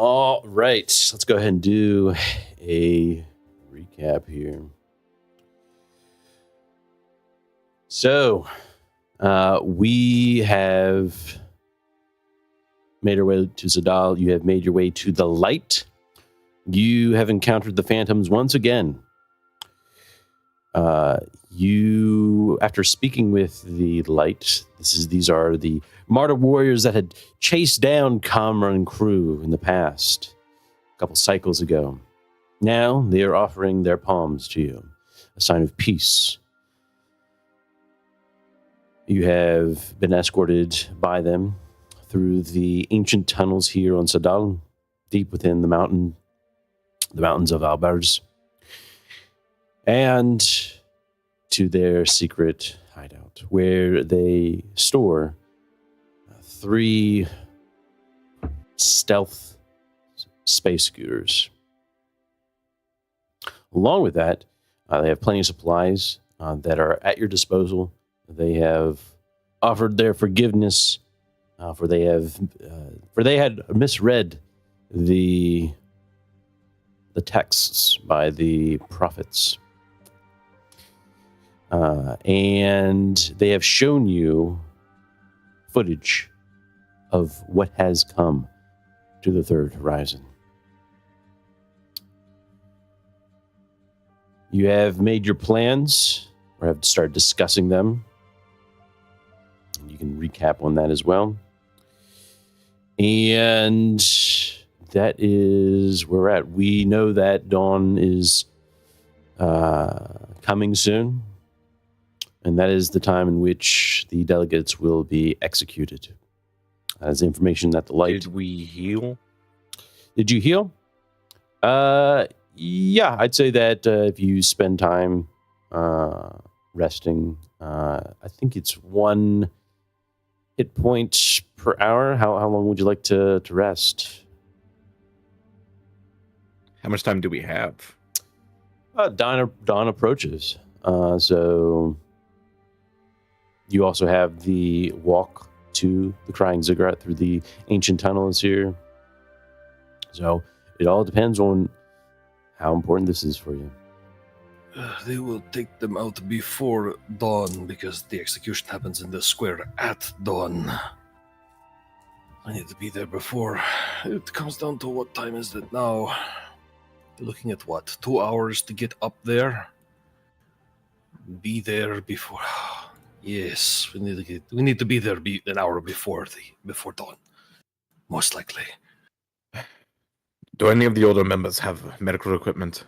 All right, let's go ahead and do a recap here. So, we have made our way to Zadal. You have made your way to the light. You have encountered the phantoms once again. You, after speaking with the light, these are the martyr warriors that had chased down Kamra and crew in the past, a couple cycles ago. Now they are offering their palms to you, a sign of peace. You have been escorted by them through the ancient tunnels here on Sadal, deep within the mountains of Albers, and to their secret hideout, where they store 3 stealth space scooters. Along with that, they have plenty of supplies that are at your disposal. They have offered their forgiveness, for they had misread the texts by the prophets. And they have shown you footage of what has come to the third horizon. You have made your plans, or have started discussing them. You can recap on that as well. And that is where we're at. We know that dawn is coming soon. And that is the time in which the delegates will be executed. That is information that the light... Did we heal? Did you heal? Yeah, I'd say that if you spend time resting, I think it's 1 hit point per hour. How long would you like to rest? How much time do we have? Dawn approaches. So you also have the walk to the Crying Ziggurat through the ancient tunnels here. So it all depends on how important this is for you. They will take them out before dawn because the execution happens in the square at dawn. I need to be there before. It comes down to what time is it now? You're looking at what? 2 hours to get up there? Be there before... Yes, we need to be there an hour before dawn. Most likely. Do any of the older members have medical equipment?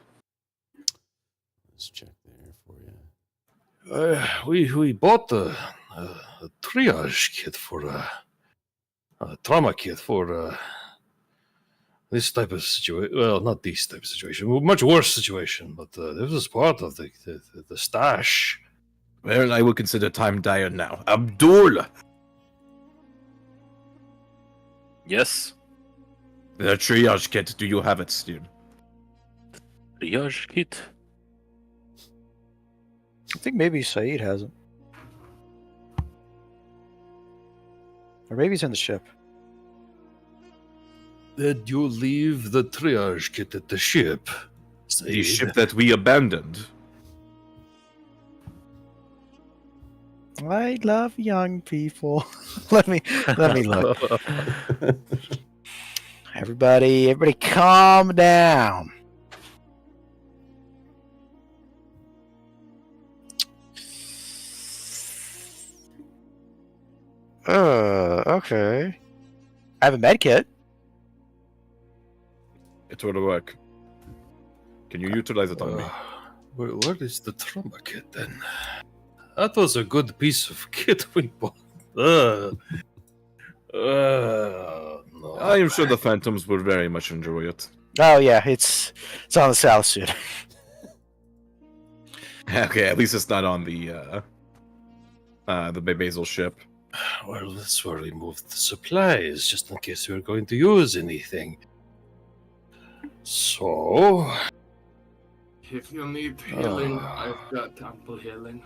Let's check there for you. We bought a triage kit for a trauma kit for this type of situation. Well, not this type of situation. Much worse situation, but this was part of the stash. Well, I would consider time dire now. Abdul! Yes? The triage kit, do you have it still? Triage kit? I think maybe Saeed has it. Or maybe he's in the ship. Did you leave the triage kit at the ship? The ship that we abandoned. I love young people. let me look. Everybody calm down. Okay. I have a med kit. It will work. Can you utilize it on me? Where is the trauma kit then? That was a good piece of kit we bought. No. I am sure the Phantoms will very much enjoy it. Oh yeah, it's on the south suit. Okay, at least it's not on the Basil ship. Well, that's where we moved the supplies, just in case we were going to use anything. So... If you need healing, I've got ample healing.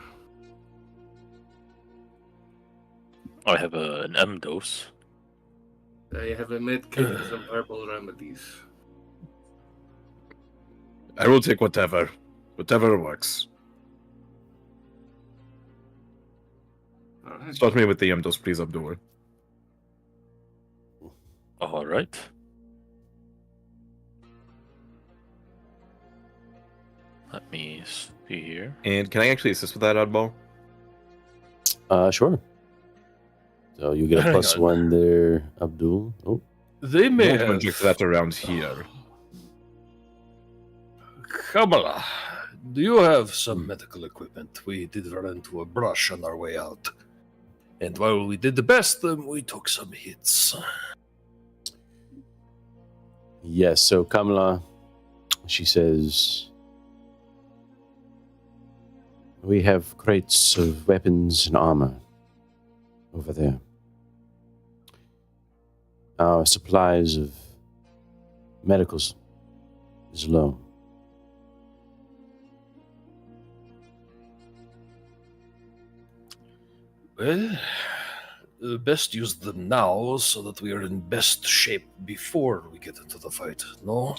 I have an M dose. I have a med kit and some herbal remedies. I will take whatever works. Alright. Start me with the Mdos, please, Abdur. All right. Let me see here. And can I actually assist with that, Oddball? Sure. So you get a Hang plus on. 1 there, Abdul. Oh, They may Won't have... project that around here. Kamala, do you have some medical equipment? We did run into a brush on our way out. And while we did the best, we took some hits. yes. So Kamala, she says, we have crates of weapons and armor over there. Our supplies of medicals is low. Well, best use them now so that we are in best shape before we get into the fight, no?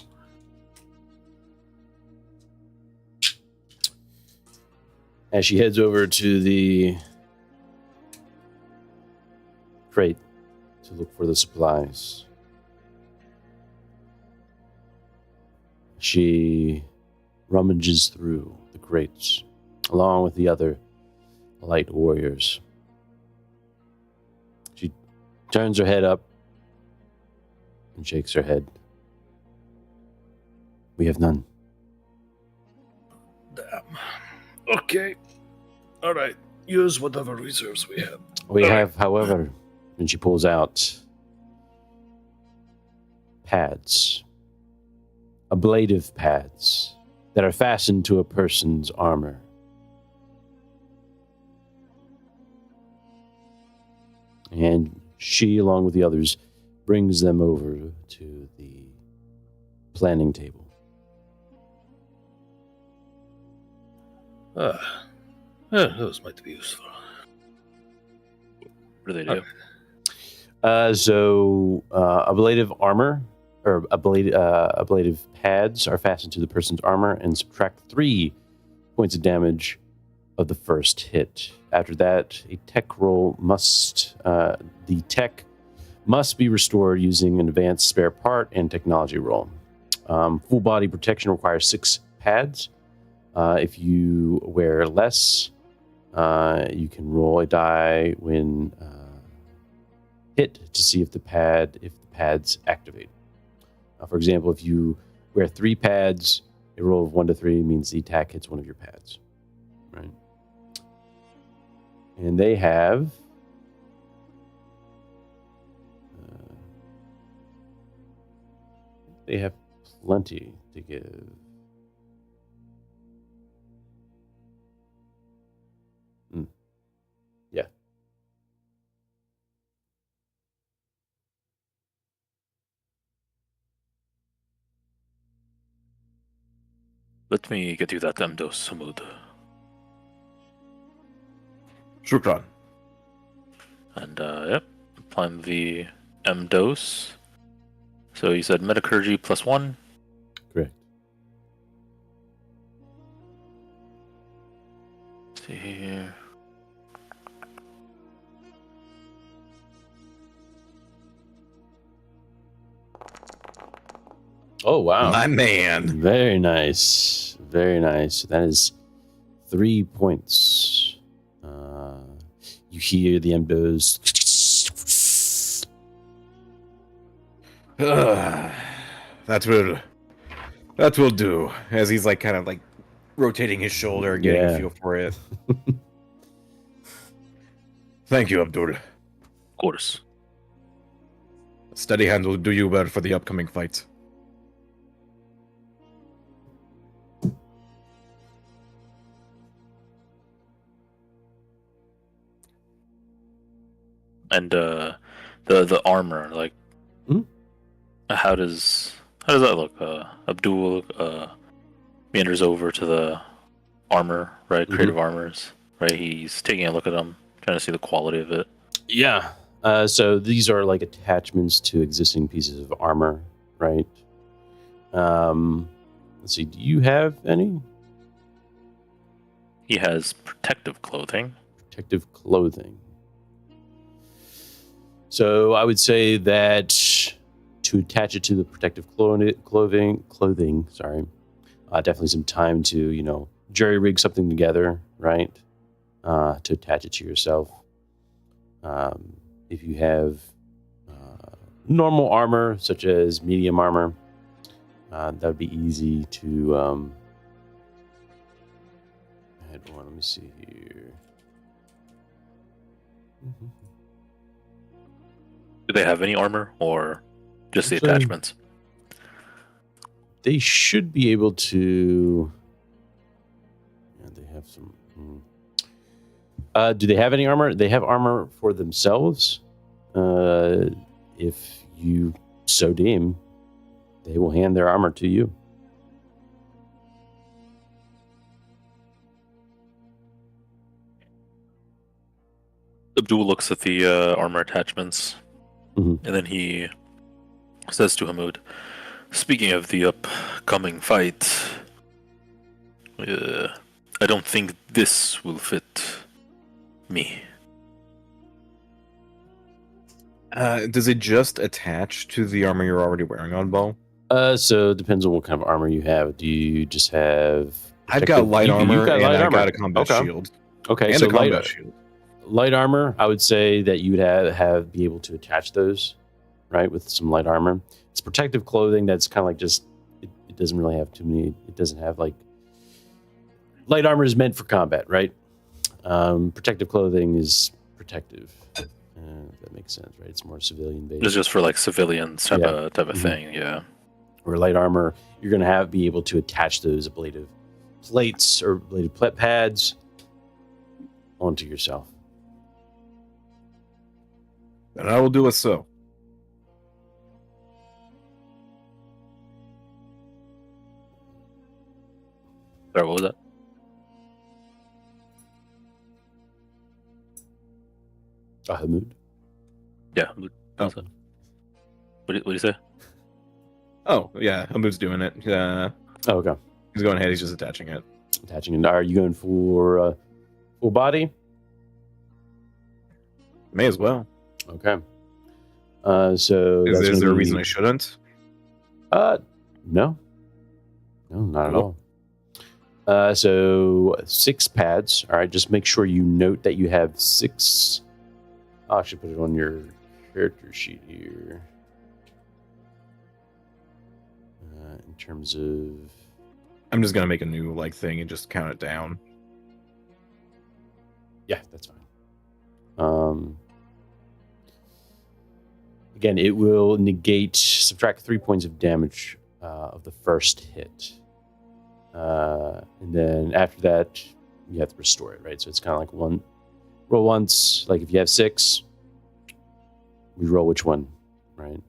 As she heads over to the crate to look for the supplies, she rummages through the crates along with the other light warriors. She turns her head up and shakes her head. We have none. Damn. Okay. Alright. Use whatever reserves we have. We have, however, and she pulls out pads, ablative pads that are fastened to a person's armor. And she, along with the others, brings them over to the planning table. Those might be useful. What do they do? Ablative armor, or ablative pads are fastened to the person's armor and subtract 3 points of damage of the first hit. After that, the tech must be restored using an advanced spare part and technology roll. Full body protection requires 6 pads. If you wear less, you can roll a die when hit to see if the pads activate. For example, if you wear 3 pads, a roll of 1 to 3 means the attack hits one of your pads. Right? And they have plenty to give. Yeah. Let me get you that Mdos, Samud. Shukran. And, yep, applying the Mdos. So you said Metacurgy +1. Correct. Let's see here. Oh, wow. My man. Very nice. Very nice. That is 3 points. You hear the Mdos. That will do. As he's like kind of like rotating his shoulder and getting a feel for it. Thank you, Abdur. Of course. Steady hand will do you well for the upcoming fight. And the armor, like, how does that look? Abdul meanders over to the armor, right? Creative armors, right? He's taking a look at them, trying to see the quality of it. Yeah. So these are like attachments to existing pieces of armor, right? Let's see. Do you have any He has protective clothing. protective clothing? So I would say that to attach it to the protective clothing. Sorry, definitely some time to jury rig something together, right? To attach it to yourself. If you have normal armor, such as medium armor, that would be easy to. Let me see here. Do they have any armor or just the Actually, attachments? They should be able to. Yeah, they have some. Do they have any armor? They have armor for themselves. If you so deem, they will hand their armor to you. Abdul looks at the armor attachments, and then he says to Hamoud, "Speaking of the upcoming fight, I don't think this will fit me." Does it just attach to the armor you're already wearing on, Bo? So it depends on what kind of armor you have. Do you just have? I've got light armor, You've got and light I've armor. got a combat shield. Okay, And so a combat shield. light armor, I would say that you would be able to attach those, right, with some light armor. It's protective clothing that's kind of like just it doesn't really have too many. It doesn't have like light armor is meant for combat, right? Protective clothing is protective. If that makes sense, right? It's more civilian based. It's just for like civilians type of thing, yeah. Or light armor, you're going to be able to attach those ablative plates or ablative pads onto yourself. And I will do it so. Sorry, what was that? Hamoud? Yeah. Oh. What did you say? Oh, yeah, Hamoud's doing it. Oh, okay. He's going ahead, he's just attaching it. Attaching it. Are you going for full body? May as well. Okay. So Is there a reason I shouldn't? No. No, not at all. So 6 pads. All right, just make sure you note that you have 6. I'll actually put it on your character sheet here. In terms of... I'm just gonna make a new thing and just count it down. Yeah, that's fine. Again, it will subtract 3 points of damage of the first hit. And then after that, you have to restore it, right? So it's kind of like roll once. Like if you have 6, we roll which one, right?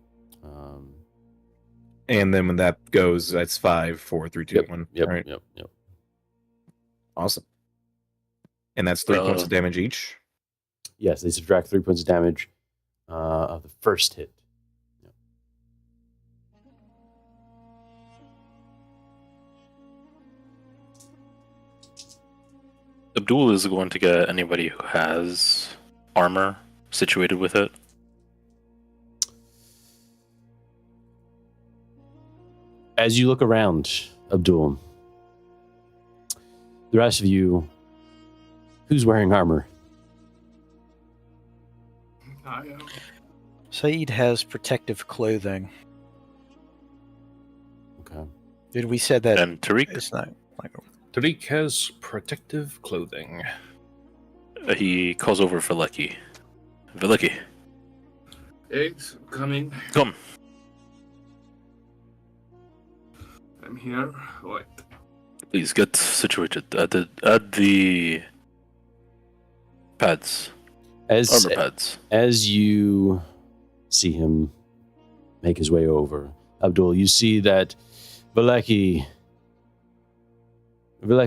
And then when that goes, that's 5, 4, 3, 2, 1. Yep, right? yep. Awesome. And that's 3 points of damage each? Yes, they subtract 3 points of damage of the first hit. Yep. Abdul is going to get anybody who has armor situated with it. As you look around, Abdul, the rest of you, who's wearing armor? I am. Saeed has protective clothing. Okay. Did we said that And Tariq, it's not like Tariq has protective clothing. he calls over Veleki. Veleki, Eggs coming. come. I'm here. What? Please get situated at the pads, armor pads. As you see him make his way over, Abdul, you see that Veleki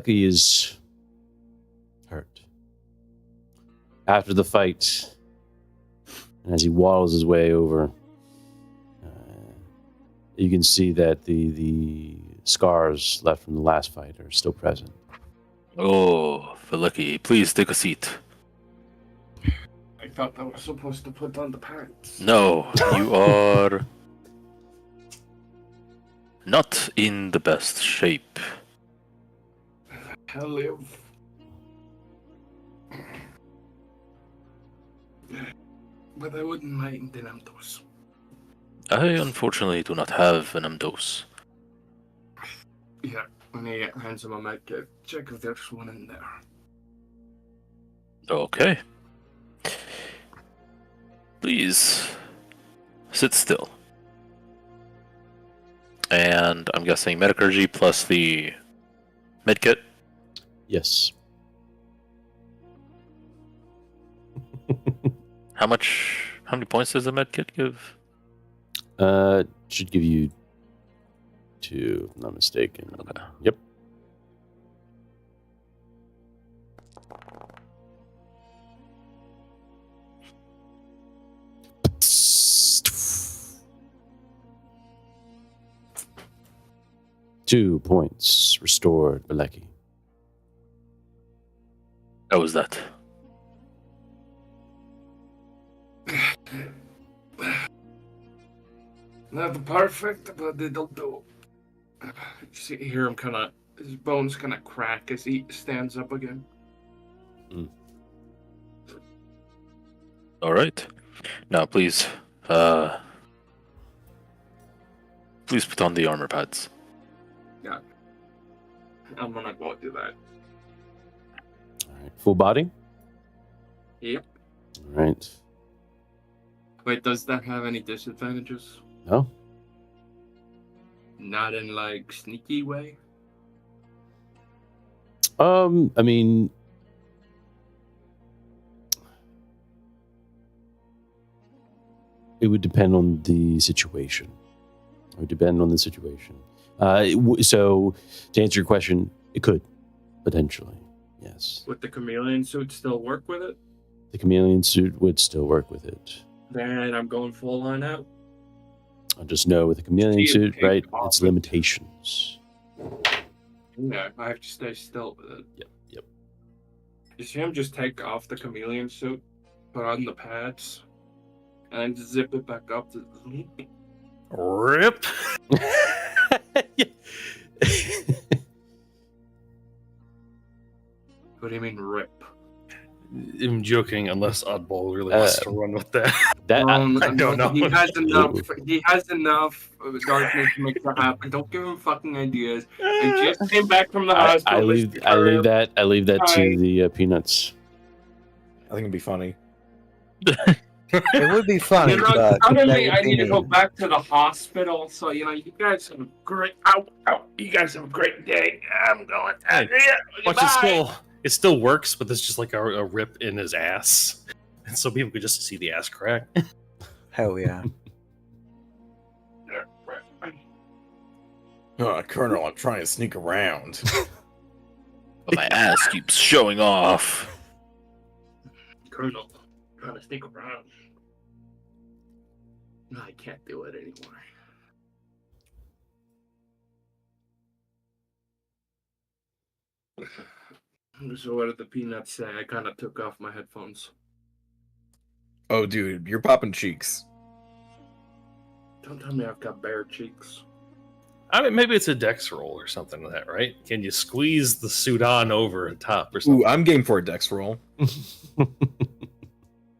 is hurt. After the fight, And as he waddles his way over, you can see that the scars left from the last fight are still present. Oh, Felicki, please take a seat. I thought I was supposed to put on the pants. No, you are not in the best shape. I'll live. But I wouldn't mind the Namtos. I unfortunately do not have an dose. Yeah, when he hands him a med kit, check if there's one in there. Okay. Please sit still. And I'm guessing Metacurgy plus the medkit. Yes. How many points does the medkit give? Should give you 2, if I'm not mistaken. Okay. Yep. Two points restored, Baleki. How was that? Not perfect, but it'll do. You see, hear him his bones kind of crack as he stands up again. All right. Now, please put on the armor pads. Yeah. I'm gonna go do that. All right. Full body? Yep. All right. Wait, does that have any disadvantages? No? Not in, sneaky way? I mean... It would depend on the situation. So, to answer your question, it could, potentially, yes. Would the chameleon suit still work with it? The chameleon suit would still work with it. Then I'm going full on out. I'll just know with the chameleon suit, right, it's limitations. Yeah, I have to stay still with it. Yep. You see him just take off the chameleon suit, put on the pads, and then zip it back up to... Rip. What do you mean, rip? I'm joking, unless Oddball really wants to run with that. I don't know. He has enough darkness to make that happen. Don't give him fucking ideas. I just came back from the hospital. I leave that to the peanuts. I think it'd be funny. It would be funny, You know, but suddenly that I would need be to go me. back to the hospital. So you guys have a great. You guys have a great day. I'm going. Hey, Watch, Bye. it still works, but there's just like a rip in his ass, and so people could just see the ass crack. Hell yeah. Colonel, I'm trying to sneak around. But my ass keeps showing off. Colonel, trying to sneak around. No, I can't do it anymore. So what did the peanuts say? I kind of took off my headphones. Oh, dude, you're popping cheeks. Don't tell me I've got bare cheeks. I mean, maybe it's a dex roll or something like that, right? Can you squeeze the suit on over the top or something? Ooh, I'm game for a dex roll.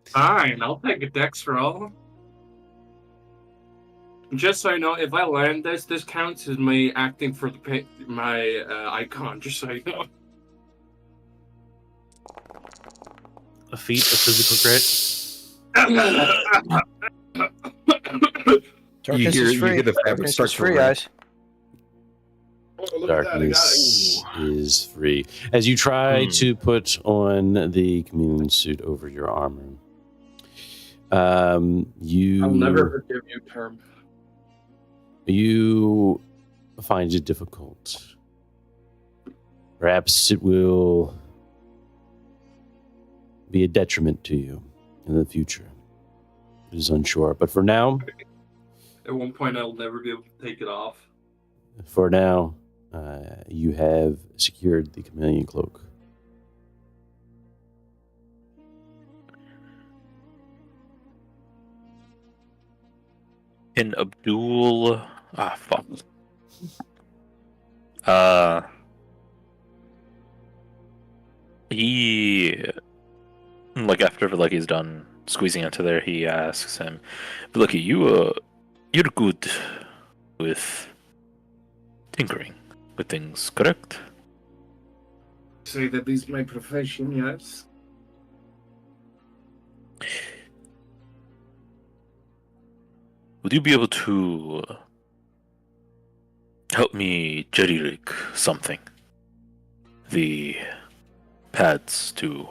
Fine, I'll take a dex roll. Just so you know, if I land this counts as me acting for my icon, just so you know. A feat of physical grit? Darkness you is free. hear the fabric Darkness start is to free, rip. guys. Oh, look at that, I got Darkness it. is free. As you try to put on the chameleon suit over your armor, you... I'll never forgive you, Term. You find it difficult. Perhaps it will be a detriment to you in the future. It is unsure. But for now, At one point, I'll never be able to take it off. You have secured the chameleon cloak. In Abdul... fuck. He... Like, after he's done squeezing into there, he asks him, "Lucky, you're good with tinkering with things, correct?" Say that is my profession, yes. Would you be able to help me jerry-rig something? The pads to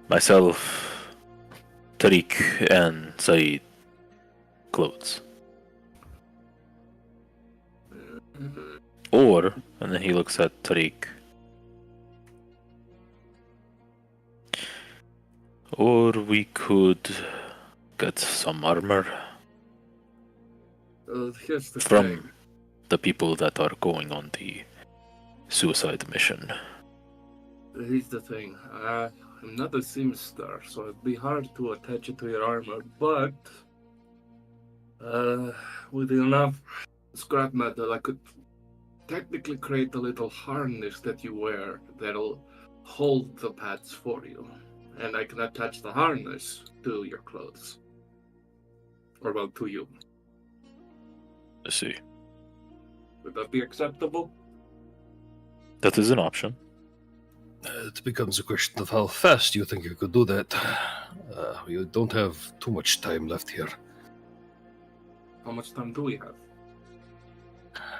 myself, Tariq, and Saeed clothes. Or, and then he looks at Tariq, or we could get some armor Here's the from thing. the people that are going on the suicide mission. Here's the thing. I'm not a seamster, so it'd be hard to attach it to your armor, but with enough scrap metal, I could technically create a little harness that you wear that'll hold the pads for you. And I can attach the harness to your clothes. Or, well, to you. I see. Would that be acceptable? That is an option. It becomes a question of how fast you think you could do that. You don't have too much time left here. How much time do we have?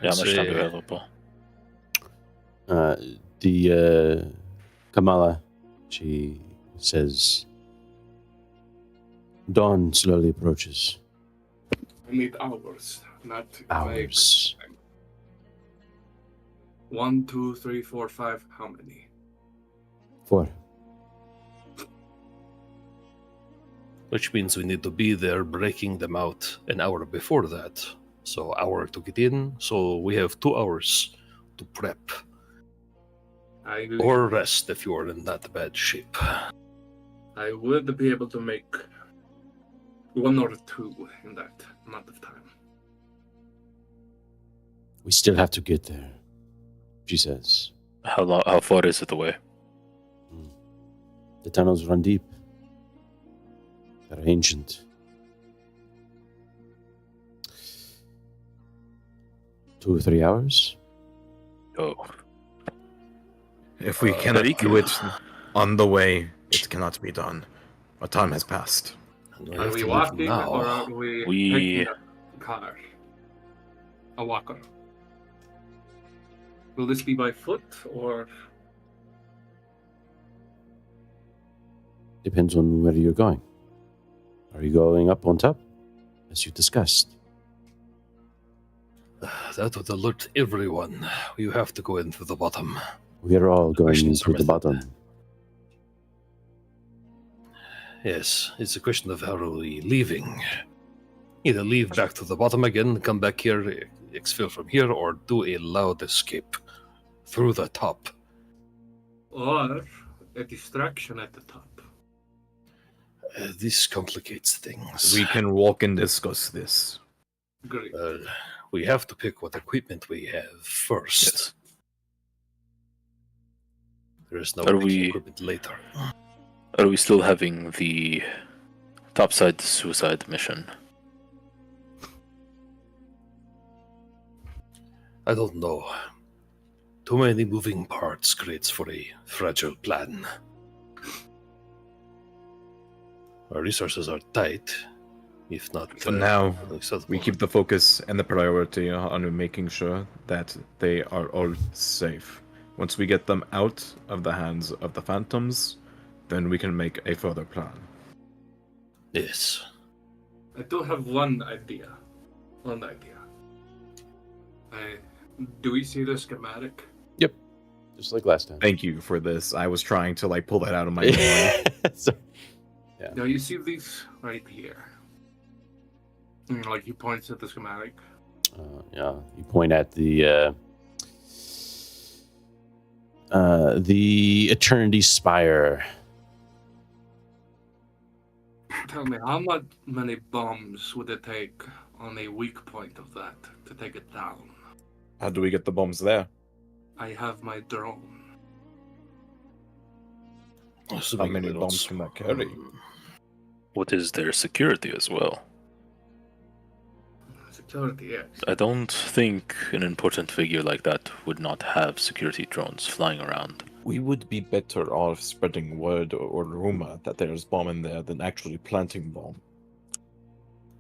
Yeah, how much time do we have, Paul? Kamala, she says, dawn slowly approaches. I need hours, not Hours. 1, 2, 3, 4, 5. How many? 4. Which means we need to be there breaking them out an hour before that. So hour to get in, so we have 2 hours to prep. Or rest if you are in that bad shape. I would be able to make 1 or 2 in that amount of time. We still have to get there, she says. How far is it away? The tunnels run deep. They're ancient. 2 or 3 hours? Oh. If we cannot do it on the way, it cannot be done. Our time has passed. Are we walking or are we taking a car? A walker? Will this be by foot or? Depends on where you're going. Are you going up on top, as you discussed? That would alert everyone. You have to go in through the bottom. We are all going Questions through are the method. bottom. Yes, it's a question of how are we leaving. Either leave back to the bottom again, come back here, exfil from here, or do a loud escape through the top. Or a distraction at the top. This complicates things. We can walk and discuss this. Great. We have to pick what equipment we have first. Yes. There is no Are picking we- equipment later. Are we still having the topside suicide mission? I don't know. Too many moving parts creates for a fragile plan. Our resources are tight, if not. For now, acceptable. we keep the focus and the priority on making sure that they are all safe. Once we get them out of the hands of the phantoms, then we can make a further plan. Yes. I do have one idea. Do we see the schematic? Just like last time. Thank you for this. I was trying to pull that out of my memory. So- Now you see these right here. Like he points at the schematic. Yeah, you point at the Eternity Spire. Tell me, many bombs would it take on a weak point of that to take it down? How do we get the bombs there? I have my drone. How many bombs can that carry? What is their security as well? Security, yes. I don't think an important figure like that would not have security drones flying around. We would be better off spreading word or rumor that there's bomb in there than actually planting bomb.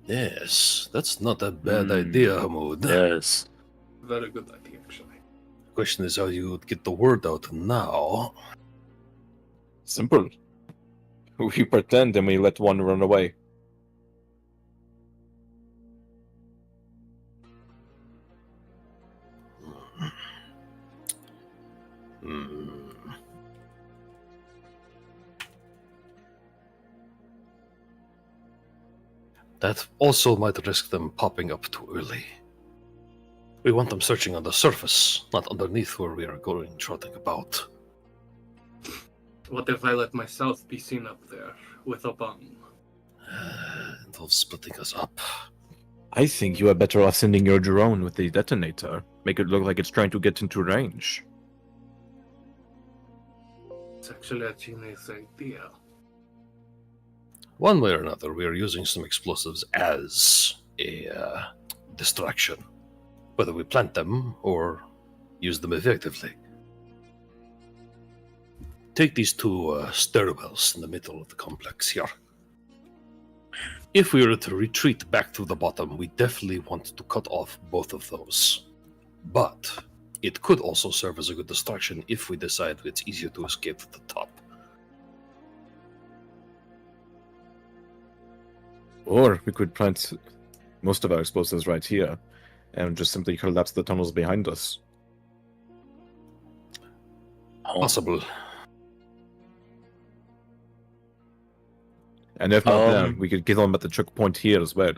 Yes, that's not a bad idea, Hamoud. Yes. Very good idea, actually. Question is how you would get the word out now. Simple. We pretend and we let one run away. That also might risk them popping up too early. We want them searching on the surface, not underneath where we are going trotting about. What if I let myself be seen up there with a bomb? Involves splitting us up. I think you are better off sending your drone with the detonator. Make it look like it's trying to get into range. It's actually a genius idea. One way or another, we are using some explosives as a distraction. Whether we plant them or use them effectively. Take these two stairwells in the middle of the complex here. If we were to retreat back to the bottom, we definitely want to cut off both of those. But it could also serve as a good distraction if we decide it's easier to escape to the top. Or we could plant most of our explosives right here and just simply collapse the tunnels behind us. Possible. And if not there, we could kill them at the choke point here as well.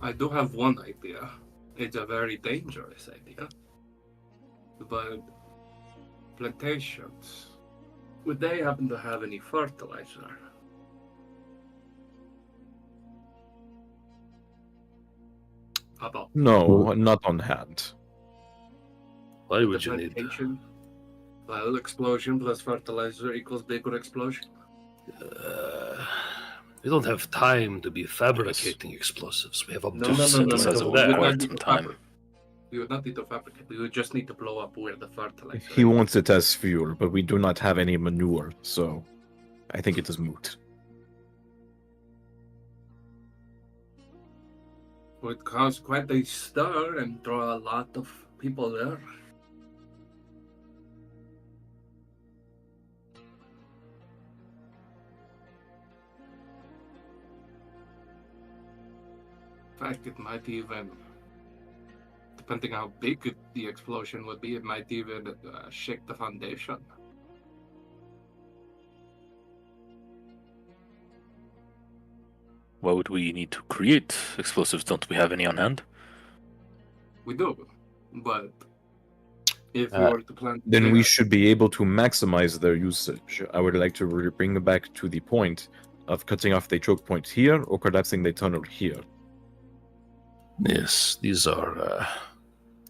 I do have one idea. It's a very dangerous idea. But plantations, would they happen to have any fertilizer? About No, not on hand. Why the would you need... plantation? Well, explosion plus fertilizer equals bigger explosion. We don't have time to be fabricating explosives. We have a No. synthesize it We would would require not need some to time. fabricate. We would not need to fabricate. We would just need to blow up where the fertilizer He is. wants it as fuel, but we do not have any manure, so I think it is moot. Would cause quite a stir and draw a lot of people there. In fact, it might even, depending how big the explosion would be, it might even shake the foundation. Why would we need to create explosives? Don't we have any on hand? We do, but if we Uh, were to plant, Then we should be able to maximize their usage. I would like to bring it back to the point of cutting off the choke point here or collapsing the tunnel here. Yes, these are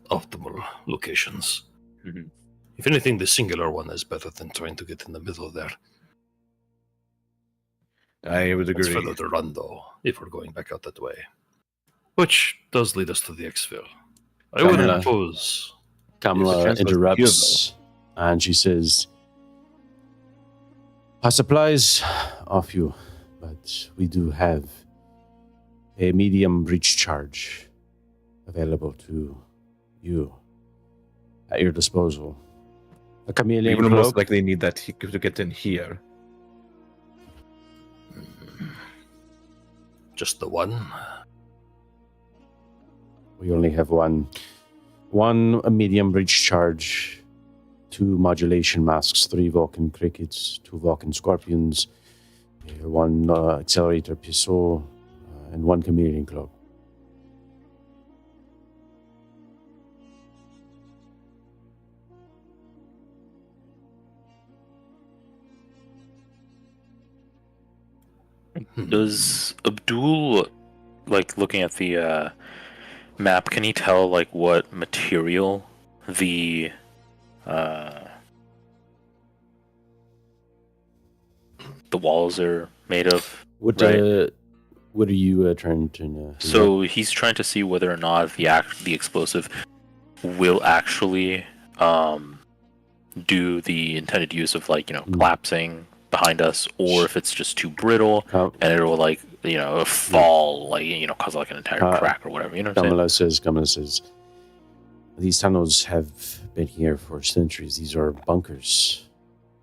optimal locations. Mhm. If anything, the singular one is better than trying to get in the middle there. I would It's agree. further to run, though, if we're going back out that way. Which does lead us to the exfil. I would Kamala. impose... Kamala chance of interrupts and she says, "Our supplies off you, but we do have a medium breach charge available to you at your disposal. A We chameleon would most cloak, likely need that to get in here. Just the one? we only have one medium breach charge, 2 modulation masks, 3 Vulcan crickets, 2 Vulcan scorpions. We Okay, one accelerator pistol and one chameleon cloak. Does Abdul, like, looking at the map, can he tell, like, what material the walls are made of? What Right. what are you trying to know? So he's trying to see whether or not the explosive will actually do the intended use of, like, collapsing behind us, or if it's just too brittle and it will, like, fall, like, cause like an entire crack or whatever. You know what I'm saying? Kamala says, these tunnels have been here for centuries. These are bunkers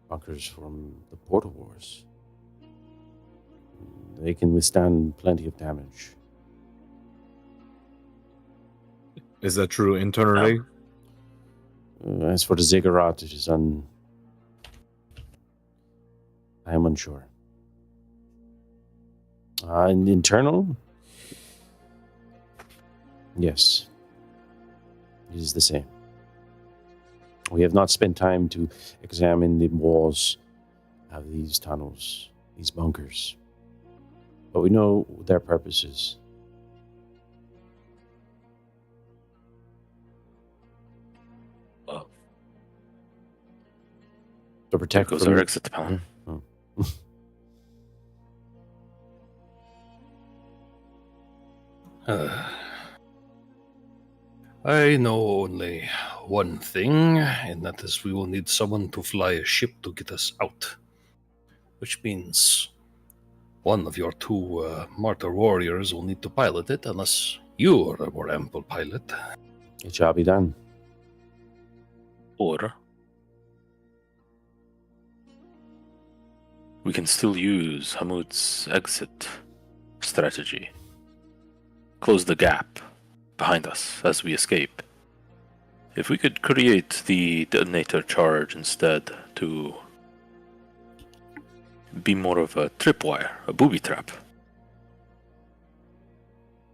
from the Portal Wars. They can withstand plenty of damage. Is that true internally? As for the ziggurat, it is I am unsure. And internal? Yes. It is the same. We have not spent time to examine the walls of these tunnels, these bunkers. But we know their purposes. To protect Goes from our exit panel. Oh. I know only one thing, and that is we will need someone to fly a ship to get us out. Which means one of your two martyr warriors will need to pilot it, unless you are a more ample pilot. It shall be done. Or we can still use Hamud's exit strategy. Close the gap behind us as we escape. If we could create the detonator charge instead to be more of a tripwire, a booby trap.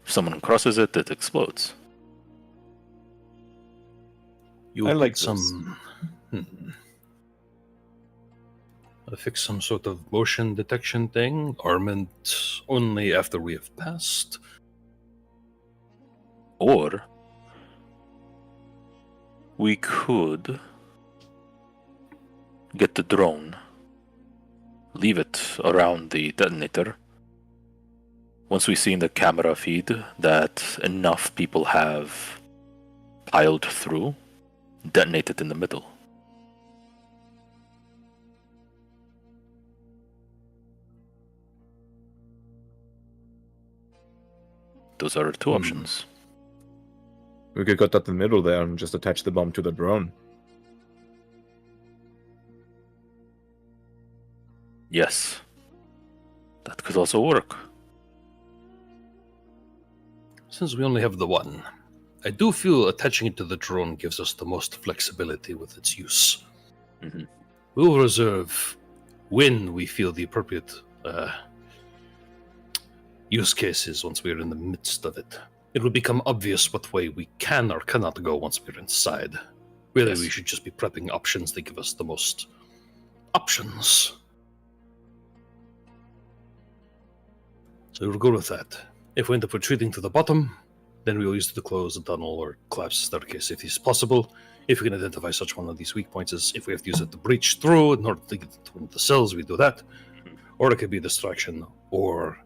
If someone crosses it, it explodes. You I like pick some. Fix some sort of motion detection thing, armament only after we have passed. Or we could get the drone, leave it around the detonator. Once we see in the camera feed that enough people have piled through, detonate it in the middle. Those are two options. We could cut that in the middle there and just attach the bomb to the drone. Yes. That could also work. Since we only have the one, I do feel attaching it to the drone gives us the most flexibility with its use. Mhm. We will reserve when we feel the appropriate use cases once we are in the midst of it. It will become obvious what way we can or cannot go once we're inside. Really, Yes. we should just be prepping options that give us the most options. So we'll go with that. If we end up retreating to the bottom, then we will use it to close the tunnel or collapse the staircase if it is possible. If we can identify such one of these weak points as if we have to use it to breach through in order to get to one of the cells, we do that. Or it could be a distraction, or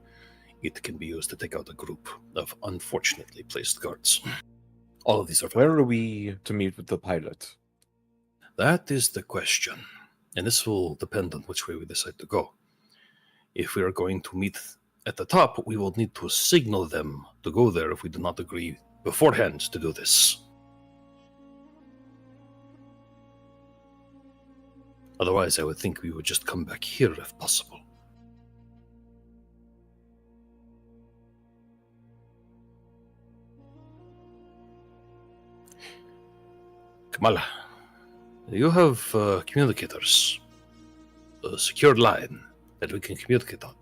it can be used to take out a group of unfortunately placed guards. All of these are Where are we to meet with the pilot? That is the question. And this will depend on which way we decide to go. If we are going to meet at the top, we will need to signal them to go there if we do not agree beforehand to do this. Otherwise, I would think we would just come back here if possible. Kamala, you have communicators, a secured line. that we can communicate on.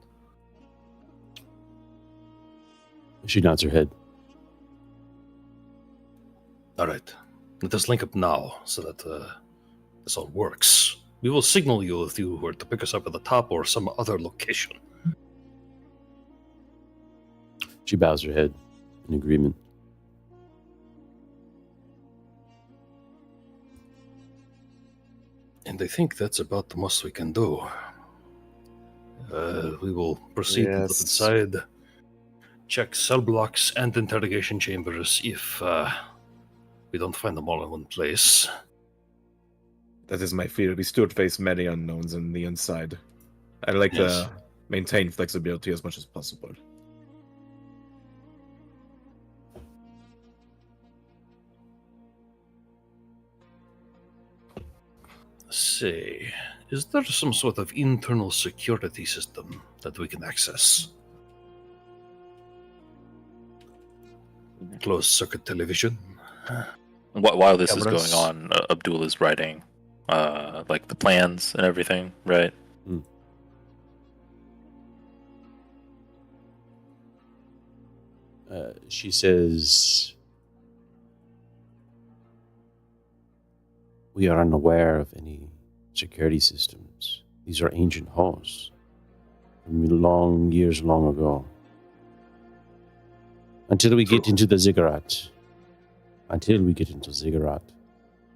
She nods her head. All right. Let us link up now so that this all works. We will signal you if you were to pick us up at the top or some other location. She bows her head in agreement. And I think that's about the most we can do. We will proceed to look Yes. inside, check cell blocks and interrogation chambers if we don't find them all in one place. That is my fear. We still face many unknowns in the inside. I like Yes. to maintain flexibility as much as possible. Say, is there some sort of internal security system that we can access? Closed circuit television? While this is Cameras. going on, Abdul is writing like the plans and everything, right? She says, we are unaware of any security systems. These are ancient halls from years long ago. Until we get into the ziggurat.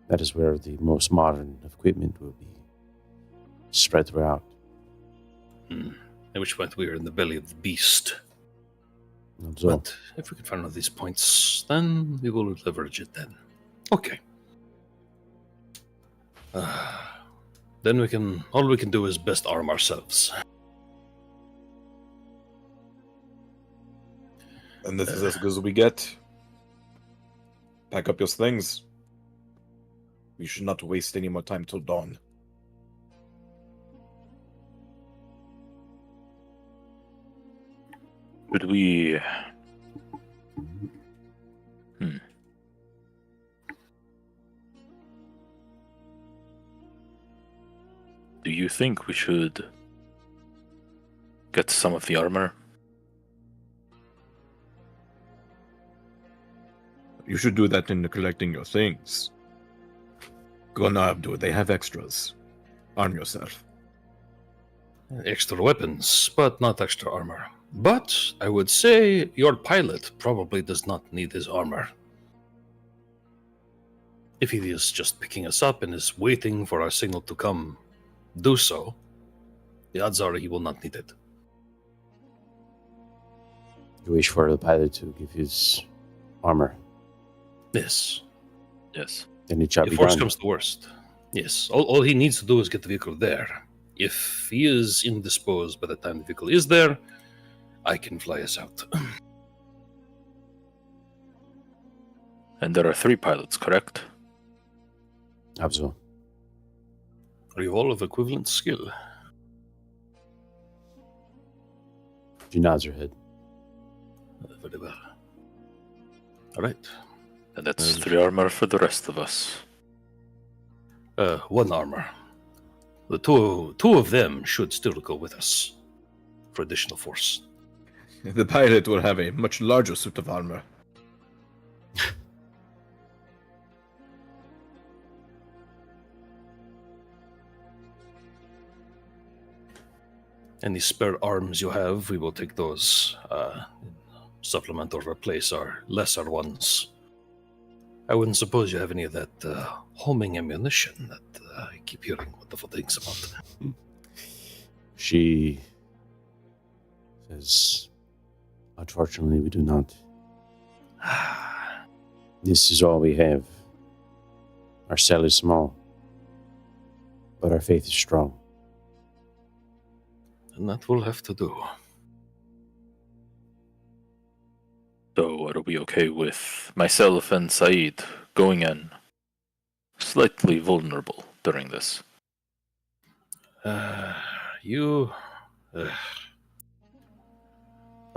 That is where the most modern equipment will be spread throughout. At which point we are in the belly of the beast. So, But if we can find one of these points, then we will leverage it then. Okay. Then all we can do is best arm ourselves. And this is as good as we get. Pack up your things. We should not waste any more time till dawn. Could we? Do you think we should get some of the armor? You should do that in collecting your things. Go now, Abdul. They have extras. Arm yourself. Extra weapons, but not extra armor. But I would say your pilot probably does not need his armor. If he is just picking us up and is waiting for our signal to come do so, the odds are he will not need it. you wish for the pilot to give his armor. Yes. Yes. Then it shall If be worst done. comes to worst. Yes. All he needs to do is get the vehicle there. If he is indisposed by the time the vehicle is there, I can fly us out. And there are 3 pilots, correct? Absolutely. Are you all of equivalent skill? She nods her head. Very well. All right. And that's 3 armor for the rest of us. 1 armor. The two of them should still go with us for additional force. The pilot will have a much larger suit of armor. Any spare arms you have, we will take those. Supplement or replace our lesser ones. I wouldn't suppose you have any of that homing ammunition that I keep hearing wonderful things about. She says, unfortunately, we do not. This is all we have. Our cell is small, but our faith is strong. And that will have to do. So are we okay with myself and Saeed going in slightly vulnerable during this? I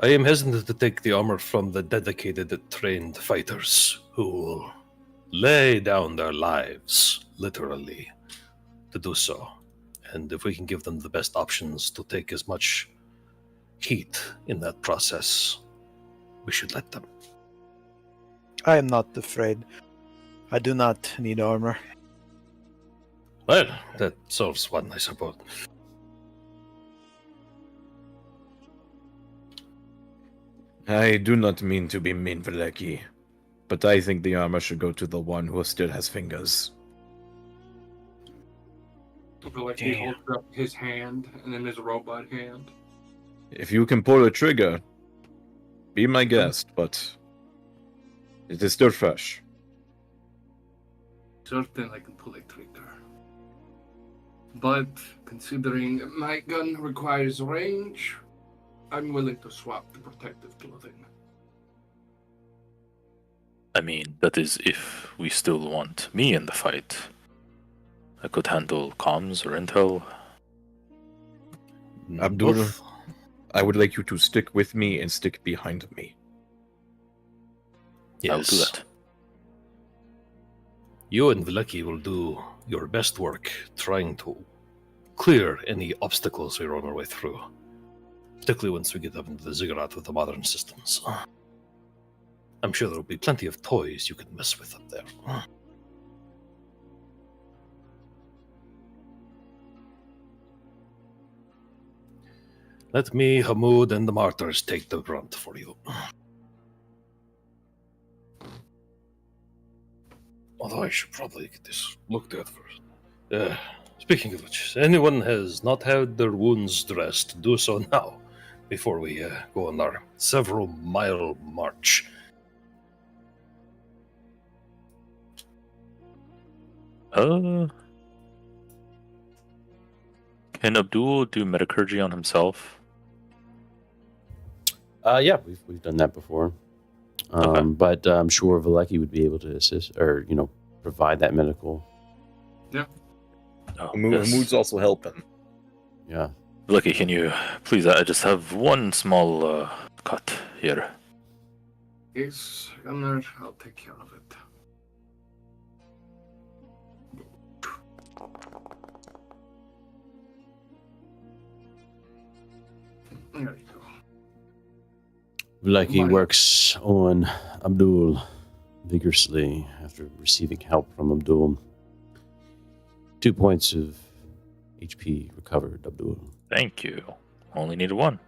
am hesitant to take the armor from the dedicated, trained fighters who will lay down their lives, literally, to do so. and if we can give them the best options to take as much heat in that process, we should let them. I am not afraid. I do not need armor. Well, that solves one, I suppose. I do not mean to be mean, Valeki, but I think the armor should go to the one who still has fingers. Like he holds up his hand and then his robot hand. If you can pull a trigger, be my guest, but it is still fresh. Certain I can pull a trigger. But considering my gun requires range, I'm willing to swap the protective clothing. I mean, that is if we still want me in the fight. I could handle comms or intel. Abdul, Both. I would like you to stick with me and stick behind me. Yes. I will do that. You and Valeki will do your best work trying to clear any obstacles we run our way through. Particularly once we get up into the ziggurat with the modern systems. I'm sure there will be plenty of toys you can mess with up there. Let me, Hamoud, and the martyrs take the brunt for you. Although I should probably get this looked at first. Speaking of which, anyone has not had their wounds dressed, do so now, before we go on our several-mile march. Can Abdul do metacurgy on himself? Yeah, we've done that before. Okay. But I'm sure Valeki would be able to assist, or provide that medical. Oh, Mood's also helping. Yeah. Lucky, can you please? I just have one small cut here. Yes, Gunnar, I'll take care of it. There you go. Valeki Money. works on Abdul vigorously after receiving help from Abdul. 2 points of HP recovered, Abdul. Thank you. Only needed one.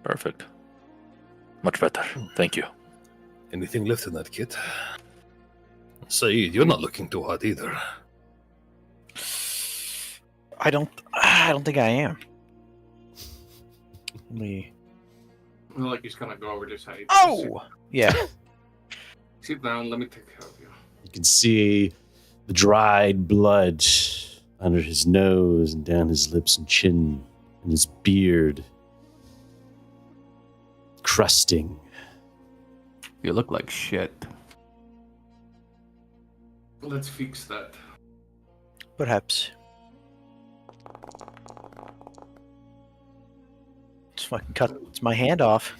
Perfect. Much better. Thank you. Anything left in that kit? Saeed, you're not looking too hot either. I don't think I am. Let me. Well, like he's gonna go over this side. Oh! Yeah. Sit down, let me take care of you. You can see the dried blood under his nose and down his lips and chin and his beard crusting. You look like shit. Let's fix that. Perhaps. Just fucking cut my hand off.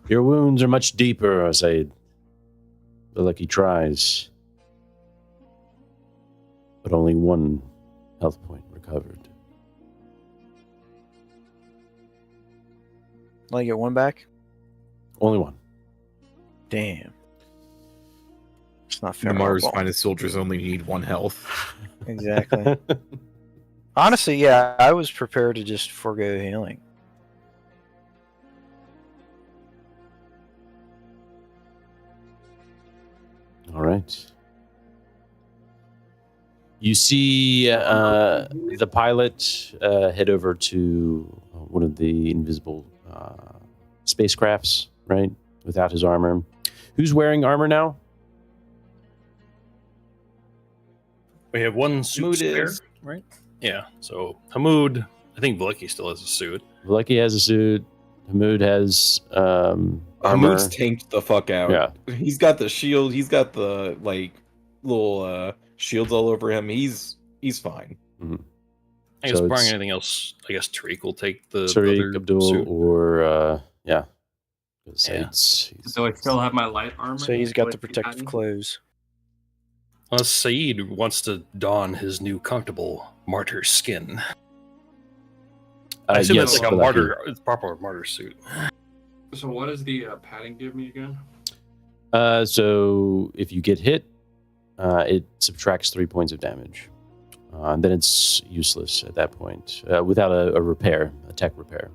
Your wounds are much deeper, Said. Valeki tries. But only one health point recovered. Let me get one back. Only one. Damn. It's not fair. Namar's Well, finest soldiers only need 1 health. Exactly. Honestly, yeah, I was prepared to just forego healing. All right. You see the pilot head over to one of the invisible spacecrafts, right? Without his armor. Who's wearing armor now? We have one suit Mood spare, is. right? Yeah. So Hamoud, I think Valeki still has a suit. Valeki has a suit. Hamoud has armor. Hamoud's tanked the fuck out. Yeah. He's got the shield. He's got the little shields all over him. He's fine. I guess So barring it's- anything else, I guess Tariq will take the Tariq, other Abdul, suit. or yeah. Yeah. So I still have my light armor. So he's got the What you protective added? clothes. Saeed wants to don his new comfortable martyr skin. I assume yes, it's like a Balaki. martyr, it's proper martyr suit. So what does the padding give me again? So if you get hit, it subtracts 3 points of damage. And then it's useless at that point without a repair, a tech repair.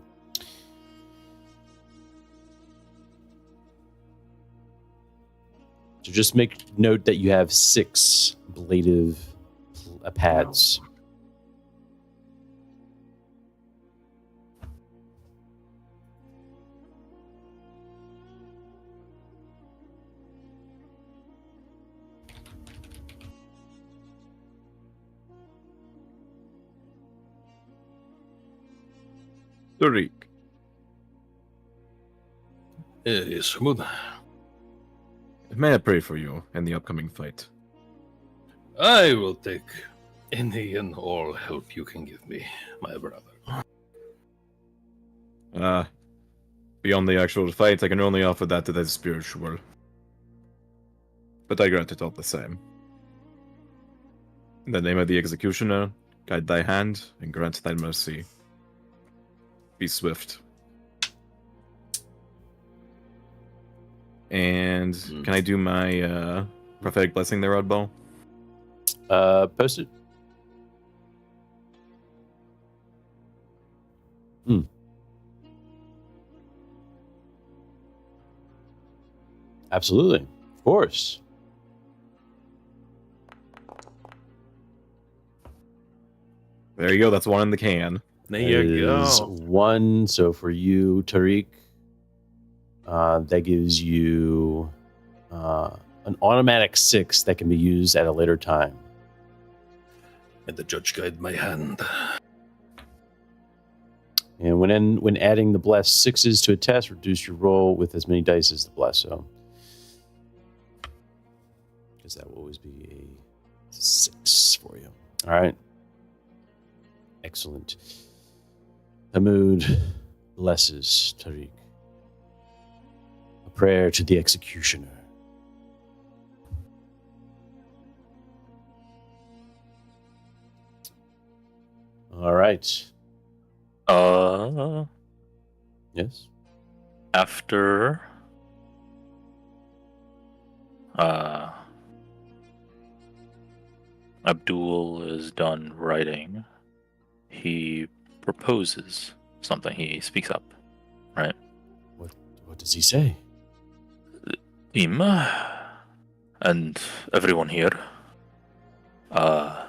So just make note that you have 6 ablative pads. Tariq. Yes, Hamud. May I pray for you in the upcoming fight? I will take any and all help you can give me, my brother. Beyond the actual fight, I can only offer that is spiritual. But I grant it all the same. In the name of the executioner, guide thy hand and grant thy mercy. Be swift. And can I do my prophetic blessing there, Oddball? Post it. Absolutely. Of course. There you go. That's one in the can. There you Is go. 1. So for you, Tariq, that gives you an automatic 6 that can be used at a later time. And the judge guide my hand. And when adding the blessed 6s to a test, reduce your roll with as many dice as the blessed. So, because that will always be a 6 for you. All right. Excellent. Hamoud blesses Tariq. A prayer to the executioner. All right. Yes. After Abdul is done writing, he proposes something. He speaks up, right? What does he say? Team and everyone here, I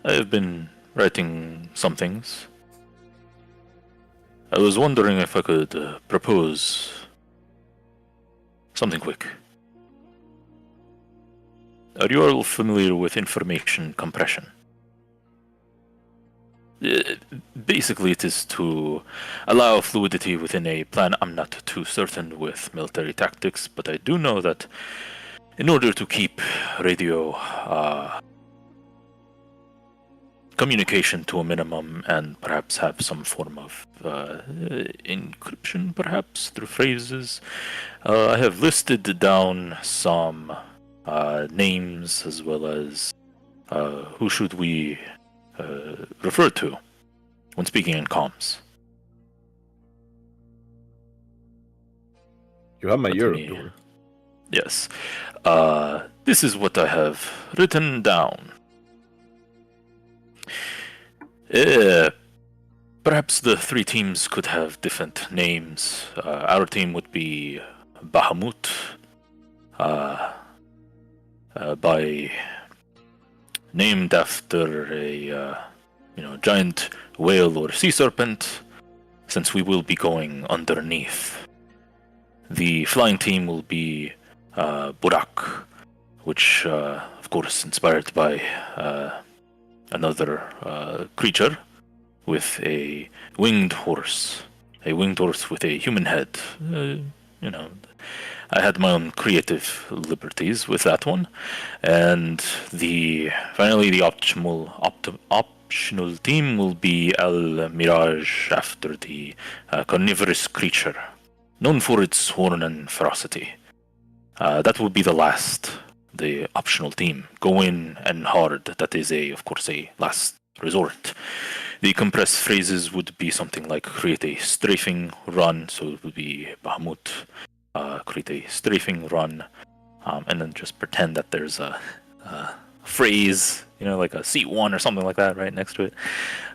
have been writing some things. I was wondering if I could propose something quick. Are you all familiar with information compression? Basically, it is to allow fluidity within a plan. I'm not too certain with military tactics, but I do know that in order to keep radio communication to a minimum and perhaps have some form of encryption, perhaps through phrases, I have listed down some names as well as who should we refer to when speaking in comms. You have my Let ear, me- Abdul. Yes. This is what I have written down. Perhaps the 3 teams could have different names. Our team would be Bahamut, by named after a giant whale or sea serpent, since we will be going underneath. The flying team will be Burak, which of course inspired by another creature with a winged horse with a human head. I had my own creative liberties with that one, and finally the optional team will be Al Mirage, after the carnivorous creature known for its horn and ferocity. That will be the last the optional team. Go in and hard. That is, of course, a last resort. The compressed phrases would be something like create a strafing run, so it would be Bahamut, create a strafing run, and then just pretend that there's a phrase, like a C1 or something like that right next to it.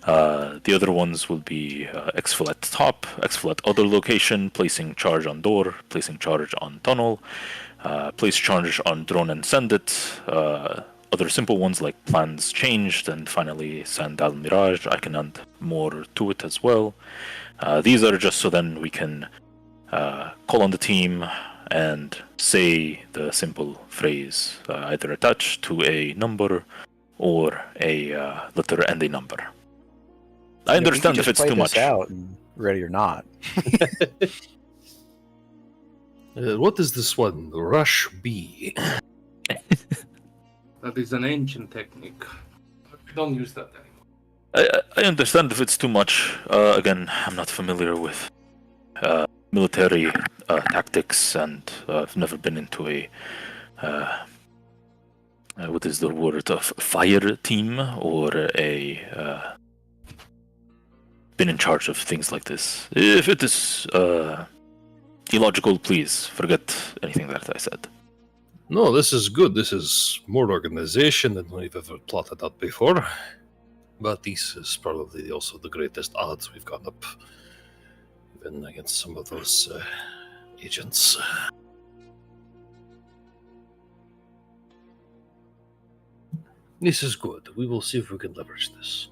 The other ones will be exfil at top, exfil at other location, placing charge on door, placing charge on tunnel, place charge on drone and send it. Other simple ones like plans changed, and finally send al mirage. I can add more to it as well. These are just so then we can call on the team and say the simple phrase, either attached to a number or a letter and a number. I understand if it's too much. Out and ready or not. What is this one? Rush B. That is an ancient technique. We don't use that anymore. I understand if it's too much. Again, I'm not familiar with military tactics, and I've never been into a what is the word of fire team or a been in charge of things like this. If it is illogical, please forget anything that I said. No, this is good. This is more organization than we've ever plotted out before. But this is probably also the greatest odds we've got up, even against some of those agents. This is good. We will see if we can leverage this.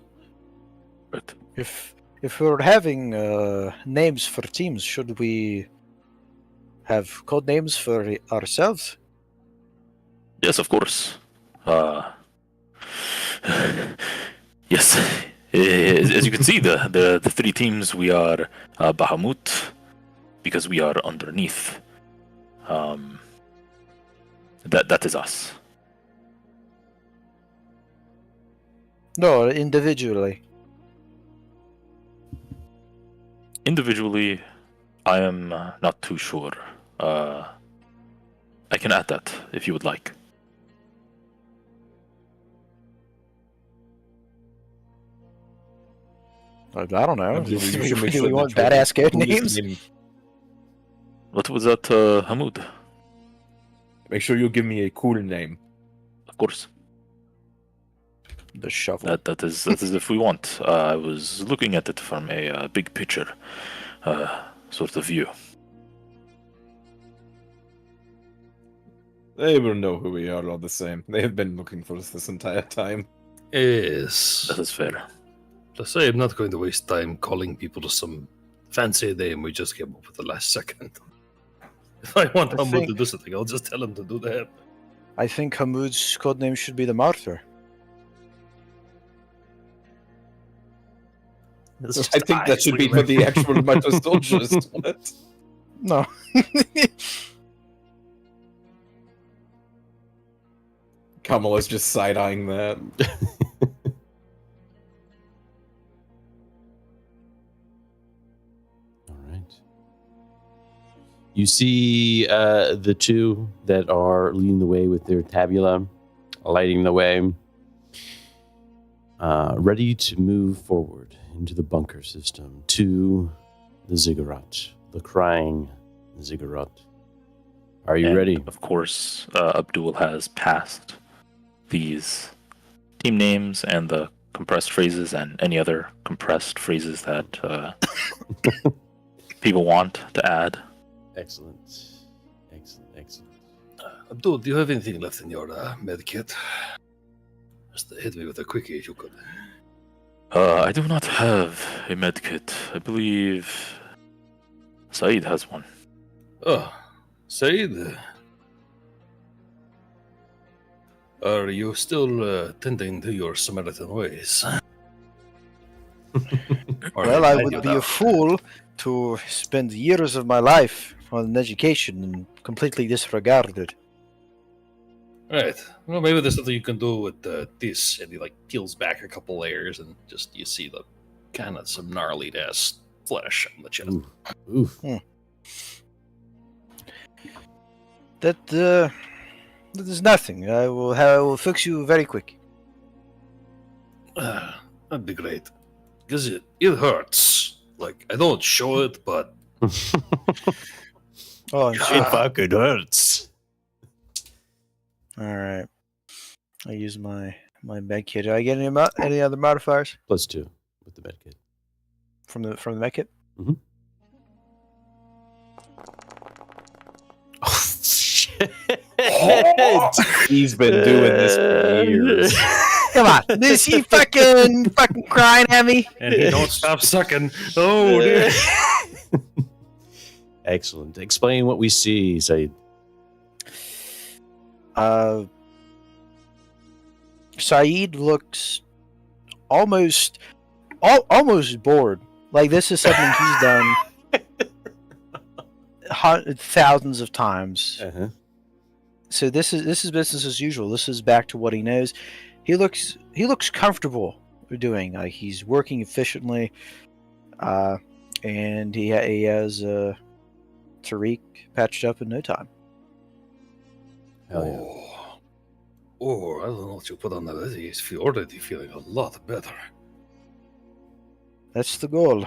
But If we're having names for teams, should we have code names for ourselves? yes, of course. Yes. As you can see, the three teams, we are Bahamut, because we are underneath. That is us. No, individually. Individually, I am not too sure. I can add that if you would like. I don't know. I believe you should make Do sure we want that badass code your names? name- What was that, Hamoud? Make sure you give me a cool name. Of course. The shovel. That is if we want. I was looking at it from a big picture sort of view. They will know who we are all the same. They have been looking for us this entire time. Yes. That is fair. Plus, I am not going to waste time calling people to some fancy name we just came up with the last second. If I want I Hamud think- to do something, I'll just tell him to do that. I think Hamoud's codename should be the Martyr. I think that should be for the actual Martyr soldiers. What? No. Kamala's just side-eyeing that. All right. You see the two that are leading the way with their tabula, lighting the way, ready to move forward into the bunker system to the ziggurat, the crying ziggurat. Are you And, ready? Of course, Abdul has passed these team names and the compressed phrases and any other compressed phrases that people want to add. Excellent. Excellent. Excellent. Abdul, do you have anything left in your med kit? Just hit me with a quickie if you could. I do not have a medkit. I believe Saeed has one. Oh, Said, are you still tending to your Samaritan ways? Or Well, I have would you be a now? fool to spend years of my life on an education and completely disregard it. Right. Well, maybe there's something you can do with this, and he like peels back a couple layers, and just you see the kind of some gnarly ass flesh on the chest. Oof. That There's nothing. I will fix you very quick. That'd be great. Because it hurts. Like, I don't show it, but Oh, I'm sorry. fucking hurts. All right. I use my med kit. Do I get any other modifiers +2 with the med kit. from the med kit? Oh, shit. He's been doing this for years. Come on, is he fucking crying at me? and he don't stop sucking. Oh, dude. Excellent. Explain what we see, Said. Saeed looks almost bored. Like this is something he's done thousands of times. Uh-huh. So this is business as usual. This is back to what he knows. He looks comfortable doing. Like he's working efficiently, and he has Tariq patched up in no time. Hell yeah. I don't know what you put on the list. He's already feeling a lot better. That's the goal.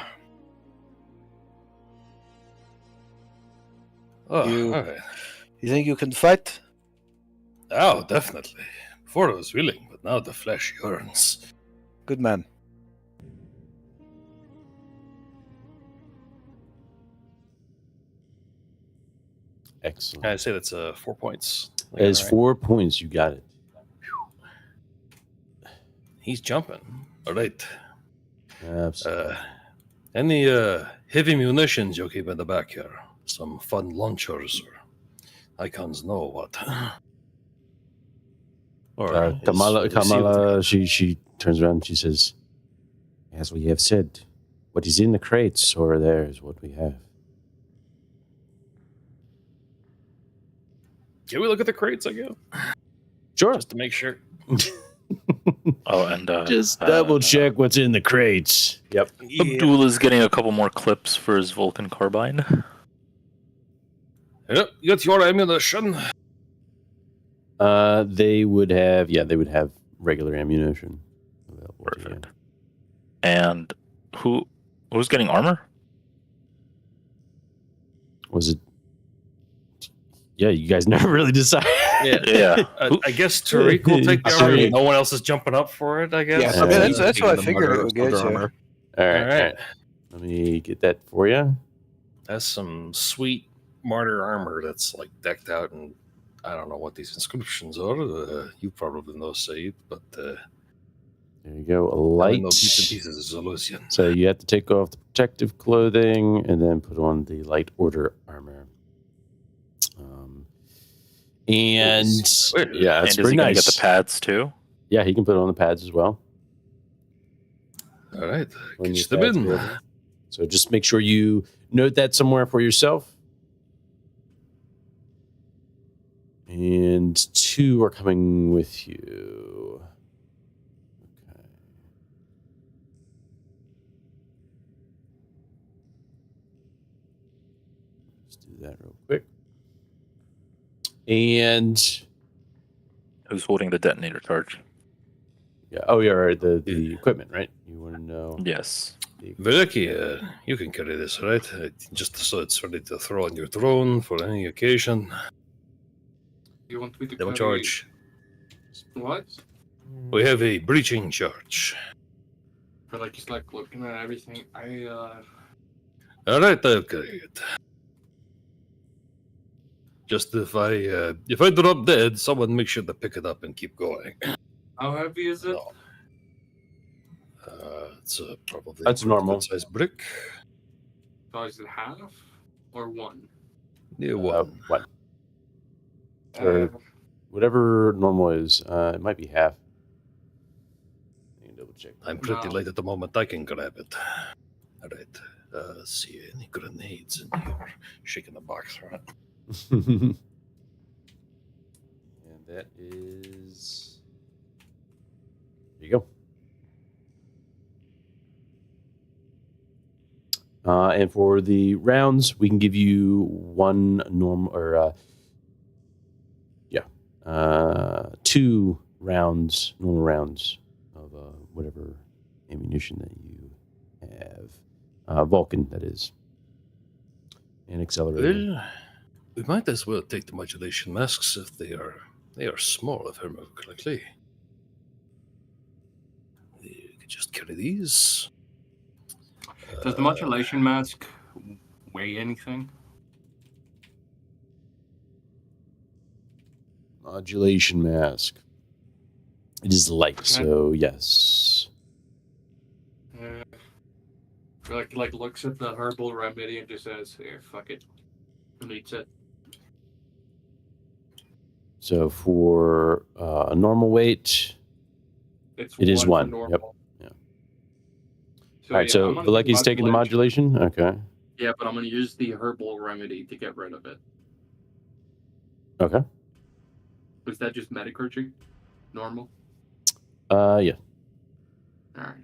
Oh, You- all right. You think you can fight? Oh, definitely. Before I was willing, but now the flesh yearns. Good man. Excellent. I say that's 4 points. That is Right. 4 points. You got it. He's jumping. All right. Absolutely. Any heavy munitions you keep in the back here? Some fun launchers or icons know what? Or is Kamala, she turns around and she says, as we have said, what is in the crates over there is what we have. Can we look at the crates again? Sure. Just to make sure. Oh, and Just double check what's in the crates. Yep. Abdul is getting a couple more clips for his Vulcan carbine. Yep, you got your ammunition. They would have regular ammunition available to you. Perfect. And who's getting armor? Was it? Yeah, you guys never really decided. Yeah. I guess Tariq will take the Tariq. armor. No one else is jumping up for it, I guess. Yeah, I mean, that's what I figured it would get to. All right. Let me get that for you. That's some sweet martyr armor that's like decked out, and I don't know what these inscriptions are. You probably know, Said, but There you go. A I light. know bits and pieces of solution. So you have to take off the protective clothing and then put on the light order armor. And Sweet. yeah, And it's is pretty he gonna nice. get the pads too? Yeah, he can put on the pads as well. All right, when catch your them pads in. available. So just make sure you note that somewhere for yourself. And 2 are coming with you. Okay. Let's do that real quick. And Who's holding the detonator charge? yeah, oh yeah, right, the equipment, right? You want to know? Yes. Veliki, you can carry this, right? Just so it's ready to throw on your drone for any occasion. You want me to Double carry- charge. What? We have a breaching charge. But like he's like looking at everything. All right, I'll carry it. Just if I drop dead, someone make sure to pick it up and keep going. How heavy is it? No. It's probably That's normal. size brick. So is it half or one? Yeah, one. What? Or whatever normal is. It might be half. You can double check. I'm pretty No. late at the moment. I can grab it. All right. See any grenades in here? Shaking the box around. And that is. There you go. And for the rounds, we can give you one normal, or 2 rounds, normal rounds of whatever ammunition that you have. Vulcan, that is. And accelerator. Well, we might as well take the modulation masks if they are small, if I remember correctly. You could just carry these. Does the modulation mask weigh anything? Modulation mask. It is light, so yes. Like looks at the herbal remedy and just says, "Here, fuck it," and eats it. So for a normal weight, it is 1. for Yep. normal. Yeah. So, All right, so I'm gonna do Valeki's taking the modulation? Okay. Yeah, but I'm gonna use the herbal remedy to get rid of it. Okay. Was that just metacurgy? Normal? Yeah. Alright.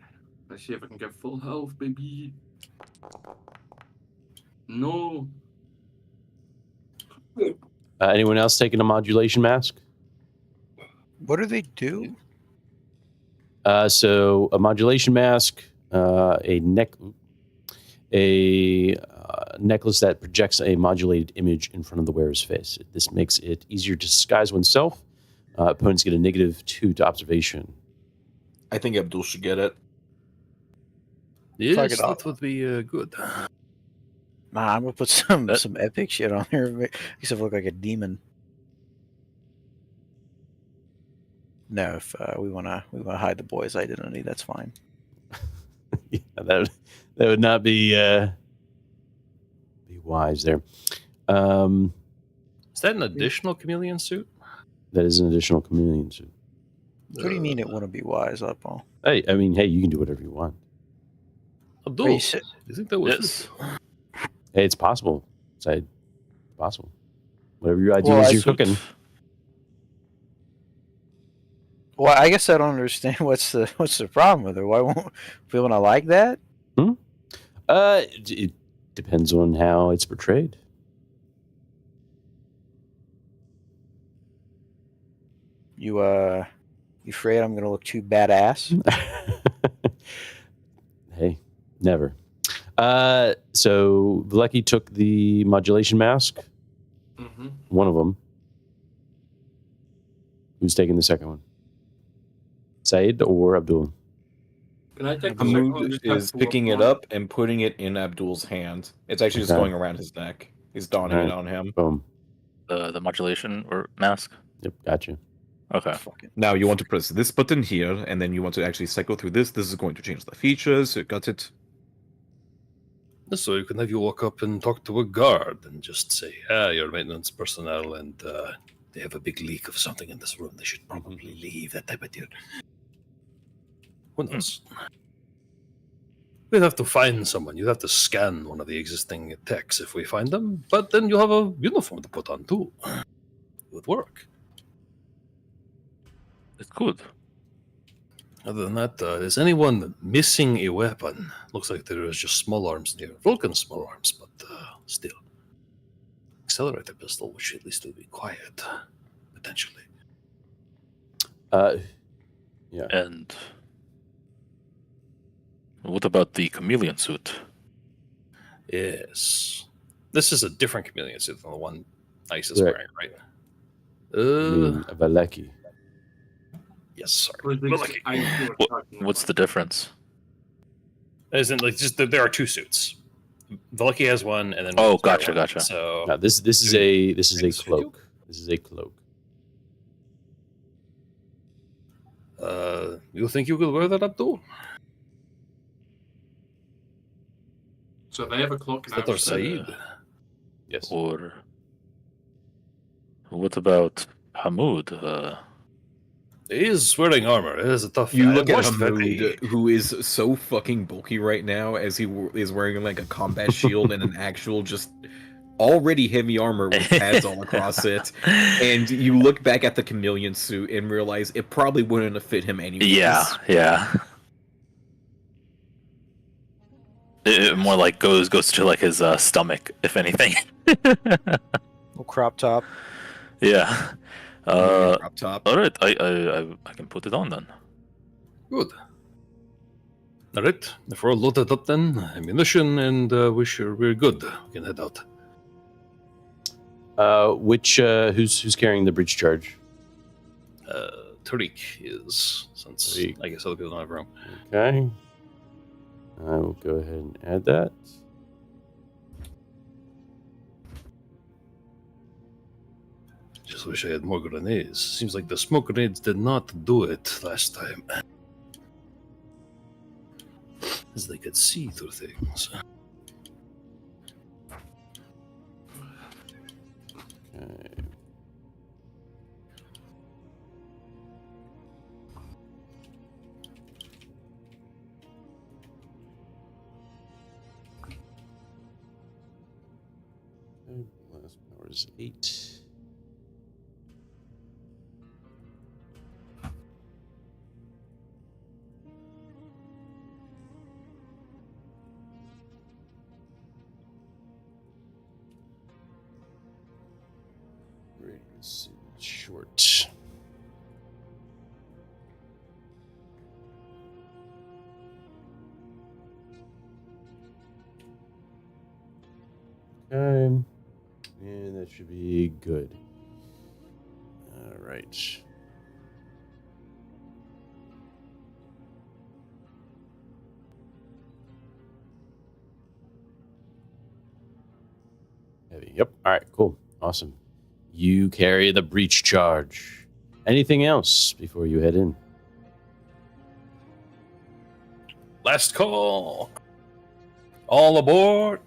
Let's see if I can get full health, baby. No. Anyone else taking a modulation mask? What do they do? So a modulation mask, a necklace that projects a modulated image in front of the wearer's face. This makes it easier to disguise oneself. Opponents get a -2 to observation. I think Abdul should get it. Yes, it up. that would be good. Nah, I'm gonna put some epic shit on here. Makes it look like a demon. No, if we wanna hide the boy's identity, that's fine. Yeah, that would not be wise there. Is that an additional chameleon suit? That is an additional chameleon suit. What do you mean it wouldn't be wise, Upal? Hey, I mean, hey, you can do whatever you want. Abdul, Are you you si- think that was Yes. Hey, it's possible. It's possible. Whatever your ideas Well, you're cooking. Well, I guess I don't understand what's the problem with it. Why won't we want to like that? It depends on how it's portrayed. You afraid I'm gonna look too badass? Hey, never. So Vlecki took the modulation mask. Mm-hmm. One of them. Who's taking the second one? Said or Abdul? Can I take the second one? Hamoud Just have is to picking look it on? up and putting it in Abdul's hand. It's actually just Okay. going around his neck. He's donning Alright. it on him. Boom. The modulation or mask. Yep, gotcha. Okay. Now you want to press this button here, and then you want to actually cycle through this. This is going to change the features. You got it. So you can have you walk up and talk to a guard and just say, you're maintenance personnel and they have a big leak of something in this room. They should probably leave, that type of deal. Who knows? We'd have to find someone. You'd have to scan one of the existing techs if we find them, but then you'll have a uniform to put on too. It would work. It's good. Other than that, is anyone missing a weapon? Looks like there is just small arms near. Vulcan small arms, but still. Accelerator pistol, which at least will be quiet, potentially. Yeah. And what about the chameleon suit? Yes. This is a different chameleon suit than the one Ice is Correct. wearing, right? Vlecki. Yes, sorry. Or at least I see what you're talking What's about. the difference? As in, like, just there are two suits. Veliki has one, and then Oh, Will's wearing gotcha, one. gotcha. So No, this is a cloak. This is a cloak. you think you could wear that, Abdul? So they have a cloak Is and I that have our a Saeed? Yes. Or what about Hamoud? He is wearing armor. It is a tough. You I look at watched Hamoud, who is so fucking bulky right now, as he is wearing like a combat shield and an actual just already heavy armor with pads all across it. And you look back at the chameleon suit and realize it probably wouldn't have fit him anyways. Yeah. It more like goes to like his stomach, if anything. Little crop top. Yeah. Drop top. All right, I can put it on then. Good. All right, if we're all loaded up then, ammunition, and we're good. We can head out. Who's carrying the breach charge? Tariq is, since Tariq. I guess other people don't have room. Okay. I will go ahead and add that. Just wish I had more grenades. Seems like the smoke grenades did not do it last time. As they could see through things. Okay. Last power is 8. Radius short. Okay. And that should be good. All right. Heavy. Yep. All right. Cool. Awesome. You carry the breach charge. Anything else before you head in? Last call. All aboard.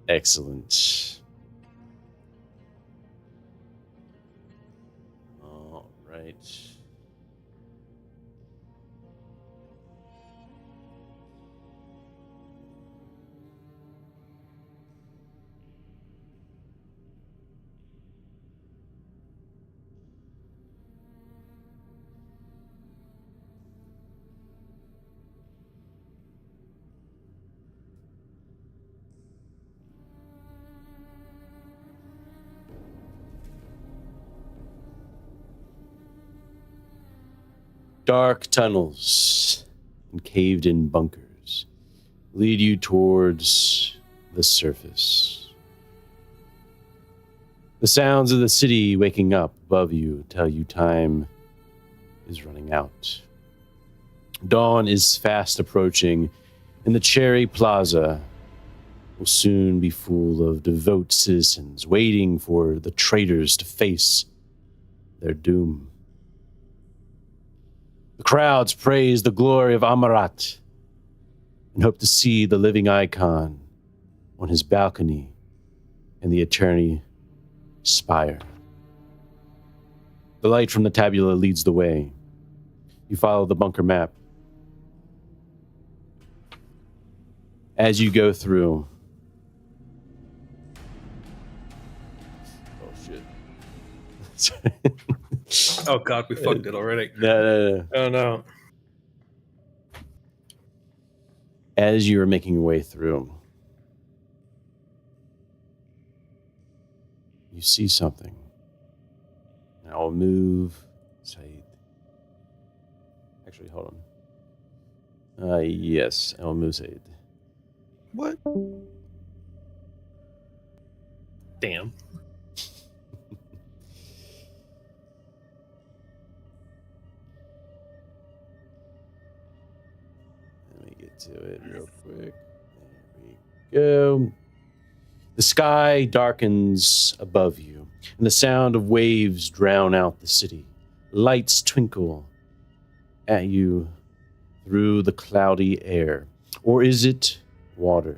Excellent. All right. Dark tunnels and caved-in bunkers lead you towards the surface. The sounds of the city waking up above you tell you time is running out. Dawn is fast approaching, and the Cherry Plaza will soon be full of devout citizens waiting for the traitors to face their doom. The crowds praise the glory of Amarat and hope to see the living icon on his balcony in the Eternity Spire. The light from the tabula leads the way. You follow the bunker map. As you go through... Oh, shit. Oh god, we fucked it already. No. Oh no. As you are making your way through, you see something. And I will move Said. Actually, hold on. Yes, I will move Said. What? Damn. Let me get to it real quick. There we go. The sky darkens above you, and the sound of waves drown out the city. Lights twinkle at you through the cloudy air. Or is it water?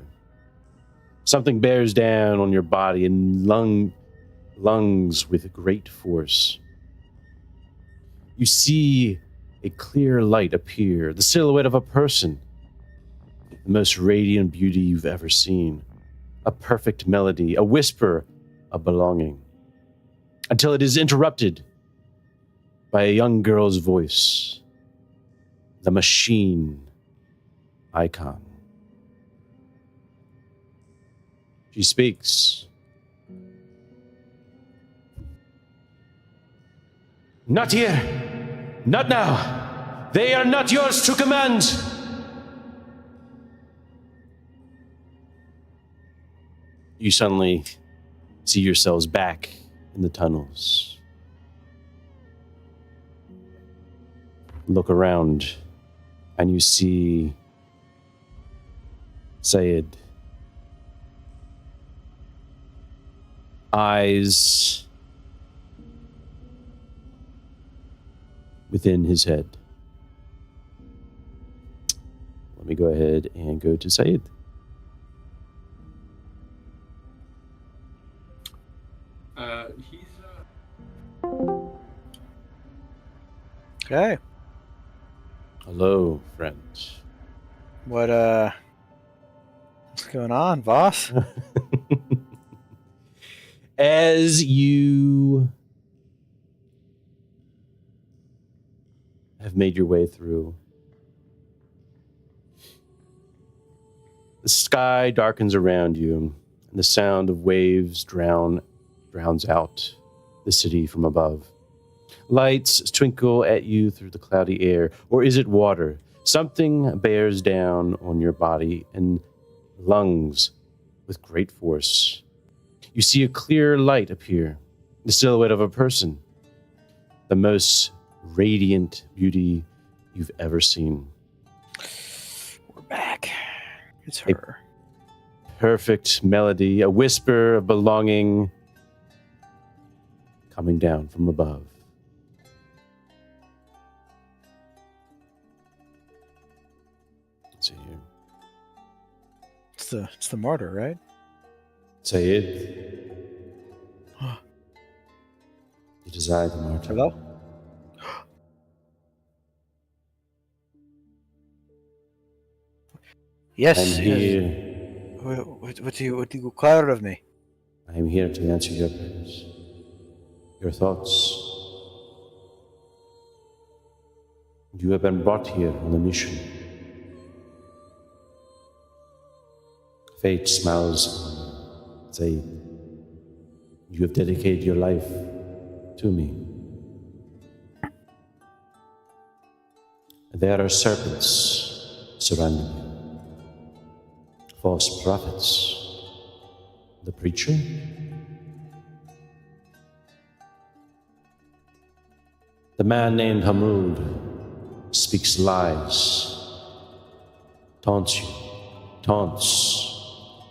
Something bears down on your body and lungs with great force. You see a clear light appear, the silhouette of a person, the most radiant beauty you've ever seen. A perfect melody, a whisper of belonging, until it is interrupted by a young girl's voice. the machine icon. She speaks. Not here. Not now. They are not yours to command. You suddenly see yourselves back in the tunnels. Look around, and you see Sayed. Eyes within his head. Let me go ahead and go to Sayed. He's Okay. Hello, friend. What's going on, boss? As you have made your way through, the sky darkens around you, and the sound of waves drowns out the city from above. Lights twinkle at you through the cloudy air, or is it water? Something bears down on your body and lungs with great force. You see a clear light appear, the silhouette of a person, the most radiant beauty you've ever seen. We're back. It's her. Perfect melody, a whisper of belonging coming down from above. Let's see here. It's the martyr, right? Sayed. It is I, the martyr. Hello? Yes. I'm yes. here. What do you require of me? I am here to answer your prayers, your thoughts. You have been brought here on a mission. Fate smiles on Zaid. You have dedicated your life to me. There are serpents surrounding you, false prophets, the preacher. The man named Hamoud speaks lies, taunts you, taunts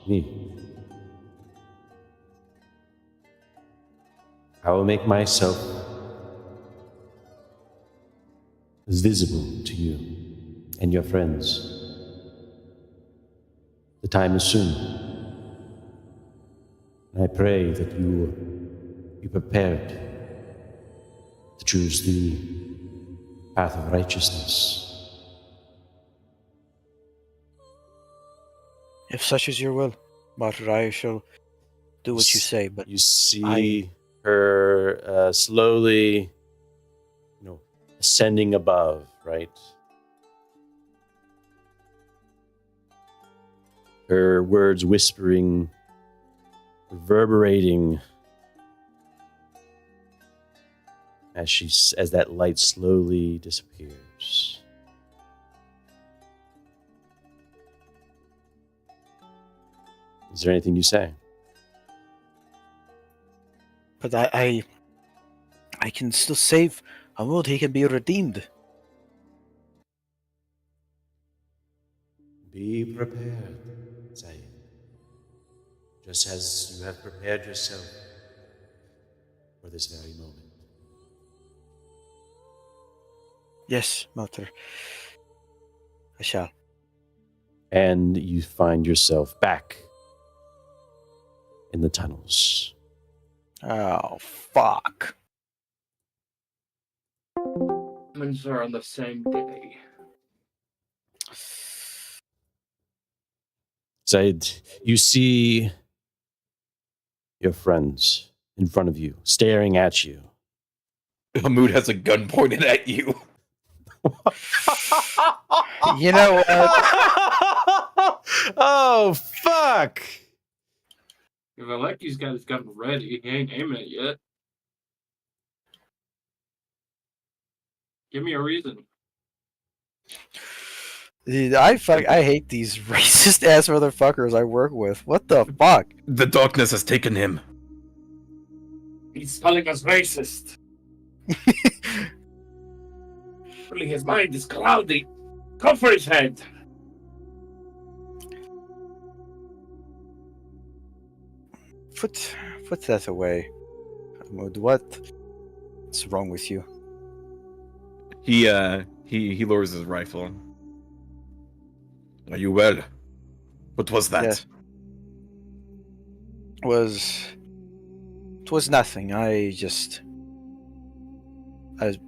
me. I will make myself visible to you and your friends. The time is soon. And I pray that you be prepared to choose the path of righteousness. If such is your will, Martyr, I shall do what you say, but You see her slowly, ascending above, right? Her words whispering, reverberating as that light slowly disappears. Is there anything you say? but I can still save Hamud. He can be redeemed. Be prepared, Zaid. Just as you have prepared yourself for this very moment. Yes, Martyr. I shall. And you find yourself back in the tunnels. Oh, fuck. Humans are on the same day. Zaid, you see your friends in front of you, staring at you. Hamoud has a gun pointed at you. You know what? Oh, fuck. If Aleki's got his gun ready, he ain't aiming it yet. Give me a reason. Dude, I hate these racist ass motherfuckers I work with. What the fuck? The darkness has taken him. He's calling us racist. Really, his mind is cloudy. Cover his head. Put that away. What's wrong with you? He lowers his rifle. Are you well? What was that? Yes. It was nothing.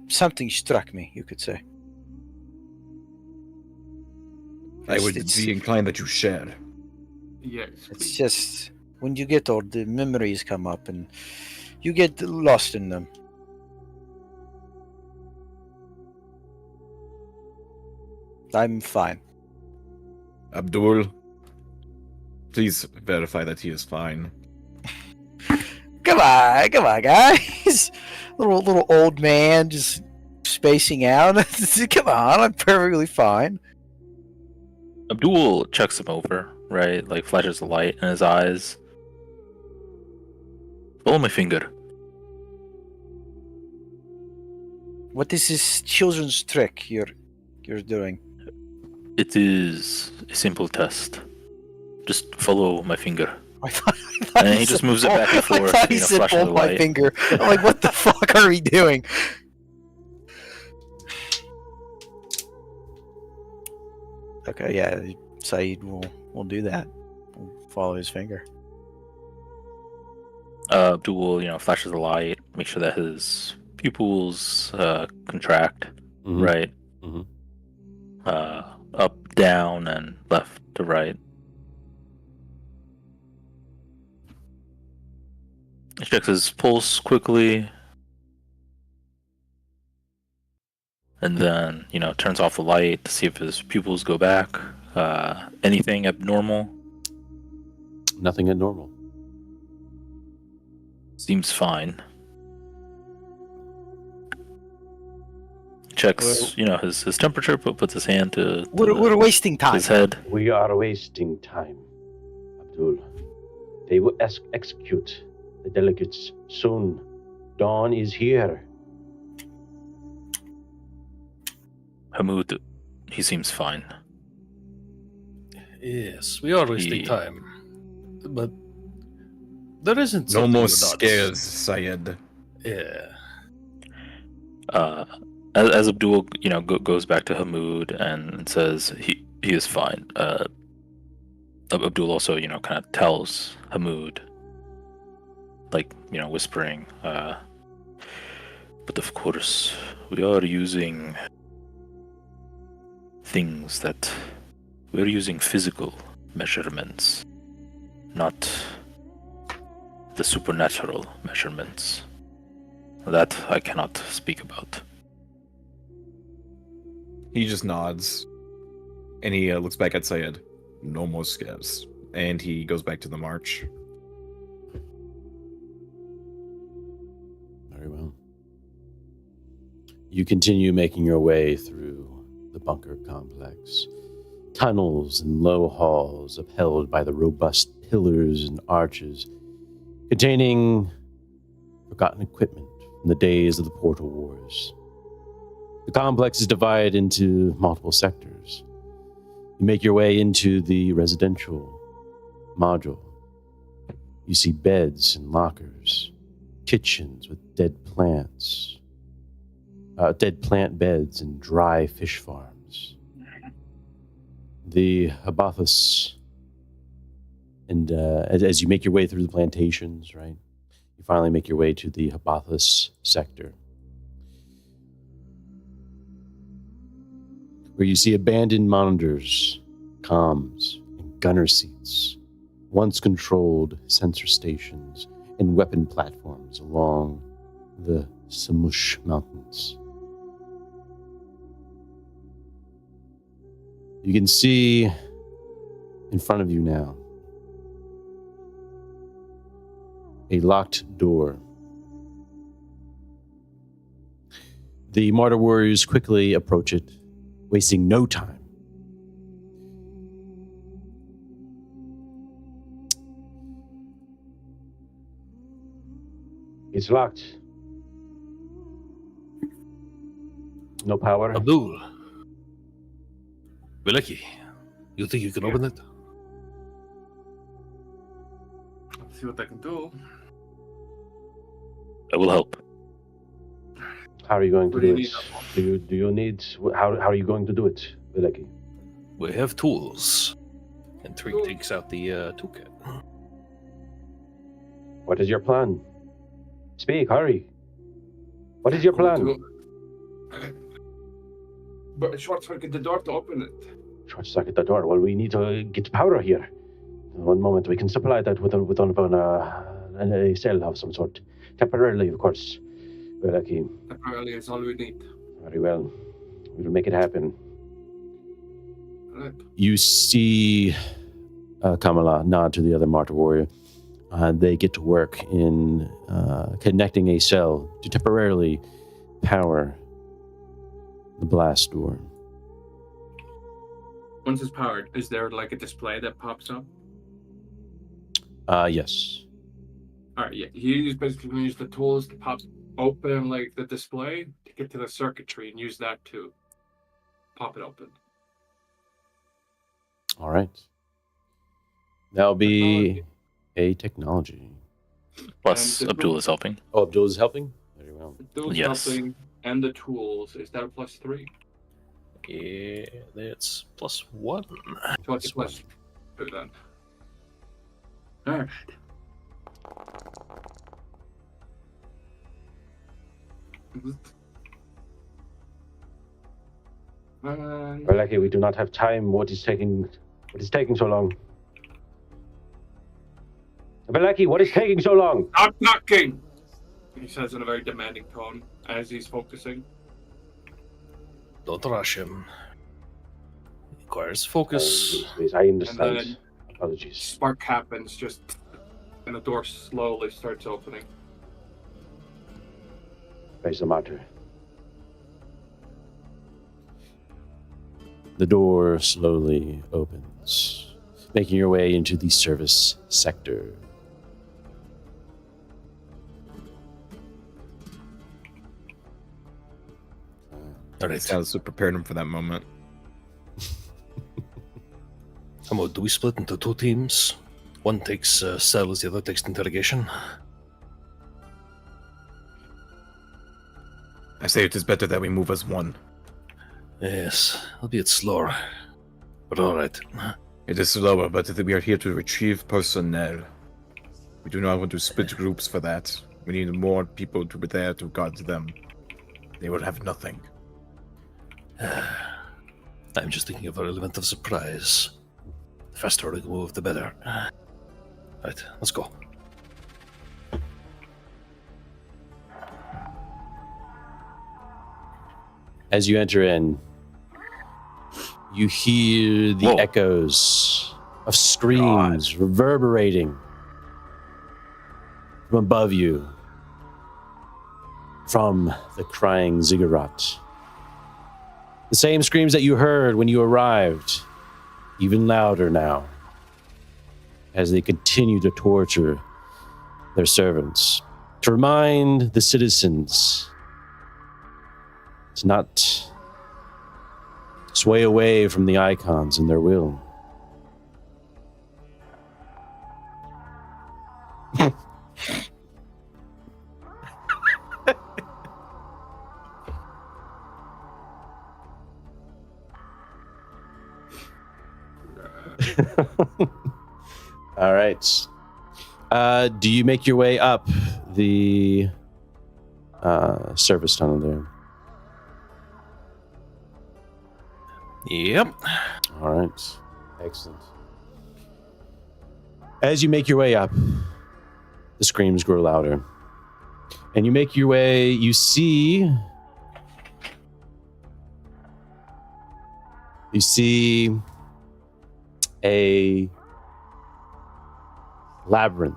Something struck me, you could say. I would It's- be inclined that you share. Yes. It's just when you get old, the memories come up and you get lost in them. I'm fine. Abdul, please verify that he is fine. Come on, guys. little old man just spacing out. Come on, I'm perfectly fine. Abdul checks him over, right? Like flashes the light in his eyes. Follow my finger. What is this children's trick you're doing? It is a simple test. Just follow my finger. I thought And he said, just moves it back and I forth, thought he you know, said flashing hold the my light. finger. I'm like, what the fuck are we doing? Okay, yeah, Saeed will do that. We'll follow his finger. Abdul, flashes the light, make sure that his pupils contract, Mhm. right? Mhm. Up, down, and left to right. He checks his pulse quickly, and then, turns off the light to see if his pupils go back. Anything abnormal? Nothing abnormal. Seems fine. Checks, his temperature, puts his hand to We're wasting time. his head. We are wasting time, Abdul. They will execute the delegates soon. Dawn is here. Hamoud, he seems fine. Yes, we are wasting He- time. But there isn't No something more you're not- scares, Syed. Yeah. As Abdul, goes back to Hamoud and says he is fine. Abdul also, kind of tells Hamoud, like, whispering, but of course, we are using things that we're using physical measurements, not the supernatural measurements. That I cannot speak about. He just nods, and he looks back at Syed. No more scares. And he goes back to the march. Very well. You continue making your way through the bunker complex. Tunnels and low halls upheld by the robust pillars and arches, containing forgotten equipment from the days of the Portal Wars. The complex is divided into multiple sectors. You make your way into the residential module. You see beds and lockers, kitchens with dead plants, dead plant beds and dry fish farms. The Habathus, and as you make your way through the plantations, right, you finally make your way to the Habathus sector, where you see abandoned monitors, comms, and gunner seats, once controlled sensor stations, and weapon platforms along the Samush Mountains. You can see in front of you now a locked door. The Martyr Warriors quickly approach it, wasting no time. It's locked. No power. Abdul. Beleki, you think you can open it? Let's see what I can do. I will help. How are you going to What do do you it? Do you need? How are you going to do it, Beleki? We have tools. And Trig takes out the toolkit. What is your plan? Speak, hurry. What is your plan? But short circuit the door to open it. Short circuit the door. Well, we need to get power here. One moment, we can supply that with a cell of some sort. Temporarily, of course. Beleki. Apparently, it's all we need. Very well. We'll make it happen. Right. You see Kamala nod to the other Martyr Warrior. They get to work in connecting a cell to temporarily power the blast door. Once it's powered, is there like a display that pops up? Yes. All right, yeah. He's basically going to use the tools to pop open like the display to get to the circuitry and use that to pop it open. All right. That'll be a technology. Plus, And Abdul is helping. Oh, Abdul is helping? Very well. Those Yes. helping and the tools, is that a +3? Yeah, that's +1. So it's +2 then. All right. Beleki, we do not have time. What is taking so long? Beleki, what is taking so long? Stop knocking! He says in a very demanding tone as he's focusing. Don't rush him. Requires focus. Please, I understand. And then- Apologies. Spark happens just, and the door slowly starts opening. Face the martyr. The door slowly opens, making your way into the service sector. All right. Sounds to prepare him for that moment. Come on, do we split into 2 teams? One takes cells, the other takes interrogation. I say it is better that we move as one. Yes, albeit slower. But all right. It is slower, but we are here to retrieve personnel. We do not want to split groups for that. We need more people to be there to guard them. They will have nothing. I'm just thinking of our element of surprise. The faster we can move, the better. Right, let's go. As you enter in, you hear the Whoa. echoes of screams reverberating from above you, from the crying ziggurat. The same screams that you heard when you arrived, even louder now, as they continue to torture their servants, to remind the citizens to not sway away from the icons and their will. All right. Do you make your way up the service tunnel there? Yep. All right. Excellent. As you make your way up, the screams grow louder. And you make your way, you see You see a labyrinth.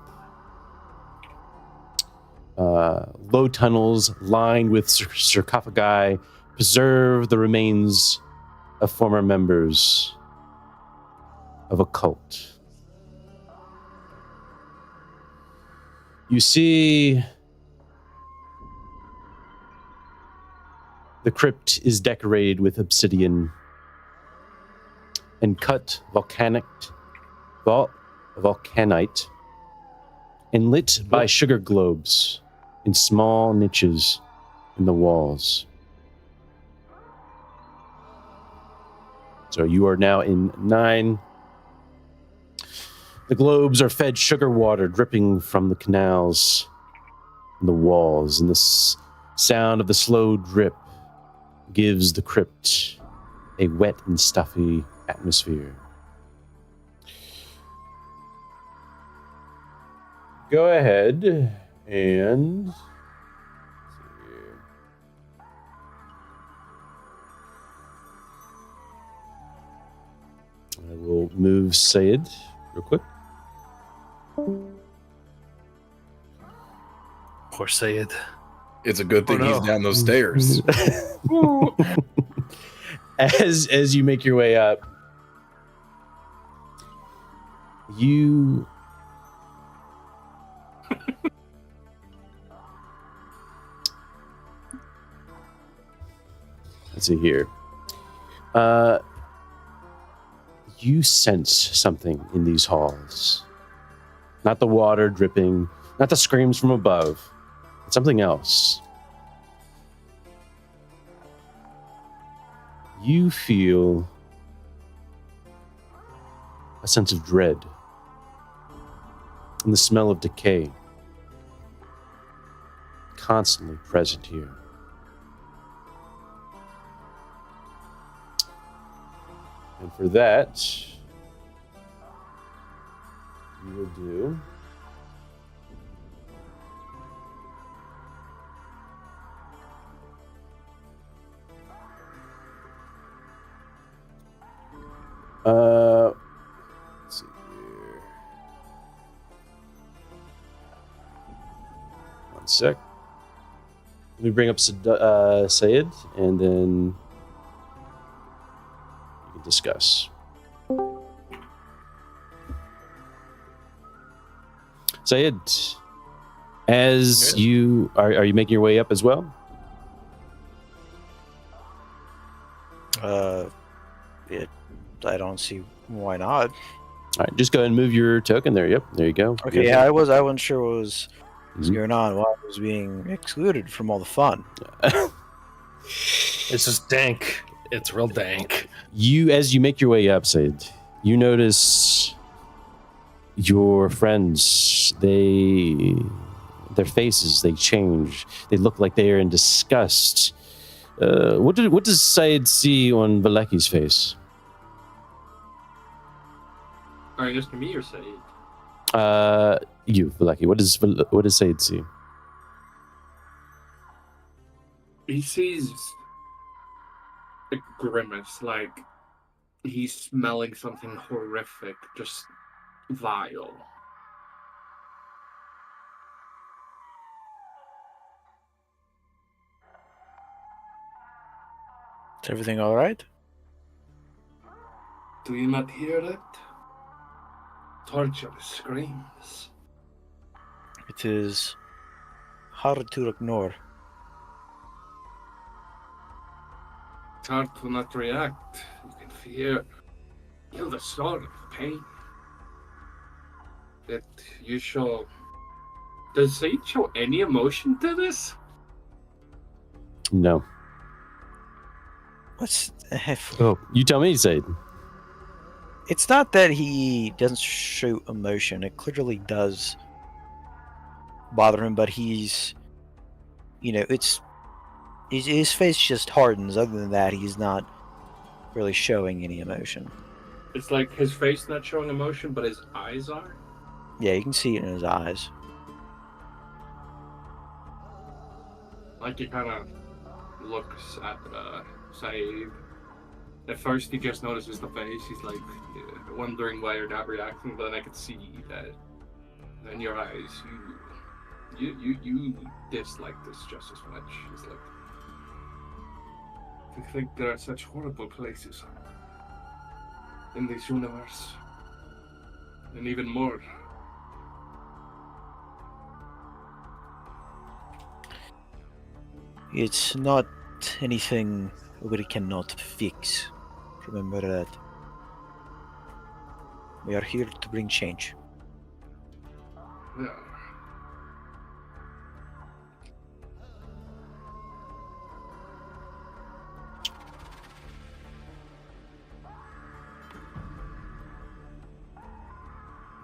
Low tunnels lined with sarcophagi preserve the remains of former members of a cult. You see the crypt is decorated with obsidian and cut volcanite and lit by sugar globes in small niches in the walls. So you are now in 9. The globes are fed sugar water dripping from the canals and the walls, and the sound of the slow drip gives the crypt a wet and stuffy atmosphere. Go ahead and I will move Sayed real quick. Poor Sayed. It's a good thing Oh, no. he's down those stairs. As you make your way up, you let's see here. You sense something in these halls. Not the water dripping, not the screams from above. It's something else. You feel a sense of dread and the smell of decay constantly present here. And for that, you will do let's see here. One sec. Let me bring up Sayed, and then you can discuss. Sayed, as you are you making your way up as well? I don't see why not. All right, just go ahead and move your token there. Yep, there you go. Okay, Yep. I wasn't sure what was Mhm. going on. Why I was being excluded from all the fun. It's just dank. It's real dank. As you make your way up, Sayed, you notice your friends. Their faces, they change. They look like they are in disgust. What does Sayed see on Valeki's face? Are you asking me or Said? You, Valeki. What does Sayed see? He sees a grimace, like he's smelling something horrific, just vile. Is everything all right? Do you not hear it? Torture screams. It is hard to ignore. It's hard to not react. You can feel the sorrow, the pain. That you show. Does Said show any emotion to this? No. What's Oh, you tell me, Sayed. It's not that he doesn't show emotion. It clearly does bother him, but he's, it's his face just hardens. Other than that, he's not really showing any emotion. It's like his face not showing emotion, but his eyes are. Yeah, you can see it in his eyes. Like he kind of looks at Said, At first, he just notices the face. He's like wondering why you're not reacting. But then I could see that in your eyes, you dislike this just as much. It's like, I think there are such horrible places in this universe, and even more. It's not anything we cannot fix. Remember that. We are here to bring change. Yeah.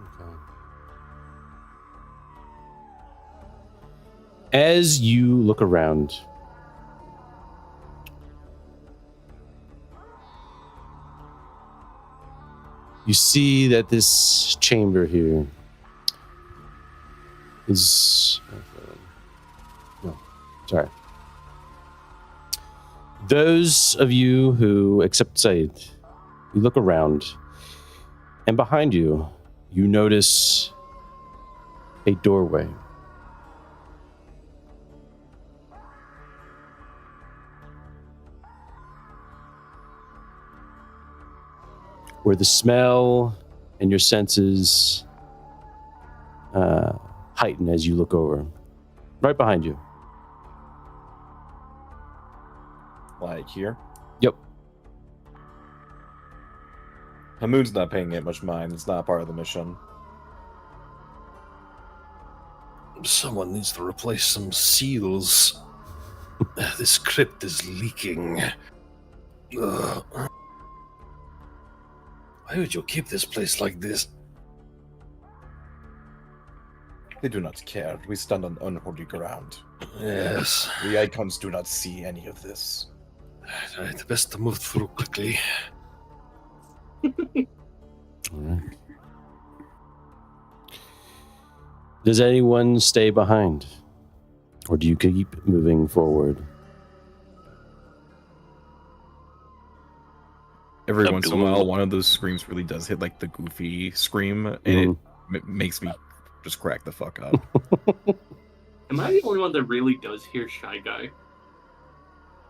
Okay. As you look around, you see that this chamber here is... No, sorry. Those of you who accept Said, you look around, and behind you, you notice a doorway. Where the smell and your senses heighten as you look over. Right behind you. Like here? Yep. Hamoon's not paying it much mind. It's not part of the mission. Someone needs to replace some seals. This crypt is leaking. Ugh. Why would you keep this place like this? They do not care. We stand on unholy ground. Yes. The icons do not see any of this. Right, best to move through quickly. All right. Does anyone stay behind? Or do you keep moving forward? Every once in a while, one of those screams really does hit like the goofy scream, and it makes me just crack the fuck up. Am I the only one that really does hear Shy Guy?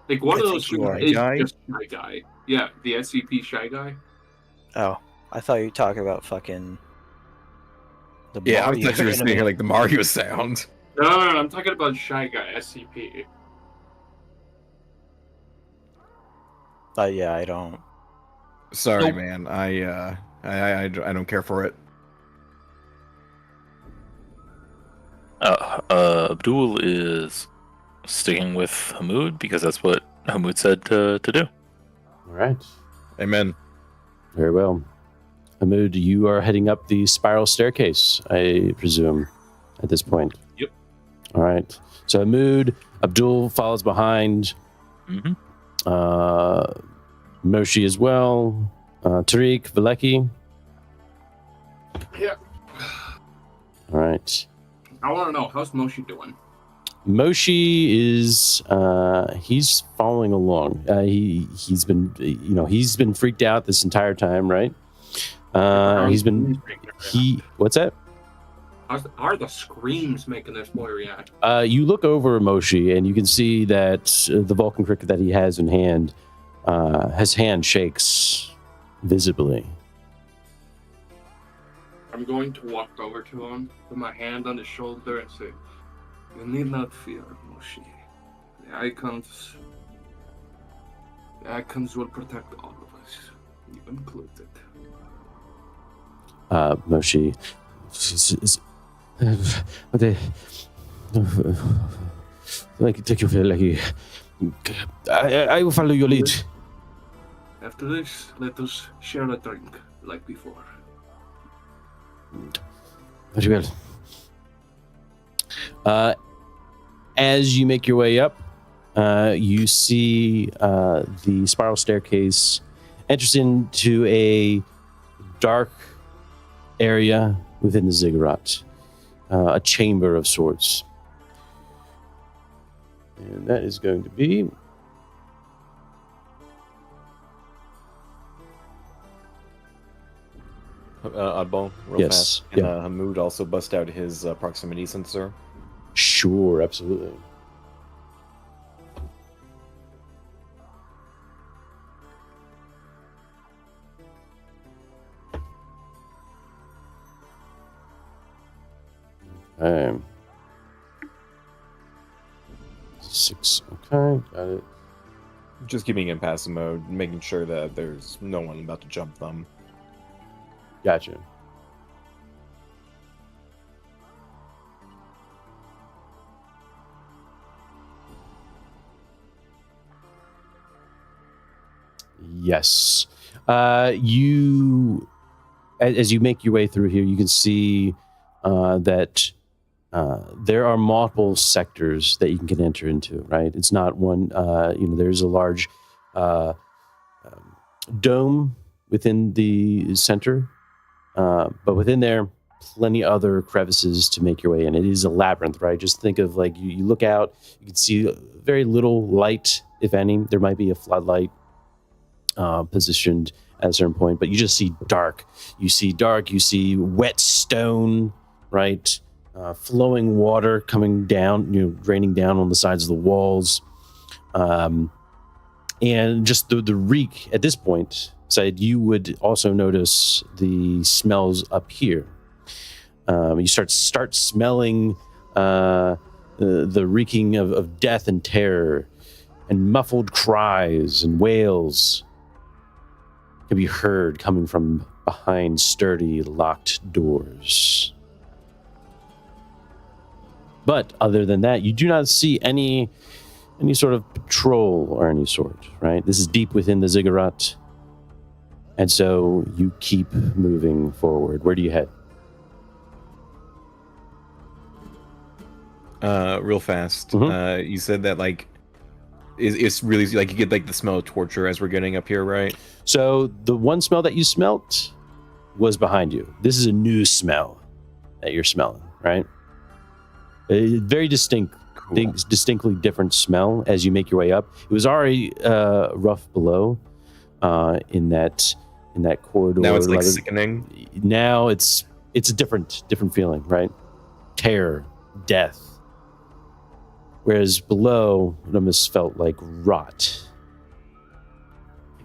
Like, one of those screams is just Shy Guy. Yeah, the SCP Shy Guy. Oh, I thought you were talking about fucking... the Yeah, I was Mario just hearing like the Mario sound. No, I'm talking about Shy Guy, SCP. Yeah, I don't... Sorry, man. I don't care for it. Abdul is sticking with Hamoud because that's what Hamoud said to do. All right. Amen. Very well. Hamoud, you are heading up the spiral staircase, I presume, at this point. Yep. All right. So Hamoud, Abdul follows behind. Mm-hmm. Moshi as well. Tariq, Valeki. Yeah. All right. I want to know, how's Moshi doing? Moshi is he's following along. He's been freaked out this entire time, right? What's that? Are the screams making this boy react? You look over Moshi and you can see that the Vulcan cricket that he has in hand, his hand shakes visibly. I'm going to walk over to him, put my hand on his shoulder, and say, "You need not fear, Moshi. The icons will protect all of us, you included." Moshi, take you. I will follow your lead. After this, let us share a drink like before. Very well. As you make your way up, you see the spiral staircase enters into a dark area within the ziggurat, a chamber of sorts. And that is going to be Oddball, real Yes, fast. And yeah. Hamoud also bust out his proximity sensor. Sure, absolutely. Okay. 6. Okay, got it. Just keeping in passive mode, making sure that there's no one about to jump them. Gotcha. Yes. You, as you make your way through here, you can see that there are multiple sectors that you can enter into, right? It's not one, there's a large dome within the center, but within there, plenty other crevices to make your way in. It is a labyrinth, right? Just think of like you look out, you can see very little light, if any. There might be a floodlight positioned at a certain point, but you just see dark. You see wet stone, right? Flowing water coming down, draining down on the sides of the walls. And just the reek at this point, Said, you would also notice the smells up here. You start smelling the reeking of death and terror, and muffled cries and wails can be heard coming from behind sturdy locked doors. But other than that, you do not see any sort of patrol or any sort, right? This is deep within the ziggurat. And so you keep moving forward. Where do you head? Real fast. Mhm. You said that like it's really like you get like the smell of torture as we're getting up here, right? So the one smell that you smelt was behind you. This is a new smell that you're smelling, right? A very distinct, Cool. distinctly different smell as you make your way up. It was already rough below in that corridor. Now it's like sickening. Now it's a different feeling, right? Terror, death. Whereas below, it almost felt like rot.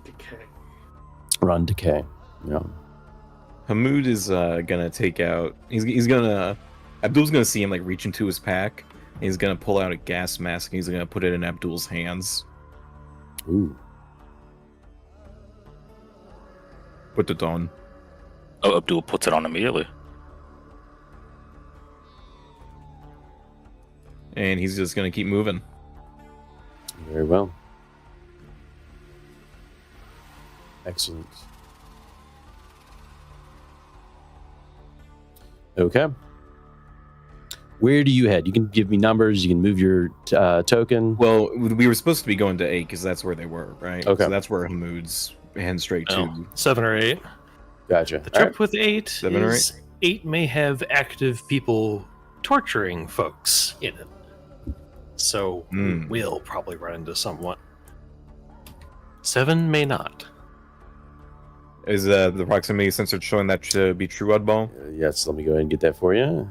Decay. Run decay. Yeah. Hamoud is gonna take out. He's gonna. Abdul's gonna see him like reach into his pack. And he's gonna pull out a gas mask. And he's gonna put it in Abdul's hands. Ooh. Put it on. Oh, Abdul puts it on immediately. And he's just gonna keep moving. Very well. Excellent. Okay. Where do you head? You can give me numbers. You can move your token. Well, we were supposed to be going to 8 because that's where they were, right? Okay. So that's where Hamoud's heading straight to. Oh, 7 or 8. Gotcha. The All trip right. with 8 7 or is 8 may have active people torturing folks in it. So Hmm. we'll probably run into someone. 7 may not. Is the proximity sensor showing that to be true, Oddball? Yes, let me go ahead and get that for you.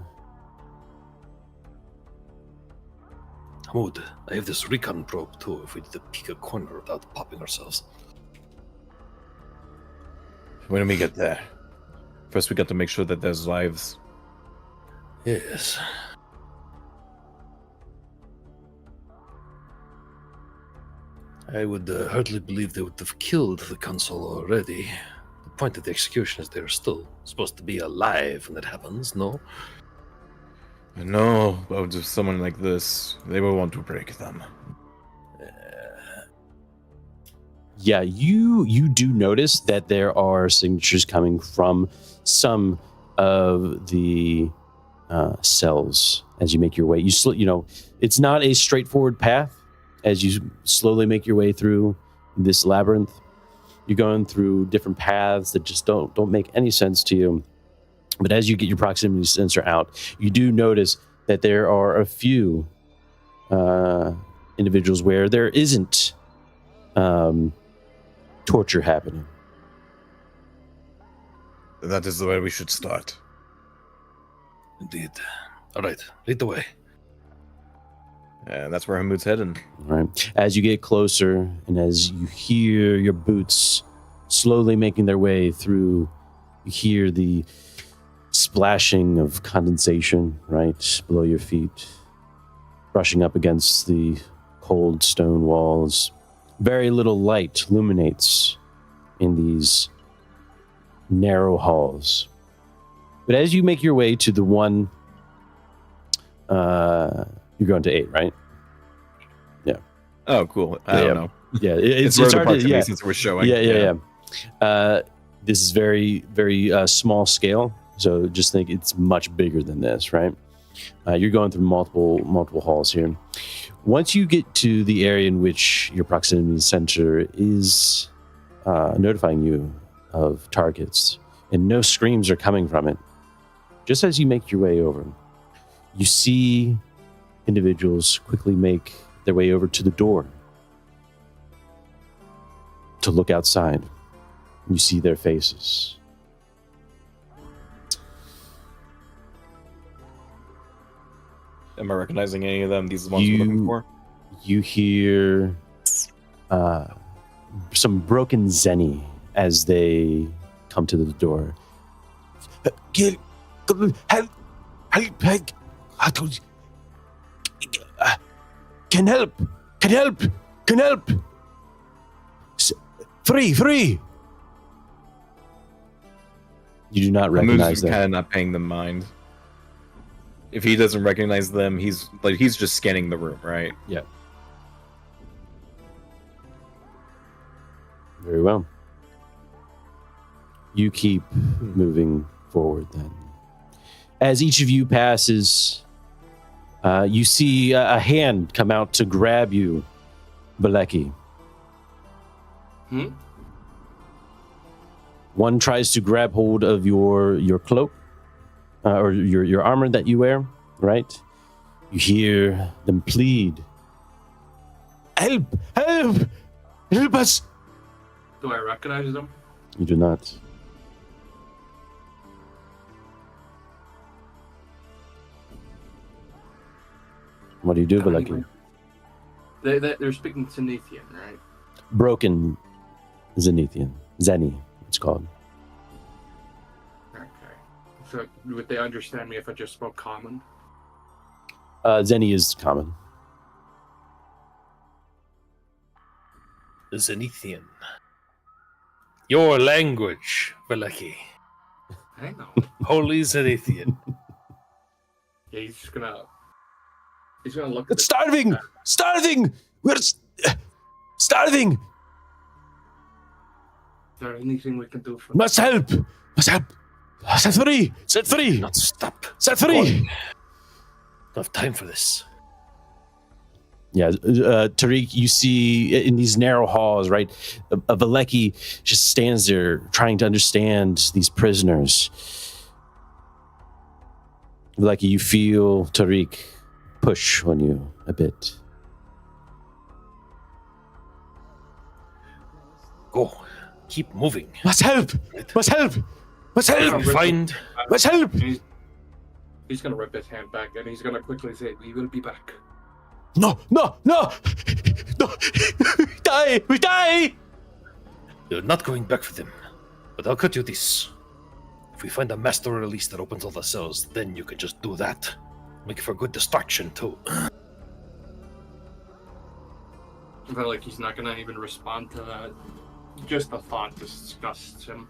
Hamoud, I have this recon probe too, if we need to peek a corner without popping ourselves. When do we get there? First, we got to make sure that there's lives. Yes. I would hardly believe they would have killed the consul already. The point of the execution is they're still supposed to be alive when that happens, no? I know, but with someone like this, they will want to break them. Yeah, you do notice that there are signatures coming from some of the cells as you make your way. It's not a straightforward path as you slowly make your way through this labyrinth. You're going through different paths that just don't make any sense to you. But as you get your proximity sensor out, you do notice that there are a few individuals where there isn't torture happening. That is where we should start. Indeed. All right, lead the way. And that's where Hamud's heading. All right. As you get closer and as you hear your boots slowly making their way through, you hear the splashing of condensation right below your feet, brushing up against the cold stone walls. Very little light illuminates in these narrow halls. But as you make your way to the one, you're going to 8, right? Yeah. Oh, cool. I don't know. Yeah, It's it's hard hard to, to since we're showing. Yeah. This is very, very small scale, so just think it's much bigger than this, right? You're going through multiple halls here. Once you get to the area in which your proximity sensor is notifying you of targets, and no screams are coming from it, just as you make your way over, you see individuals quickly make their way over to the door to look outside. You see their faces. Am I recognizing any of them? These are the ones we're looking for? You hear some broken Zenny as they come to the door. Help! Can help! Free! You do not recognize them. Kind of not paying them mind. If he doesn't recognize them, he's just scanning the room, right? Yeah. Very well. You keep moving forward then. As each of you passes, you see a hand come out to grab you, Baleki. One tries to grab hold of your cloak, or your armor that you wear, right? You hear them plead. Help us! Do I recognize them? You do not. What do you do, Baleki? They're speaking Zenithian, right? Broken Zenithian. Zenny, it's called. Okay. So would they understand me if I just spoke common? Zenny is common. Zenithian. Your language, Valaki. Hang on. Holy Zenithian. Yeah, he's gonna look. It's starving! Starving! We're starving! Is there anything we can do for? Must help! Set free! Not stop. Set free! Don't have time for this. Yeah, Tariq, you see in these narrow halls, right? Valeki just stands there trying to understand these prisoners. Valeki, you feel Tariq push on you a bit. Go. Keep moving. Must help! Find. Must help! He's gonna rip his hand back and he's gonna quickly say, "We will be back." No! We die! You're not going back for them. But I'll cut you this. If we find a master release that opens all the cells, then you can just do that. Make for good distraction, too. I feel like he's not gonna even respond to that. Just the thought disgusts him.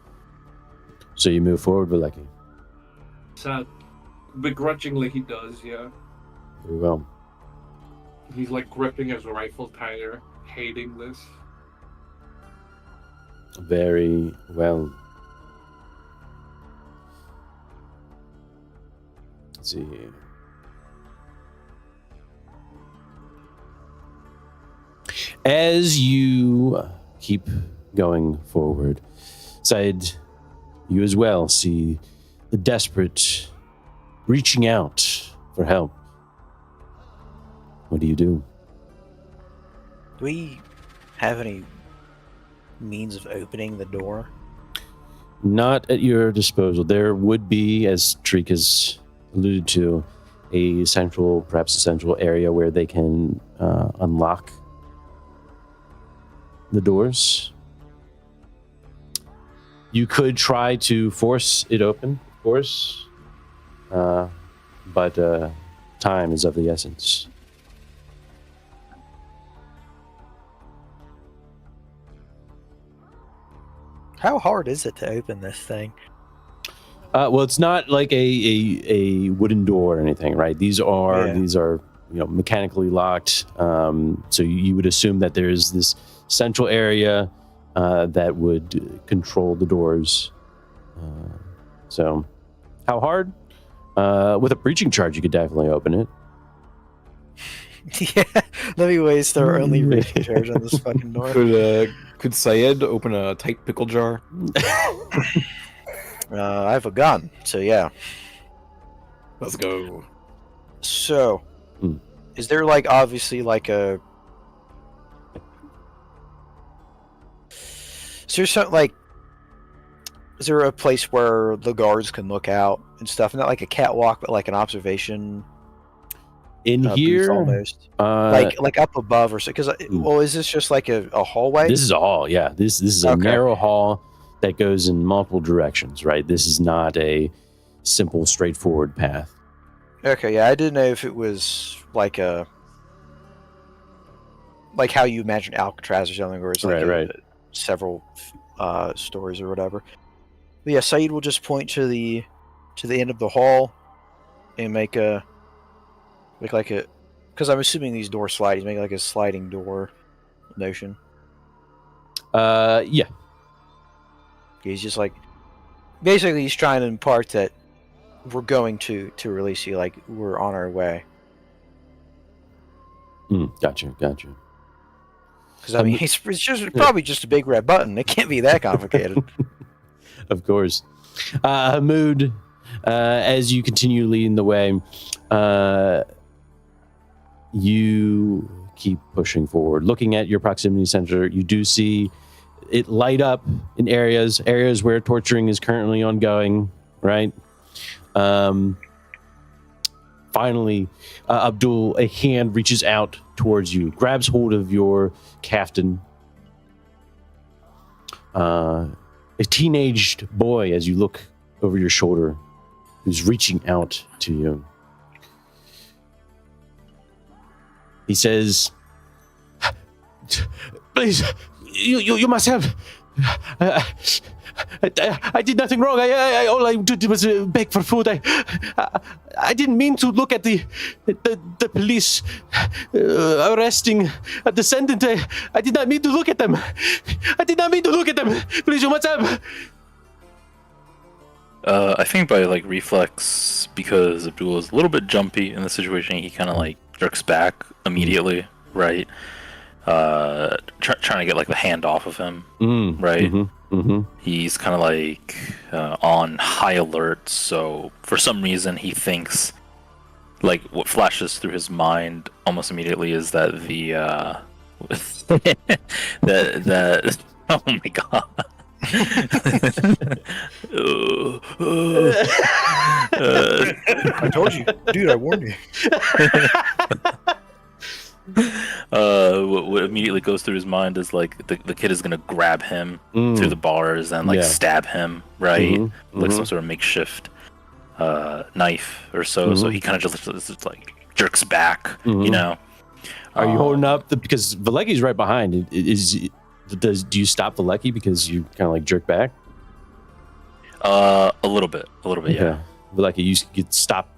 So you move forward, Valeki. Sad. Begrudgingly, he does, yeah. Very well. He's like gripping his rifle tighter, hating this. Very well. Let's see here. As you keep going forward, Said, you as well see the desperate reaching out for help. What do you do? Do we have any means of opening the door? Not at your disposal. There would be, as Treek has alluded to, perhaps a central area where they can unlock the doors. You could try to force it open, of course, but time is of the essence. How hard is it to open this thing? Well, it's not like a wooden door or anything, right? These are mechanically locked. So you would assume that there's this central area that would control the doors. So, how hard? With a breaching charge, you could definitely open it. Yeah, let me waste our only breaching charge on this fucking door. Could Syed open a tight pickle jar? I have a gun, so yeah. Let's go. So, is there obviously a... Is there something is there a place where the guards can look out and stuff? Not like a catwalk, but an observation in here, almost. Like up above or so. Because is this just a hallway? This is a hall. Yeah, this is a narrow hall that goes in multiple directions. Right. This is not a simple, straightforward path. Okay. Yeah, I didn't know if it was how you imagine Alcatraz or something, where it's several stories or whatever. But yeah, Saeed will just point to the end of the hall and make a because I'm assuming these doors slide. He's making a sliding door motion. Yeah. He's just basically he's trying to impart that we're going to release you, we're on our way. Gotcha. Because it's just probably just a big red button. It can't be that complicated. Of course. Hamoud, as you continue leading the way, you keep pushing forward. Looking at your proximity sensor, you do see it light up in areas where torturing is currently ongoing, right? Finally, Abdul, a hand reaches out towards you, grabs hold of your caftan. A teenaged boy, as you look over your shoulder, who's reaching out to you. He says, "Please, you must help. I did nothing wrong. All I did was beg for food. I didn't mean to look at the police arresting a descendant. I did not mean to look at them. Please, you must help." I think by reflex, because Abdul is a little bit jumpy in the situation, he kind of jerks back immediately, right? Trying to get the hand off of him, right? He's kind of on high alert, so for some reason he thinks what flashes through his mind almost immediately is that the oh my god. I told you, dude. I warned you. What immediately goes through his mind is the kid is gonna grab him through the bars and stab him, right? Some sort of makeshift knife or so. So he kind of just jerks back, you know. Are you holding up because Valeki's right behind? Do you stop Valeki because you kind of jerk back? A little bit, yeah. Valeki, you could stop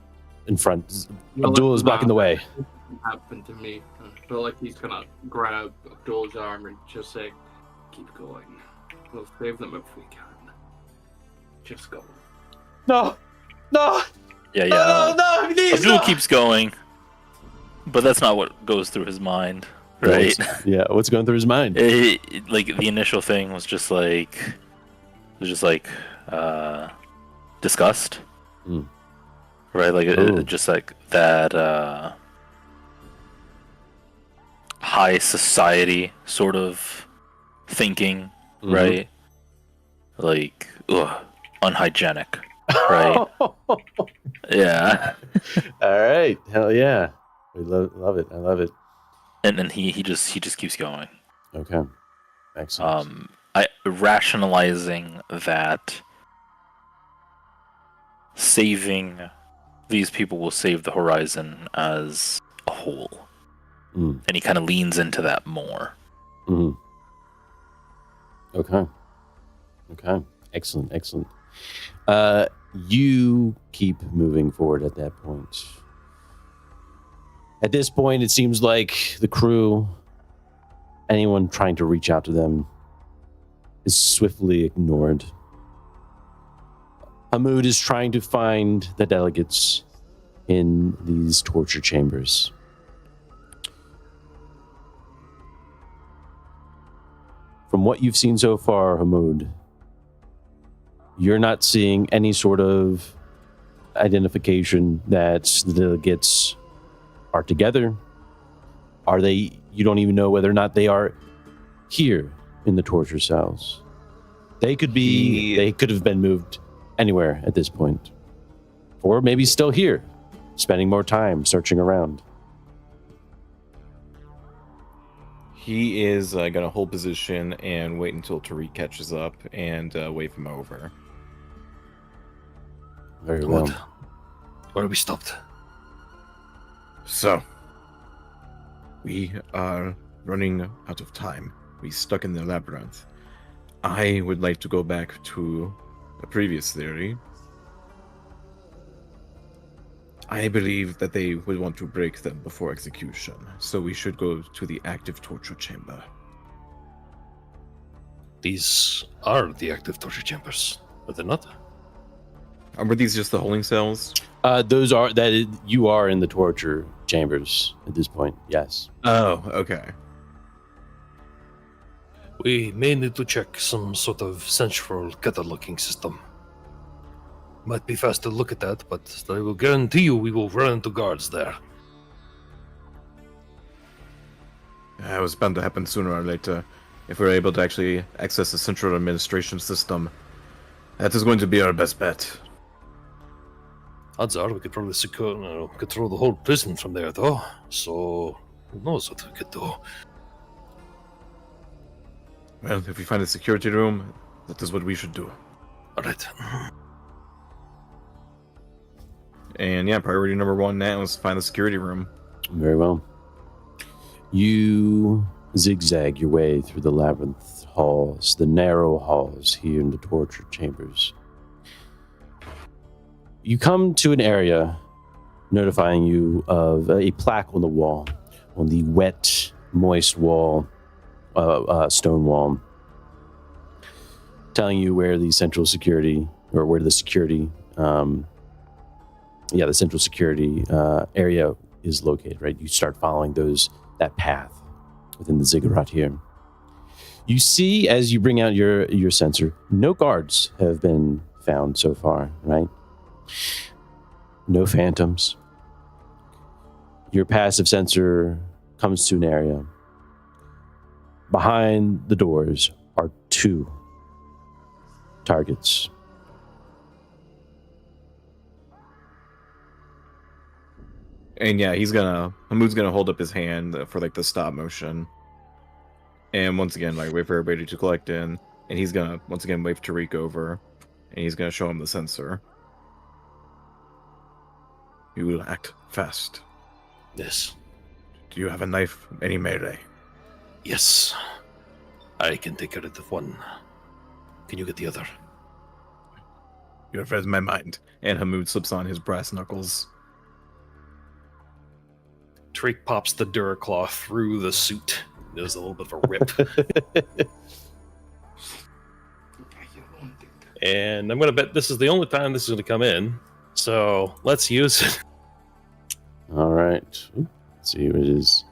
in front. Abdul is blocking the way. Happened to me. Valeki's gonna grab Abdul's arm and just say, "Keep going. We'll save them if we can. Just go." No. Yeah. No, please, Abdul keeps going, but that's not what goes through his mind, right? What's going through his mind? The initial thing was just disgust, right? Just that high society sort of thinking, right? like, unhygienic, right? Yeah. All right. Hell yeah. We love it. I love it. And then he just keeps going. Okay. Excellent. Rationalizing that saving these people will save the horizon as a whole. Mm. And he kind of leans into that more. Mm-hmm. Okay. Excellent. You keep moving forward at that point. At this point, it seems like the crew, anyone trying to reach out to them, is swiftly ignored. Hamoud is trying to find the delegates in these torture chambers. From what you've seen so far, Hamoud, you're not seeing any sort of identification that the delegates are together. Are they? You don't even know whether or not they are here in the torture cells. They could be. They could have been moved anywhere at this point, or maybe still here, spending more time searching around. He is going to hold position and wait until Tariq catches up and wave him over. Very well. Where are we stopped? So, we are running out of time. We're stuck in the labyrinth. I would like to go back to a previous theory. I believe that they would want to break them before execution, so we should go to the active torture chamber. These are the active torture chambers, are they not? Were these just the holding cells? You are in the torture chambers at this point. Yes. Oh, okay. We may need to check some sort of central cataloging system. Might be fast to look at that, but I will guarantee you we will run into guards there. It was bound to happen sooner or later. If we're able to actually access the central administration system, that is going to be our best bet. Odds are we could probably control the whole prison from there, though. So, who knows what we could do. Well, if we find a security room, that is what we should do. Alright. And yeah, priority number one now is find the security room. Very well. You zigzag your way through the labyrinth halls, the narrow halls here in the torture chambers. You come to an area notifying you of a plaque on the wall, on the wet, moist wall, stone wall, telling you where the central security, or where the security, the central security area is located, right? You start following that path within the ziggurat here. You see, as you bring out your sensor, no guards have been found so far, right? No phantoms. Your passive sensor comes to an area. Behind the doors are 2 targets. And yeah, Hamoud's gonna hold up his hand for like the stop motion. And once again, like wait for everybody to collect in. And he's gonna once again wave Tariq over. And he's gonna show him the sensor. You will act fast. Yes. Do you have a knife? Any melee? Yes. I can take care of one. Can you get the other? You have read my mind. And Hamoud slips on his brass knuckles. Tariq pops the Duraclaw through the suit. There's a little bit of a rip. And I'm going to bet this is the only time this is going to come in. So let's use it. All right. Let's see what it is.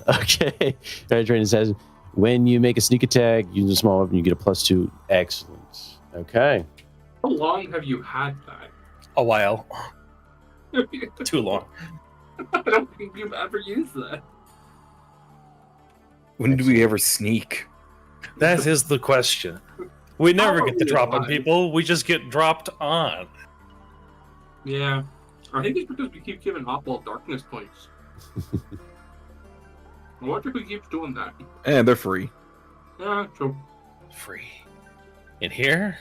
Okay. Right, Trainer says, when you make a sneak attack, use a small weapon, you get a +2. Excellent. Okay. How long have you had that? A while. Too long. I don't think you've ever used that. When do we ever sneak? That is the question. We never get to Probably drop on alive. people. We just get dropped on. Yeah. I think it's because we keep giving Opal darkness points. I wonder if we keep doing that. And they're free. Yeah, true. Free. In here?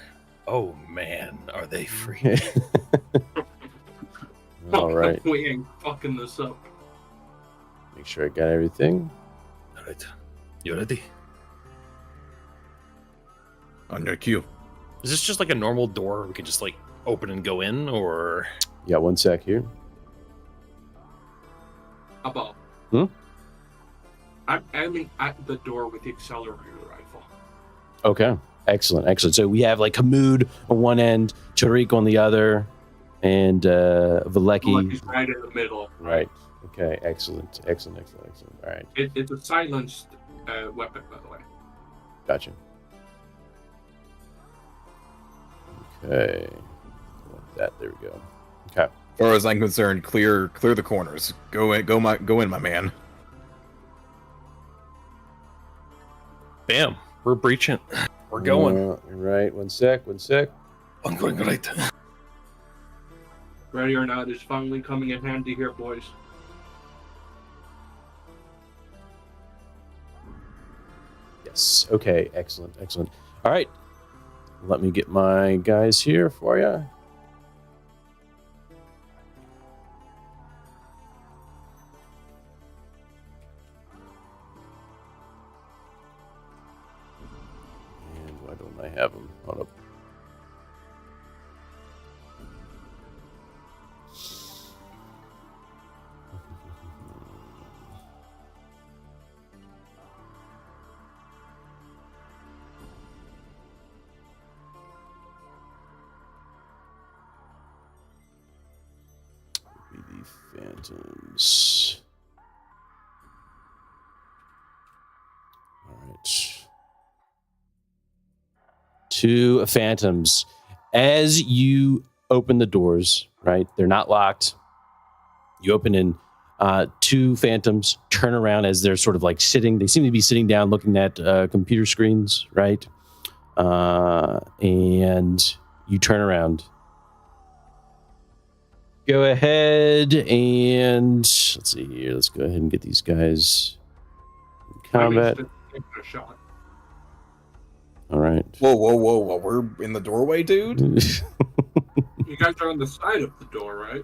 Oh man, are they free? All right. We ain't fucking this up. Make sure I got everything. All right. You ready? On your cue. Is this just like a normal door we can just like open and go in, or You got 1 sec here. About. Hmm? I'm aiming at the door with the accelerator rifle. Okay. Excellent. Excellent. So we have like Hamoud on one end, Tariq on the other, and Valecki. He's right in the middle. Right. Okay. Excellent. Excellent. Excellent. Excellent. All right. It's a silenced weapon, by the way. Gotcha. Okay. Like that. There we go. Okay. As far as I'm concerned, clear the corners. Go in, my man. bam, we're breaching. We're going. Right. 1 sec. 1 sec. I'm going right. Ready or not is finally coming in handy here, boys. Yes. Okay. Excellent. Excellent. All right. Let me get my guys here for you. And why don't I have them? Hold up. Be the Phantoms. All right. 2 Phantoms. As you open the doors, right? They're not locked. You open in 2 Phantoms, turn around as they're sort of like sitting. They seem to be sitting down looking at computer screens, right? And you turn around. Go ahead and let's see here. Let's go ahead and get these guys in combat. A shot. All right. Whoa. We're in the doorway, dude? You guys are on the side of the door, right?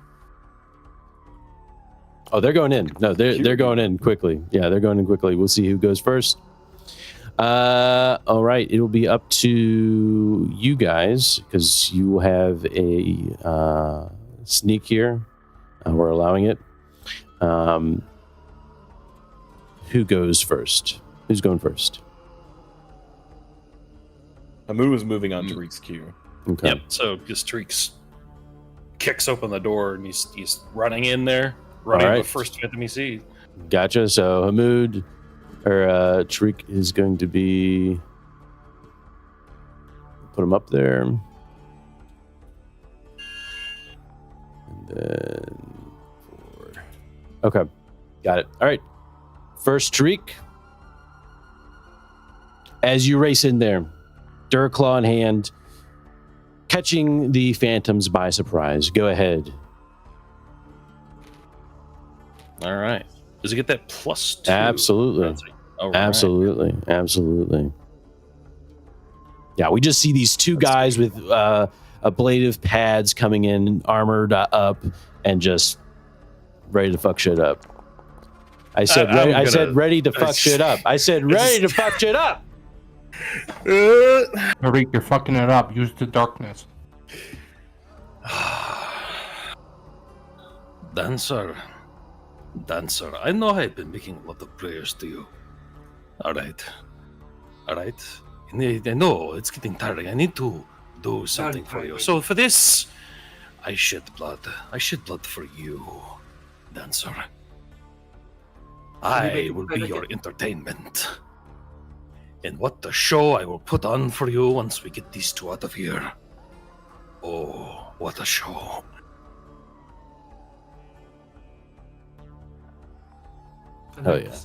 Oh, they're going in. No, they're going in quickly. Yeah, they're going in quickly. We'll see who goes first. All right. It'll be up to you guys because you will have a sneak here. We're allowing it. Who goes first? Who's going first? Hamu was moving on to Reek's queue. Okay. Yep. So Streaks kicks open the door and he's running in there, running All right. the first Phantom he sees. Gotcha. So Hamoud or Tariq is going to be put him up there. And then 4. Okay. Got it. All right. First Tariq. As you race in there, Durclaw in hand, catching the Phantoms by surprise. Go ahead. All right. Does he get that +2? Absolutely. All right. Absolutely. Yeah, we just see these 2 guys with ablative pads coming in, armored up, and just ready to fuck shit up. I said ready to fuck shit up. I said ready to fuck shit up. Tariq, you're fucking it up. Use the darkness. Dancer, I know I've been making a lot of prayers to you. All right. I know it's getting tiring. I need to do something for you. So for this, I shed blood. I shed blood for you, Dancer. I will be your entertainment. And what the show I will put on for you once we get these 2 out of here. Oh, what a show. Oh, yeah.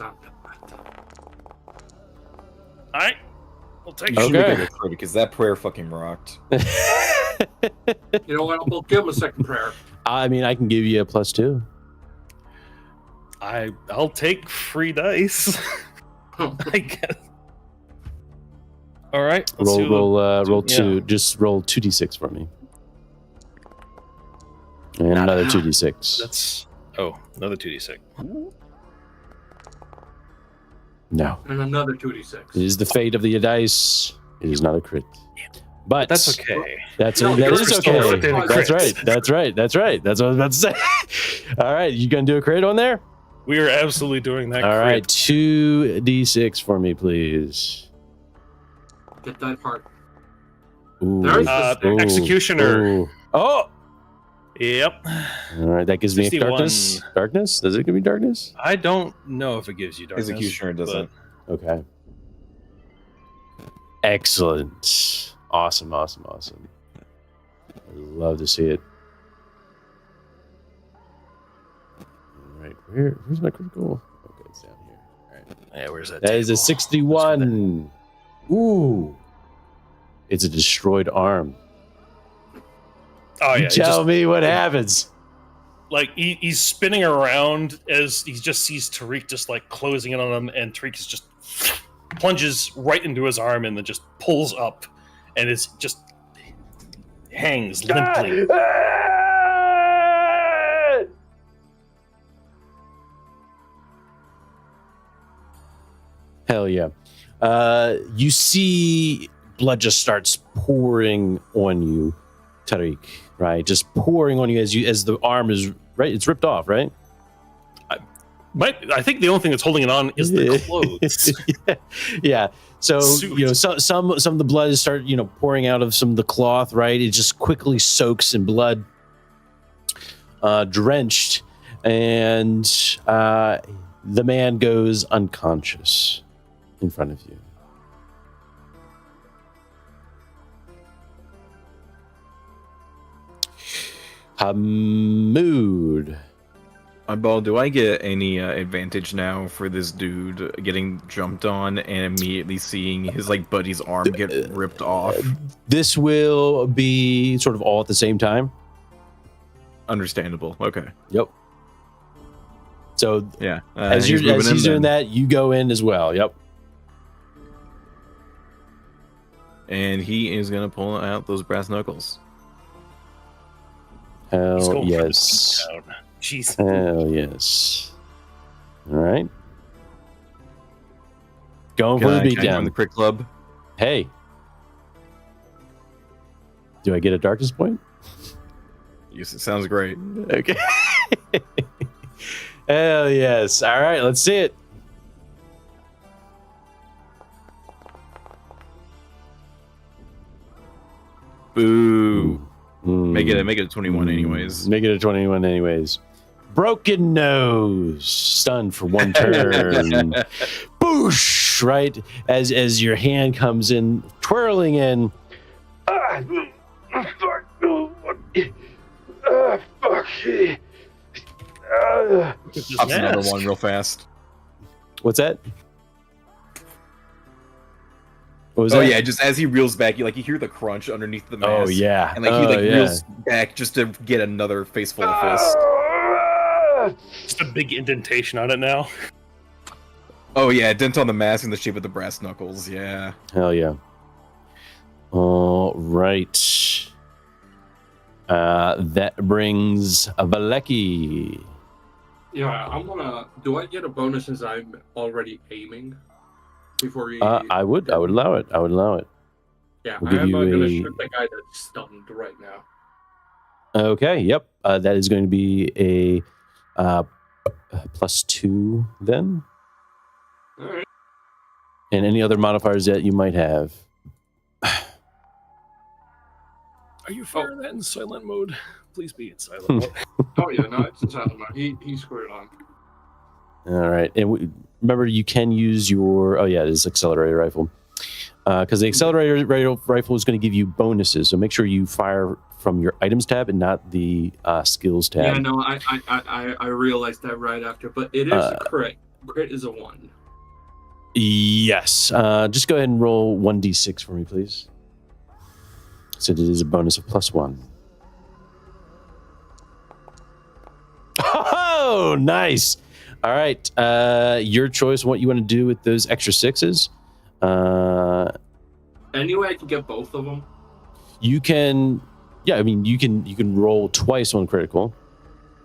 Alright. I'll take You should Okay. make it a crit because that prayer fucking rocked. You know what? I'll give him a second prayer. I mean, I can give you a +2. I'll take free dice. I guess. All right. let's see Roll yeah. 2. Just roll 2d6 for me. And another 2d6. That's another 2d6. No. And another It 2d6. is the fate of the dice. It is not a crit. But That's okay. That No, is yours still okay. within That's crits. right. That's right. That's right. That's what I was about to say. All right, you gonna do a crit on there? We are absolutely doing that. All right, crit. 2d6 for me, please. Get that heart. Ooh. There's the Ooh. Executioner. Ooh. Oh. Yep. All right, that gives me 61. darkness. Darkness? Does it give me darkness? I don't know if it gives you darkness. Executioner doesn't. Okay. Excellent. Awesome. I love to see it. All right, where's my critical? Okay, it's down here. All right. Yeah, where's that? That is a table? 61. Ooh. It's a destroyed arm. Oh yeah. Tell me what happens. Like he's spinning around as he just sees Tariq just like closing in on him, and Tariq is just plunges right into his arm and then just pulls up, and it's just hangs limply. Hell yeah. You see blood just starts pouring on you, Tariq, right? Just pouring on you as the arm is, right? It's ripped off, right? I think the only thing that's holding it on is the clothes. Yeah. So, Suit. some of the blood start, pouring out of some of the cloth, right? It just quickly soaks in blood, drenched, and the man goes unconscious in front of you. Hamoud. Eyeball, do I get any advantage now for this dude getting jumped on and immediately seeing his buddy's arm get ripped off? This will be sort of all at the same time. Understandable. Okay. Yep. So Yeah. as he's moving he's in doing then. that, you go in as well. Yep. And he is gonna pull out those brass knuckles. He's Hell going for the yes. beatdown. Jeez. Hell yes. All right. Going for the Can I join beatdown. the crit club? Hey. Do I get a darkness point? Yes, it sounds great. Okay. Hell yes. All right, let's see it. Boo. Mm. Make it a 21 anyways. Make it a 21 anyways. Broken nose. Stunned for one turn. Boosh! Right? As your hand comes in, twirling in. Pops another one real fast. What's that? What was Oh that? yeah, just as he reels back, you hear the crunch underneath the mask. Oh yeah. And he reels back just to get another face full of fist. Just a big indentation on it now. Oh yeah, dent on the mask in the shape of the brass knuckles. Yeah. Hell yeah. All right. That brings Valeki. Yeah, I'm gonna. Do I get a bonus as I'm already aiming? Before we. I would allow it. Yeah, we'll give I'm you gonna a- shoot the guy that's stunned right now. Okay. Yep. That is going to be a +2 then, All right. and any other modifiers that you might have. Are you firing that in silent mode? Please be in silent mode. Oh yeah, no, it's inside mode. He screwed on. All right, and remember you can use your this accelerator rifle, because the accelerator rifle is going to give you bonuses. So make sure you fire from your items tab and not the skills tab. Yeah, no, I realized that right after, but it is a crit. Crit is a 1. Yes. Just go ahead and roll 1d6 for me, please. So it is a bonus of +1. Oh, nice. All right. Your choice what you want to do with those extra 6s. Anyway, I can get both of them. You can, yeah, I mean, you can roll twice on critical,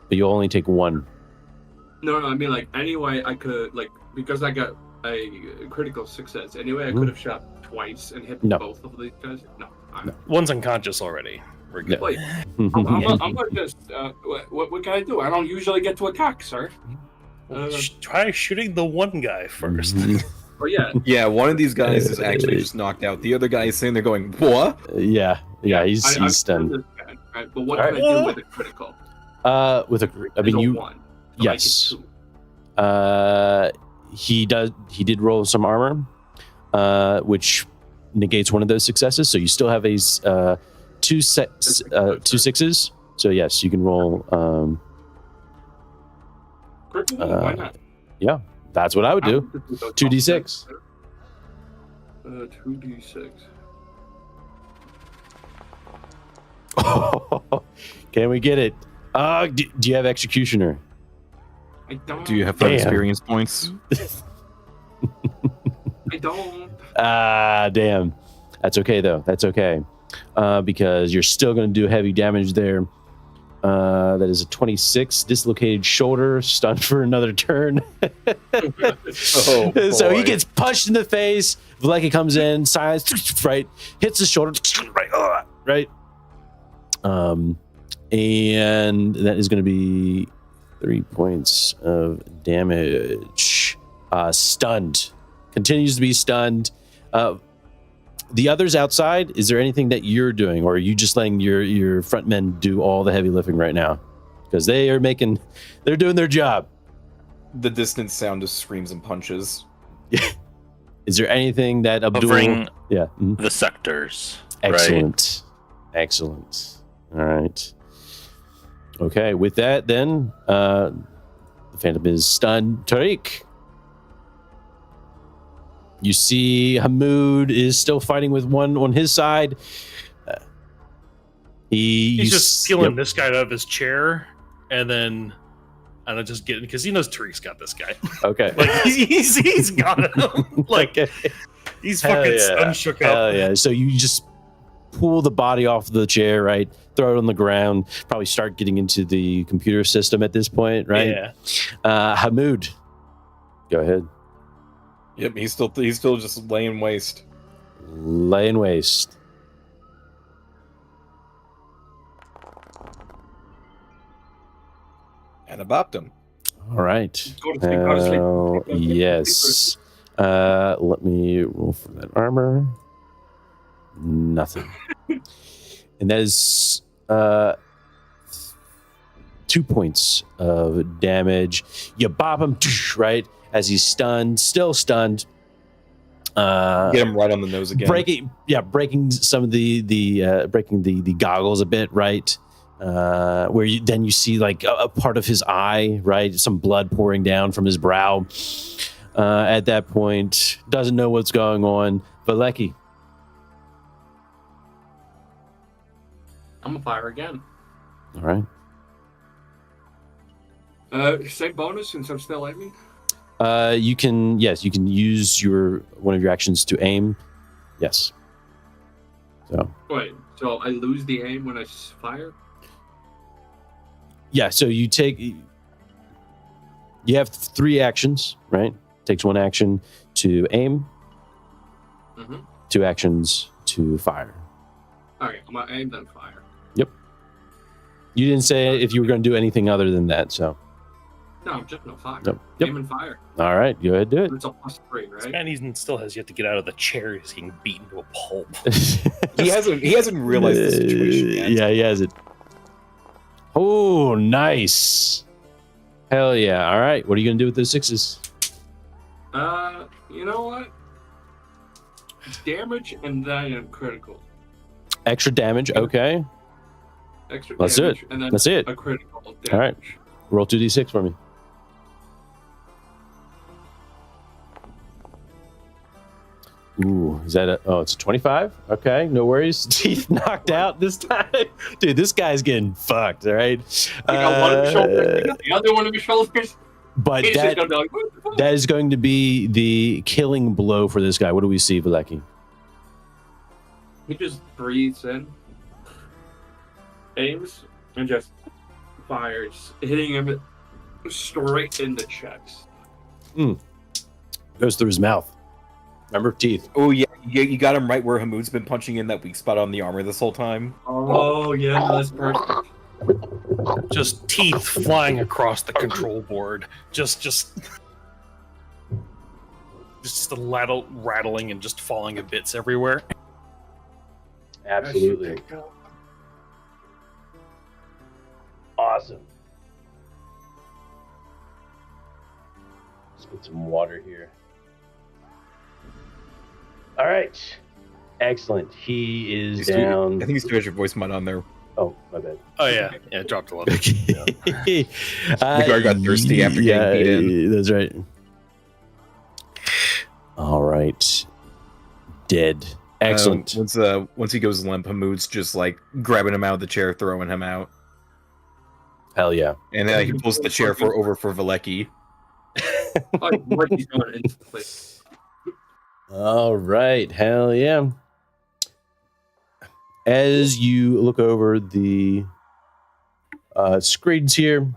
but you'll only take 1. No, I mean, like, anyway, I could, like, because I got a critical success. Anyway, I could have shot twice and hit both of these guys. No. One's unconscious already. We're good. Wait, I'm gonna just. What can I do? I don't usually get to attack, sir. Try shooting the one guy first. Oh yeah. Yeah, one of these guys is actually just knocked out. The other guy is sitting there going, "What?" Yeah, he's stunned. Right, but what can I do with a critical? With a, I mean, you. One, so yes. He did roll some armor, which negates one of those successes. So you still have a 2 6s. So yes, you can roll. Why not? Yeah, that's what I would do. 2d6. 2d6. Can we get it? Do you have Executioner? I don't. Do you have 5 experience points? I don't. Damn. That's okay though. That's okay, because you're still going to do heavy damage there. That is a 26, dislocated shoulder, stunned for another turn. So he gets punched in the face. Vlecki comes in, silence, right, hits his shoulder, right. And that is going to be 3 points of damage. Stunned, continues to be stunned. The others outside, is there anything that you're doing, or are you just letting your front men do all the heavy lifting right now? Because they're doing their job. The distant sound of screams and punches. Is there anything that Abdul... Covering yeah. the sectors. Excellent. Right? Excellent. All right. Okay, with that then, the Phantom is stunned. Tariq. You see Hamoud is still fighting with one on his side. He's just peeling this guy out of his chair, and then I don't just getting, because he knows Tariq's got this guy. Okay, like he's got him. Like he's fucking stun shook up. Hell yeah! So you just pull the body off the chair, right? Throw it on the ground. Probably start getting into the computer system at this point, right? Yeah. Hamoud, go ahead. Yep, he's still just laying waste. Laying waste. And abopped him. All right. Yes. Let me roll for that armor. Nothing. And that is 2 points of damage. You bop him, right? As he's stunned, still stunned. Get him right on the nose again. Breaking some of breaking the goggles a bit, right? Where you see like a part of his eye, right? Some blood pouring down from his brow. At that point, doesn't know what's going on. Vlecki. I'm gonna fire again. All right. Same bonus since I'm still aiming. You can use one of your actions to aim. Yes. So. Wait, so I lose the aim when I fire? Yeah. So you have 3 actions, right? Takes 1 action to aim. Mm-hmm. 2 actions to fire. Okay, I'm gonna aim then fire. Yep. You didn't say if you were going to do anything other than that, so. No, I'm just gonna fire. Yep. Aim and fire. All right, go ahead, do it. It's a +3, right? This man even still has yet to get out of the chair. He's getting beaten to a pulp. He hasn't realized the situation yet. Yeah, he hasn't. Oh, nice. Hell yeah. All right, what are you going to do with those 6s? You know what? Damage and then I'm critical. Extra damage, okay. Extra Let's damage, do it. and then Let's see it. a critical damage. All right. Roll 2d6 for me. Ooh, is that it's a 25? Okay, no worries. Teeth knocked out this time. Dude, this guy's getting fucked, all right? I got one of his shoulders, I got the other one of his shoulders. But He's just gonna be like, what the fuck? that is going to be the killing blow for this guy. What do we see, Valeki? He just breathes in, aims, and just fires, hitting him straight in the chest. Goes through his mouth. Remember, teeth. Oh yeah, you got him right where Hamoud's been punching in that weak spot on the armor this whole time. Oh yeah, that's perfect. Just teeth flying across the control board. Just a rattling and just falling to bits everywhere. Absolutely. Awesome. Let's get some water here. All right. Excellent. He is down. I think you still has your voice mod on there. Oh, my bad. Oh yeah, it dropped a lot. The guard got thirsty after getting beat in. That's right. All right. Dead. Excellent. Once he goes limp, Hamoud's just like grabbing him out of the chair, throwing him out, Hell yeah. and then he pulls the chair over for Valeki. What he's doing instantly. All right. Hell yeah. As you look over the screens here,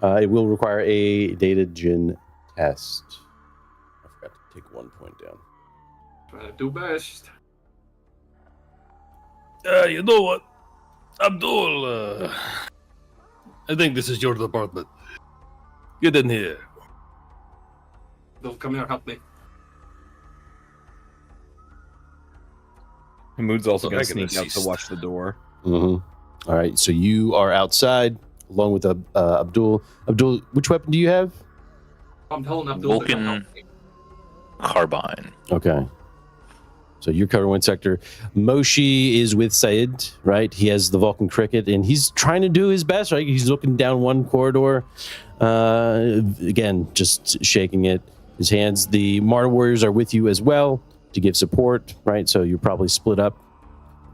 it will require a data gen test. I forgot to take 1 point down. Trying to do best. You know what, Abdul? I think this is your department. Get in here. They'll come here, help me. Hamoud's also Look, going I to can sneak out to assist. watch the door. Mm-hmm. All right. So you are outside along with Abdul. Abdul, which weapon do you have? I'm telling Abdul to come help Vulcan me. carbine. Okay. So you're covering one sector. Moshi is with Said, right? He has the Vulcan cricket, and he's trying to do his best, right? He's looking down one corridor. Again, just shaking it. His hands. The Martyr Warriors are with you as well to give support, right? So you're probably split up.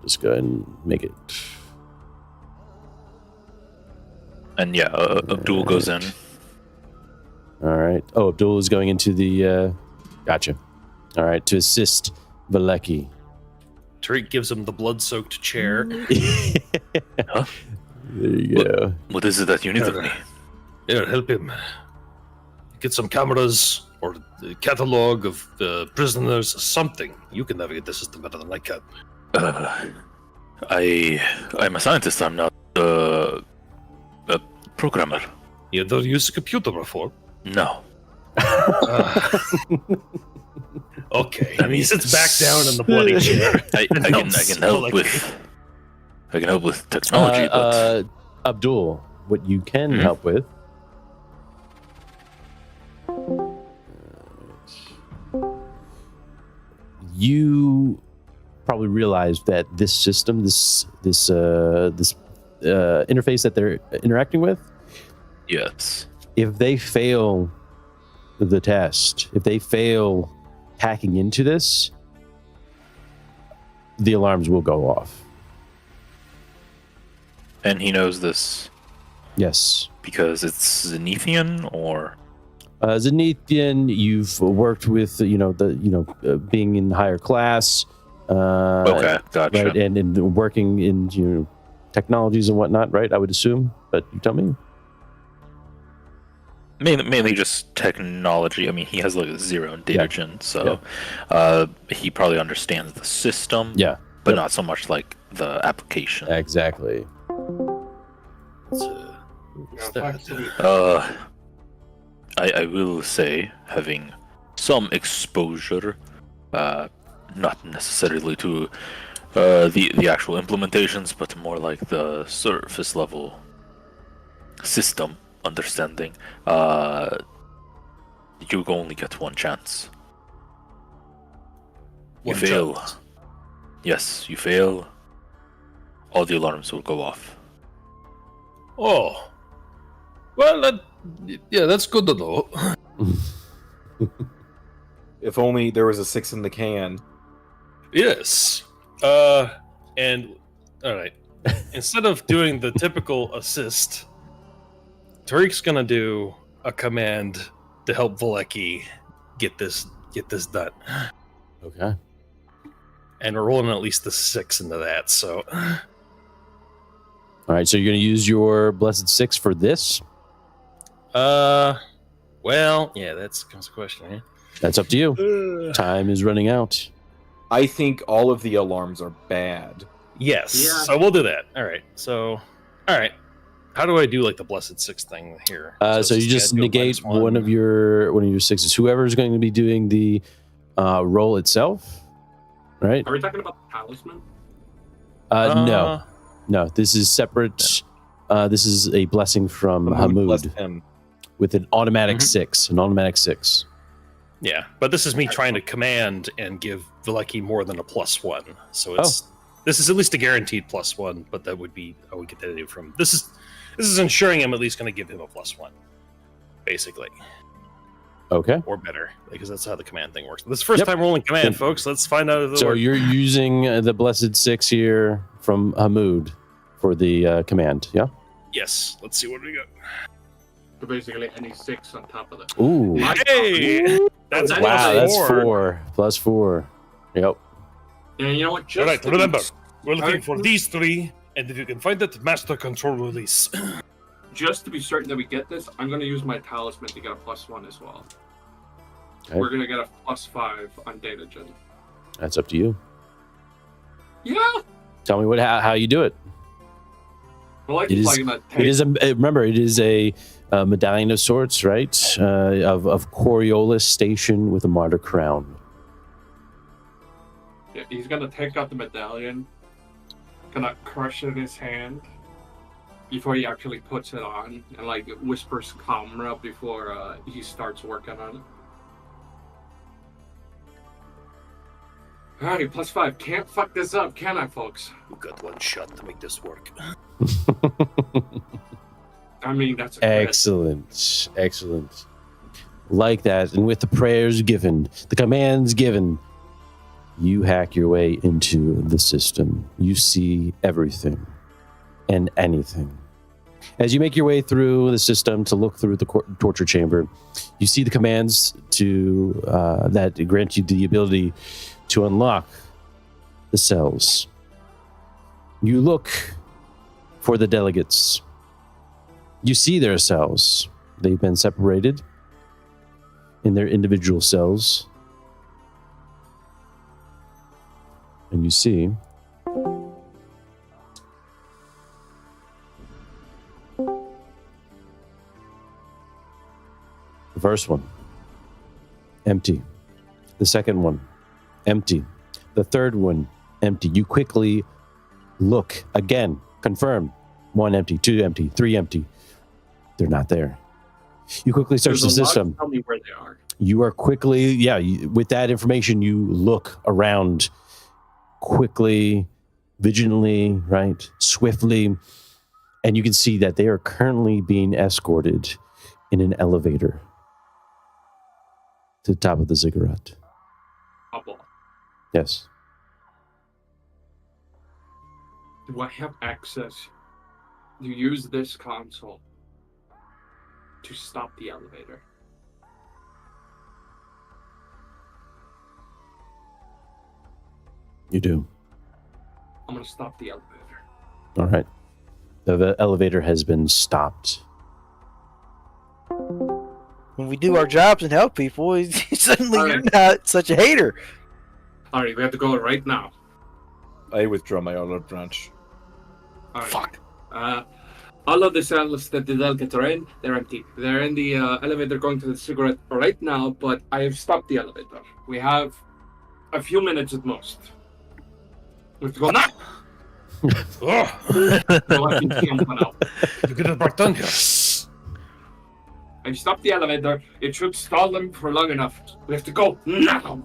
Just go ahead and make it. And yeah, Abdul goes in. All right. Oh, Abdul is going into the... Gotcha. All right, to assist Valeki. Tariq gives him the blood-soaked chair. Huh? There you go. What is it that you need of me? Here, help him. Get some cameras or the catalog of the prisoners, something. You can navigate the system better than I can. I'm a scientist. I'm not a programmer. You never used a computer before? No. Okay. And he sits back down in the bloody chair. I can help with technology, but Abdul, what you can Mhm. help with. You probably realize that this system, this interface that they're interacting with, yes. if they fail the test, if they fail hacking into this, the alarms will go off. And he knows this Yes. because it's Zenithian, or Zenithian, you've worked with, being in higher class. okay, gotcha. Right, and working in, technologies and whatnot, right? I would assume, but you tell me. Mainly just technology. I mean, he has like a 0 in data Yeah. gen, so he probably understands the system, Yeah. but Yep. not so much like the application. Exactly. What's that? I will say, having some exposure, not necessarily to the actual implementations, but more like the surface level system understanding, you only get one chance. You One fail. chance. Yes, you fail. All the alarms will go off. Oh. Well, that's good to know. If only there was a 6 in the can. Yes. And all right. Instead of doing the typical assist, Tariq's gonna do a command to help Valeki get this done. Okay. And we're rolling at least the 6 into that, so All right. So you're going to use your blessed 6 for this? well, yeah, that's comes a question, yeah. That's up to you. Time is running out. I think all of the alarms are bad. Yes. Yeah. So we'll do that. All right. So all right. How do I do like the blessed 6 thing here? So you just negate one of your 6s. Whoever is going to be doing the roll itself, right? Are we talking about the talisman? No. This is separate. This is a blessing from Bless Hamoud him. with an automatic 6. An automatic 6. Yeah, but this is me trying to command and give Valeki more than a +1. So it's this is at least a guaranteed +1, but that would be I would get that from this is ensuring I'm at least going to give him a +1, basically, Okay. or better, because that's how the command thing works. This is the first time rolling command, folks. Let's find out if it So works. you're using the blessed 6 here from Hamoud for the command, yeah? Yes. Let's see what we got. So basically, any 6 on top of it. Ooh. Hey, that's a Wow, that's +4. 4. +4. Yep. And you know what? Just All right, to be remember, we're looking certain- for these 3, and if you can find it, master control release. Just to be certain that we get this, I'm going to use my talisman to get a +1 as well. Okay. We're going to get a +5 on data gen. That's up to you. Yeah. Tell me how you do it. Well, I It is- playing that It is remember, it is a medallion of sorts, right? Of Coriolis station with a martyr crown. Yeah, he's gonna take out the medallion, gonna crush it in his hand before he actually puts it on, and like whispers Kamra before he starts working on it. Alrighty, +5. Can't fuck this up, can I, folks? We've got 1 shot to make this work. I mean, that's a crit. Excellent. Like that, and with the prayers given, the commands given, you hack your way into the system. You see everything and anything. As you make your way through the system to look through the torture chamber, you see the commands to that grant you the ability to unlock the cells. You look for the delegates. You see their cells. They've been separated in their individual cells. And you see the first one, empty. The second one, empty. The third one, empty. You quickly look again, confirm. 1 empty, 2 empty, 3 empty. They're not there. You quickly search the There's a lot, system. tell me where they are. You are quickly, with that information, you look around quickly, vigilantly, right? Swiftly. And you can see that they are currently being escorted in an elevator to the top of the ziggurat. Couple. Yes. Do I have access to use this console to stop the elevator? You do. I'm gonna stop the elevator. All right. The elevator has been stopped. When we do our jobs and help people, suddenly All you're right. not such a hater. Alright, we have to go right now. I withdraw my olive branch. Alright. Fuck. All of the cells that the delegates are in, they're empty. They're in the elevator going to the cigarette right now, but I have stopped the elevator. We have a few minutes at most. We have to go now! Oh, No, I can jump now. you get it back done here. I stopped the elevator. It should stall them for long enough. We have to go now!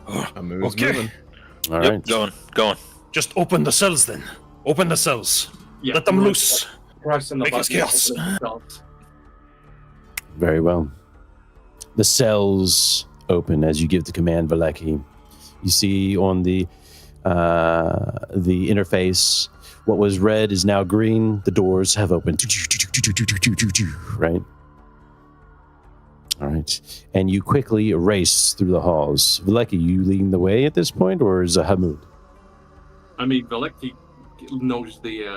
Hamoud's Okay. moving. All Yep, right. going. Just open the cells then. Open the cells. Yeah, Let them we're loose. pressing the Make us button to chaos. open the cells. Very well. The cells open as you give the command, Valeki. You see on the The interface, what was red is now green. The doors have opened. Right? All right. And you quickly race through the halls. Vileki, you leading the way at this point, or is Hamud? I mean, Valeki knows the.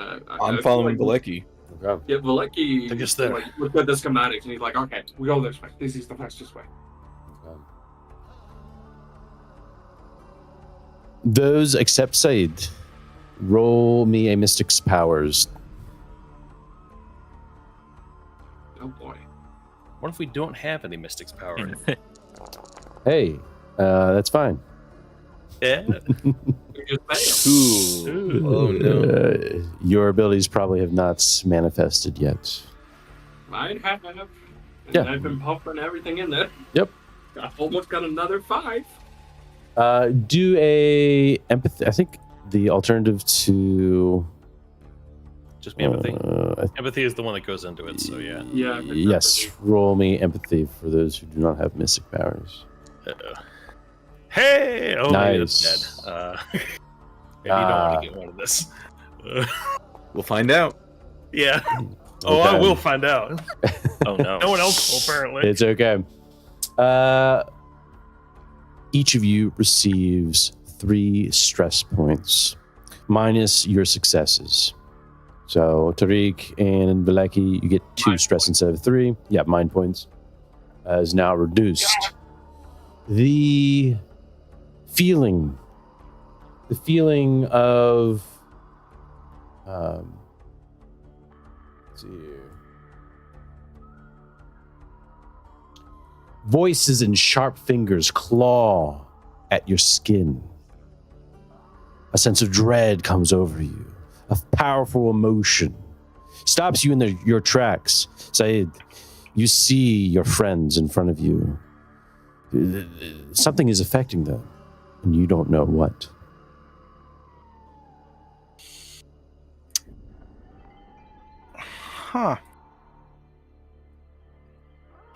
I'm following Baleki. Okay. Yeah, Valeki. I guess there. Like, looked at the schematics and he's like, okay, we go this way. This is the fastest way. Those except Said, roll me a Mystic's Powers. Oh boy. What if we don't have any Mystic's power? Hey, that's fine. Yeah. We just failed. Ooh. Oh no. Your abilities probably have not manifested yet. Mine have. And Yeah. I've been pumping everything in there. Yep. I almost got another 5. Do a empathy. I think the alternative to Just be empathy. I Empathy is the one that goes into it, so yeah. Yeah. I think yes, roll me empathy for those who do not have mystic powers. Hey! Oh, Nice. he's dead. Maybe you don't want to get one of this. We'll find out. Yeah. Oh, I Okay. will find out. Oh no. No one else will, apparently. It's okay. Each of you receives 3 stress points, minus your successes. So Tariq and Baleki, you get 2 stress instead of 3. Yeah, mind points is now reduced. The feeling of let's see here. Voices and sharp fingers claw at your skin. A sense of dread comes over you. A powerful emotion stops you in your tracks. Said, you see your friends in front of you. Something is affecting them, and you don't know what. Huh.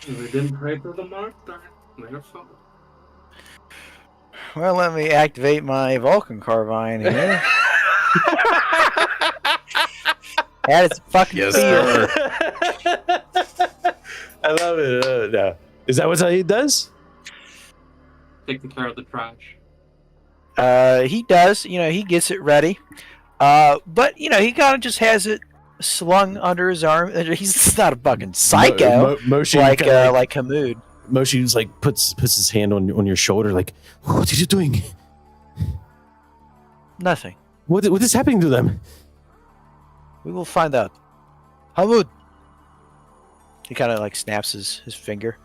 We didn't pray for the mark. Their fault. Well, let me activate my Vulcan Carbine here. That is fucking Yes, feel. sir. I love it. No. Is that what Saeed does? Taking care of the trash. He does. He gets it ready. But he kind of just has it slung under his arm. He's not a fucking psycho Moshe like Hamud. Moshe's like puts his hand on your shoulder, like, what are you doing? Nothing. What is happening to them? We will find out. Hamud. He kind of like snaps his finger,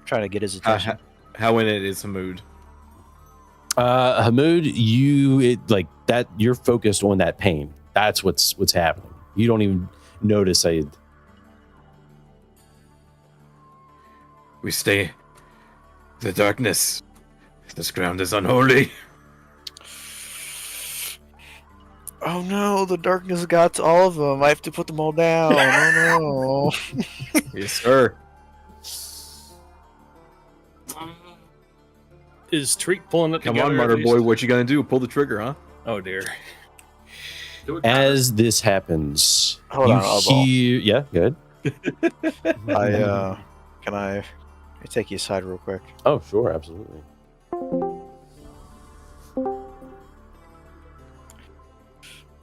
trying to get his attention. How in it is Hamud? Hamud, you're focused on that pain. That's what's happening. You don't even notice Saeed. We stay. The darkness. This ground is unholy. Oh no, the darkness got to all of them. I have to put them all down. Oh no. Yes, sir. Is Treek pulling it Come together? on, at Martyr least? Boy. What you gonna do? Pull the trigger, huh? Oh dear. Do it, As this happens, Hold you on, Eyeball. hear... Yeah, good. Can I take you aside real quick? Oh, sure, absolutely.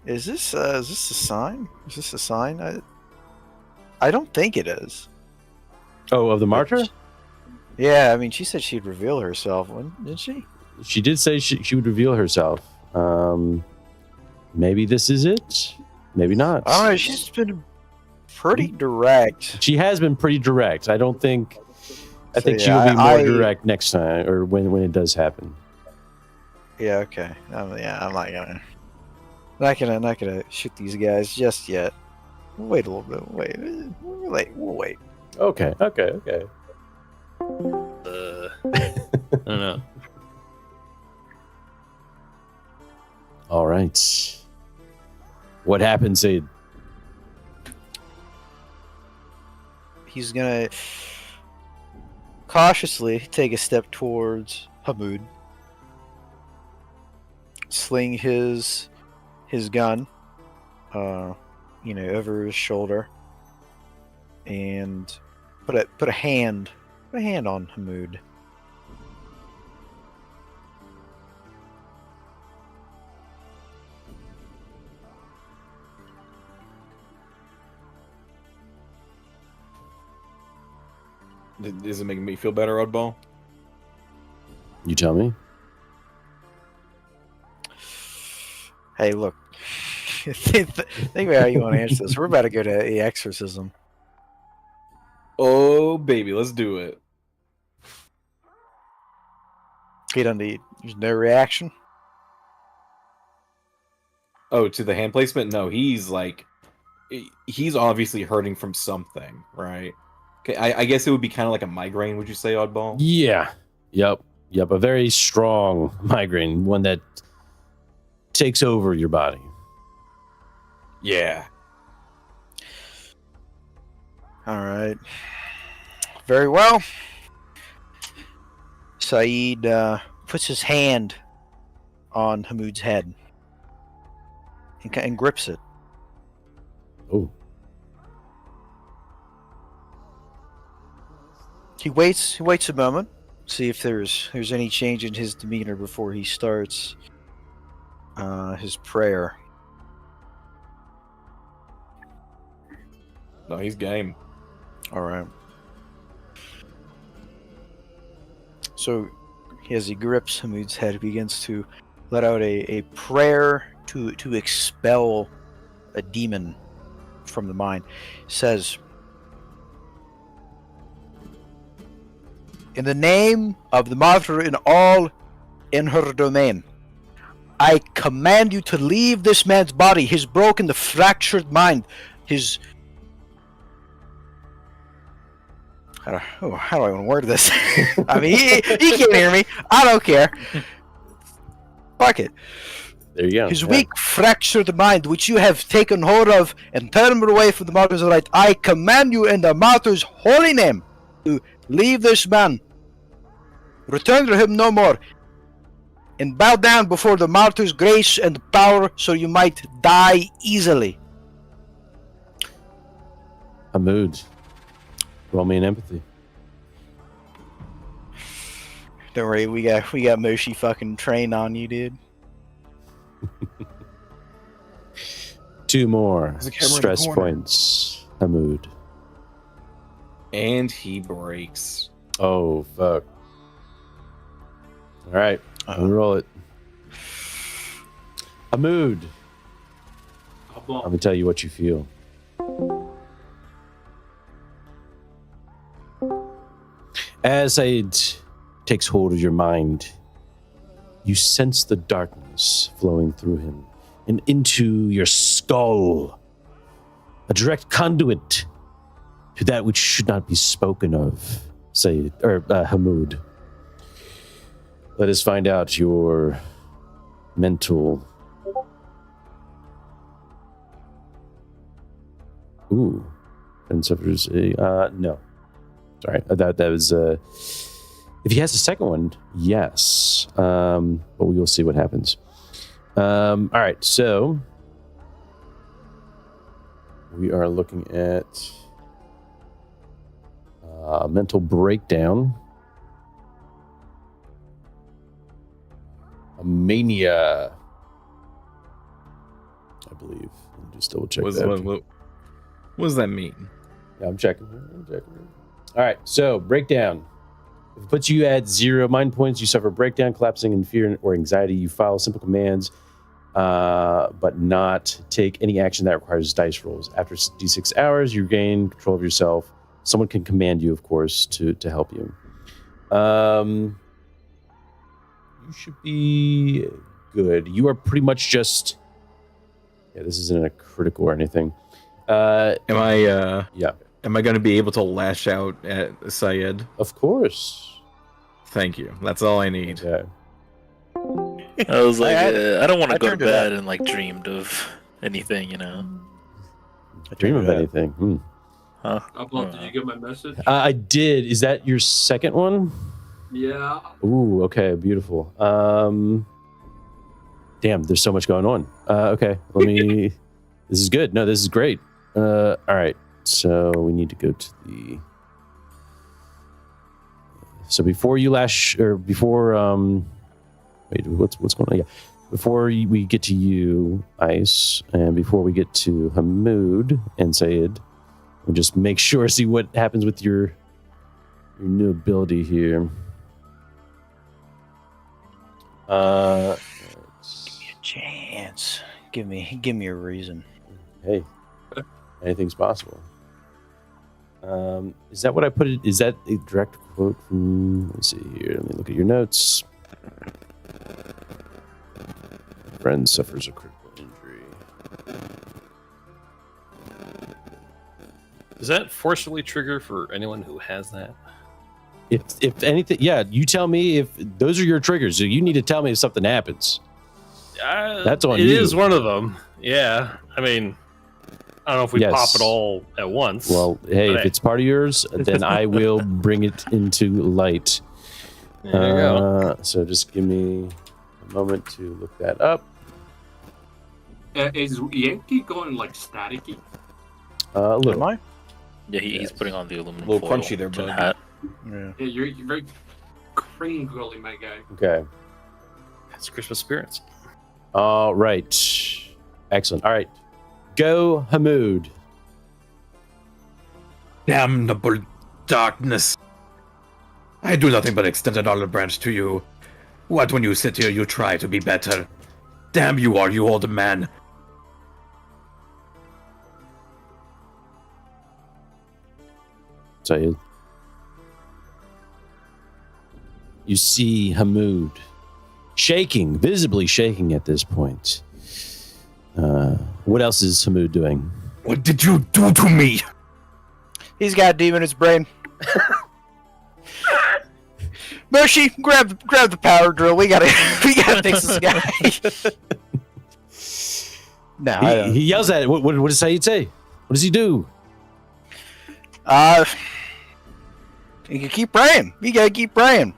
Is this a sign? Is this a sign? I don't think it is. Oh, of the martyr? Yeah, I mean, she said she'd reveal herself, didn't she? She did say she would reveal herself. Maybe this is it. Maybe not. I don't know. She's been pretty direct. She has been pretty direct. I think she yeah, will be more direct next time, or when it does happen. Yeah. Okay. I'm not gonna shoot these guys just yet. We'll wait a little bit. We'll wait. Okay. I don't know. All right. What happens, Aid? He's gonna cautiously take a step towards Hamud. sling his gun, over his shoulder, and put a hand on Hamoud. Is it making me feel better, Oddball? You tell me. Hey, look. Think about how you want to answer this. We're about to go to the exorcism. Oh, baby, let's do it. There's no reaction. Oh, to the hand placement? No, he's obviously hurting from something, right? Okay, I guess it would be kind of like a migraine, would you say, Oddball? Yeah. Yep. A very strong migraine, one that takes over your body. Yeah. All right. Very well. Saeed puts his hand on Hamoud's head and grips it. Oh. He waits a moment, see if there's any change in his demeanor before he starts his prayer. No, he's game. All right. So, as he grips Hamoud's head, he begins to let out a prayer to expel a demon from the mind. He says, "In the name of the Mother in all in her domain, I command you to leave this man's body, his broken, the fractured mind, his..." How do I want to word this? I mean, he can't hear me. I don't care. Fuck it. There you go. His weak, fractured mind, which you have taken hold of and turned away from the Martyr's right, I command you in the Martyr's holy name to leave this man. Return to him no more. And bow down before the Martyr's grace and power so you might die easily. Hamoud. Roll me an empathy. Don't worry, we got Moshi fucking trained on you, dude. 2 more There's a camera in the stress corner. points. Hamoud. And he breaks. Oh, fuck. All right. Let me roll it. Hamoud. Let me tell you what you feel. As Said takes hold of your mind, you sense the darkness flowing through him and into your skull, a direct conduit to that which should not be spoken of, Said, or Hamoud. Let us find out your mental. Ooh, and suffers a no. Sorry, that was. If he has a second one, yes. But we will see what happens. All right, so we are looking at mental breakdown, a mania, I believe. Let me just double check that. What does that mean? Yeah, I'm checking. All right, so breakdown. If it puts you at 0 mind points, you suffer breakdown, collapsing in fear or anxiety. You follow simple commands, but not take any action that requires dice rolls. After d6 hours, you gain control of yourself. Someone can command you, of course, to help you. You should be good. You are pretty much just... Yeah, this isn't a critical or anything. Yeah. Am I going to be able to lash out at Syed? Of course. Thank you. That's all I need. Okay. I was like, I don't want I to go to turned it bed up. and like dreamed of anything, you know. Dream of anything. Huh? Did you get my message? I did. Is that your second one? Yeah. Ooh, okay, beautiful. Damn, there's so much going on. Okay, let me. This is good. No, this is great. All right, so we need to go to the. So before you before wait, what's going on? Yeah, before we get to you, Ice, and before we get to Hamoud and Sayed, we'll just make sure see what happens with your new ability here. Give me a chance. Give me a reason. Hey, anything's possible. Is that what I put it? Is that a direct quote from? Let's see here. Let me look at your notes. Friend suffers a critical injury. Does that forcibly trigger for anyone who has that? If anything, yeah, you tell me if those are your triggers. So you need to tell me if something happens. That's on you. It is one of them. Yeah. I mean, I don't know if we pop it all at once. Well, hey, if it's part of yours, then I will bring it into light. There you go. So just give me a moment to look that up. Is Yankee going like staticky? A little. Am I? Yeah, he's putting on the aluminum A little foil crunchy there, to the bud. hat. Yeah. Yeah, you're very crinkly, my guy. Okay. It's Christmas spirits. All right. Excellent. All right. Go, Hamoud. Damnable darkness. I do nothing but extend an olive branch to you. What when you sit here you try to be better? Damn you are, you old man. Sayed. You see Hamoud shaking, visibly shaking at this point. What else is Hamoud doing? What did you do to me? He's got a demon in his brain. Bushy, grab the power drill. We gotta fix this guy. No, He yells at it. What does Sayed say? What does he do? You can keep praying. You gotta keep praying.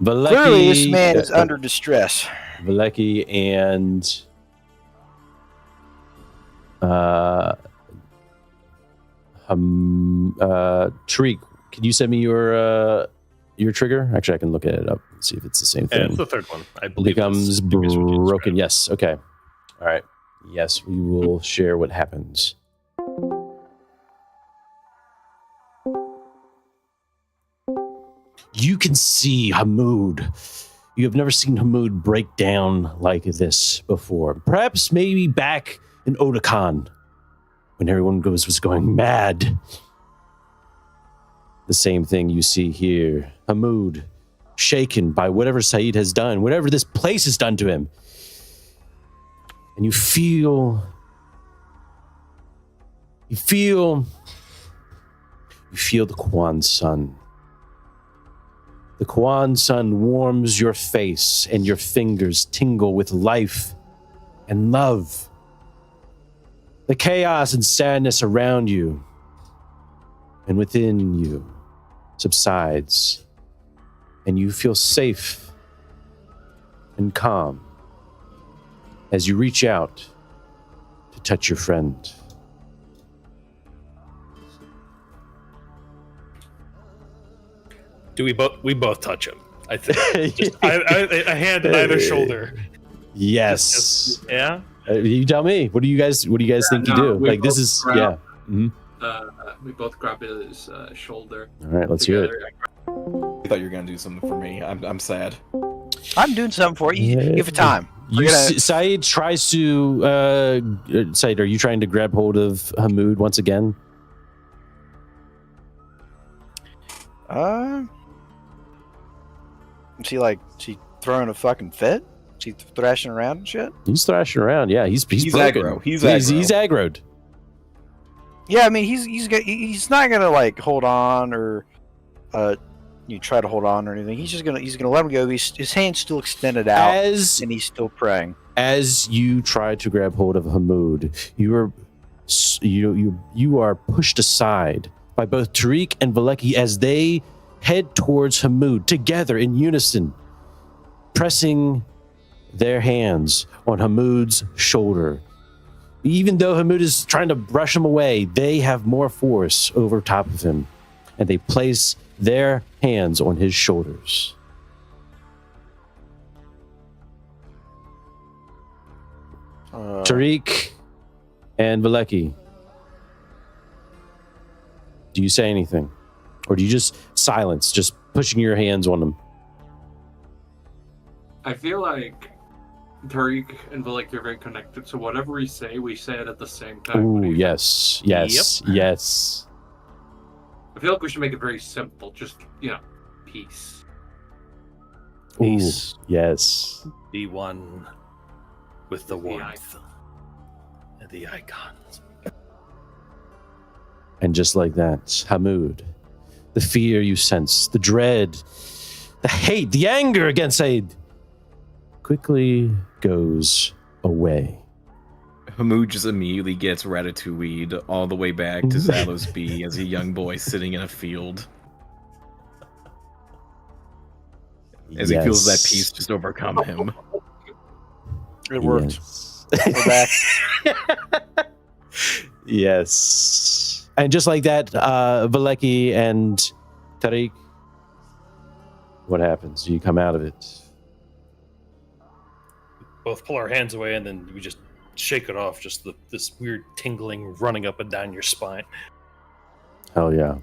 Valeki, Clearly, this man is under distress. Valeki and Tariq, can you send me your trigger? Actually, I can look at it up and see if it's the same thing. Yeah, it's the third one. I believe Becomes it's what you broken. described. Yes. Okay. All right. Yes, we will share what happens. You can see Hamoud. You have never seen Hamoud break down like this before. Perhaps maybe back in Otakon, when everyone was going mad. The same thing you see here. Hamoud, shaken by whatever Saeed has done, whatever this place has done to him. And you feel the Kwan sun. The Kwan sun warms your face and your fingers tingle with life and love. The chaos and sadness around you and within you subsides, and you feel safe and calm as you reach out to touch your friend. Do we both touch him? I think. Just, a hand on either shoulder. Yes. Yeah. You tell me. What do you guys think you do? we Like this both is grab- Mhm. We both grab his shoulder. All right, let's hear it. together. I thought you were gonna do something for me. I'm sad. I'm doing something for you. Yeah. Give it time. Saeed tries to Saeed, are you trying to grab hold of Hamoud once again? Is he throwing a fucking fit? Is he thrashing around and shit? He's thrashing around. Yeah, he's He's broken. aggro. He's He's aggro. aggroed. Yeah, I mean he's not gonna like hold on or try to hold on or anything. He's gonna let him go. His hand's still extended out and he's still praying. As you try to grab hold of Hamoud, you are pushed aside by both Tariq and Valeki as they head towards Hamoud together in unison, pressing their hands on Hamoud's shoulder. Even though Hamoud is trying to brush him away, they have more force over top of him, and they place their hands on his shoulders. Tariq and Valeki, do you say anything? Or do you just silence, just pushing your hands on them? I feel like Tariq and Valek are very connected, so whatever we say it at the same time. Ooh, yes. Yes. I feel like we should make it very simple. Just, peace. Peace. Ooh, yes. Be one with the warmth and the icons. And just like that, Hamoud, the fear you sense, the dread, the hate, the anger against Aid quickly goes away. Hamoud just immediately gets ratatouille'd all the way back to Zalos B as a young boy sitting in a field. As he feels that peace just overcome him. It worked. Yes. We're back. Yes. And just like that, Valeki and Tariq, what happens? You come out of it. Both pull our hands away and then we just shake it off. Just this weird tingling running up and down your spine. Hell yeah.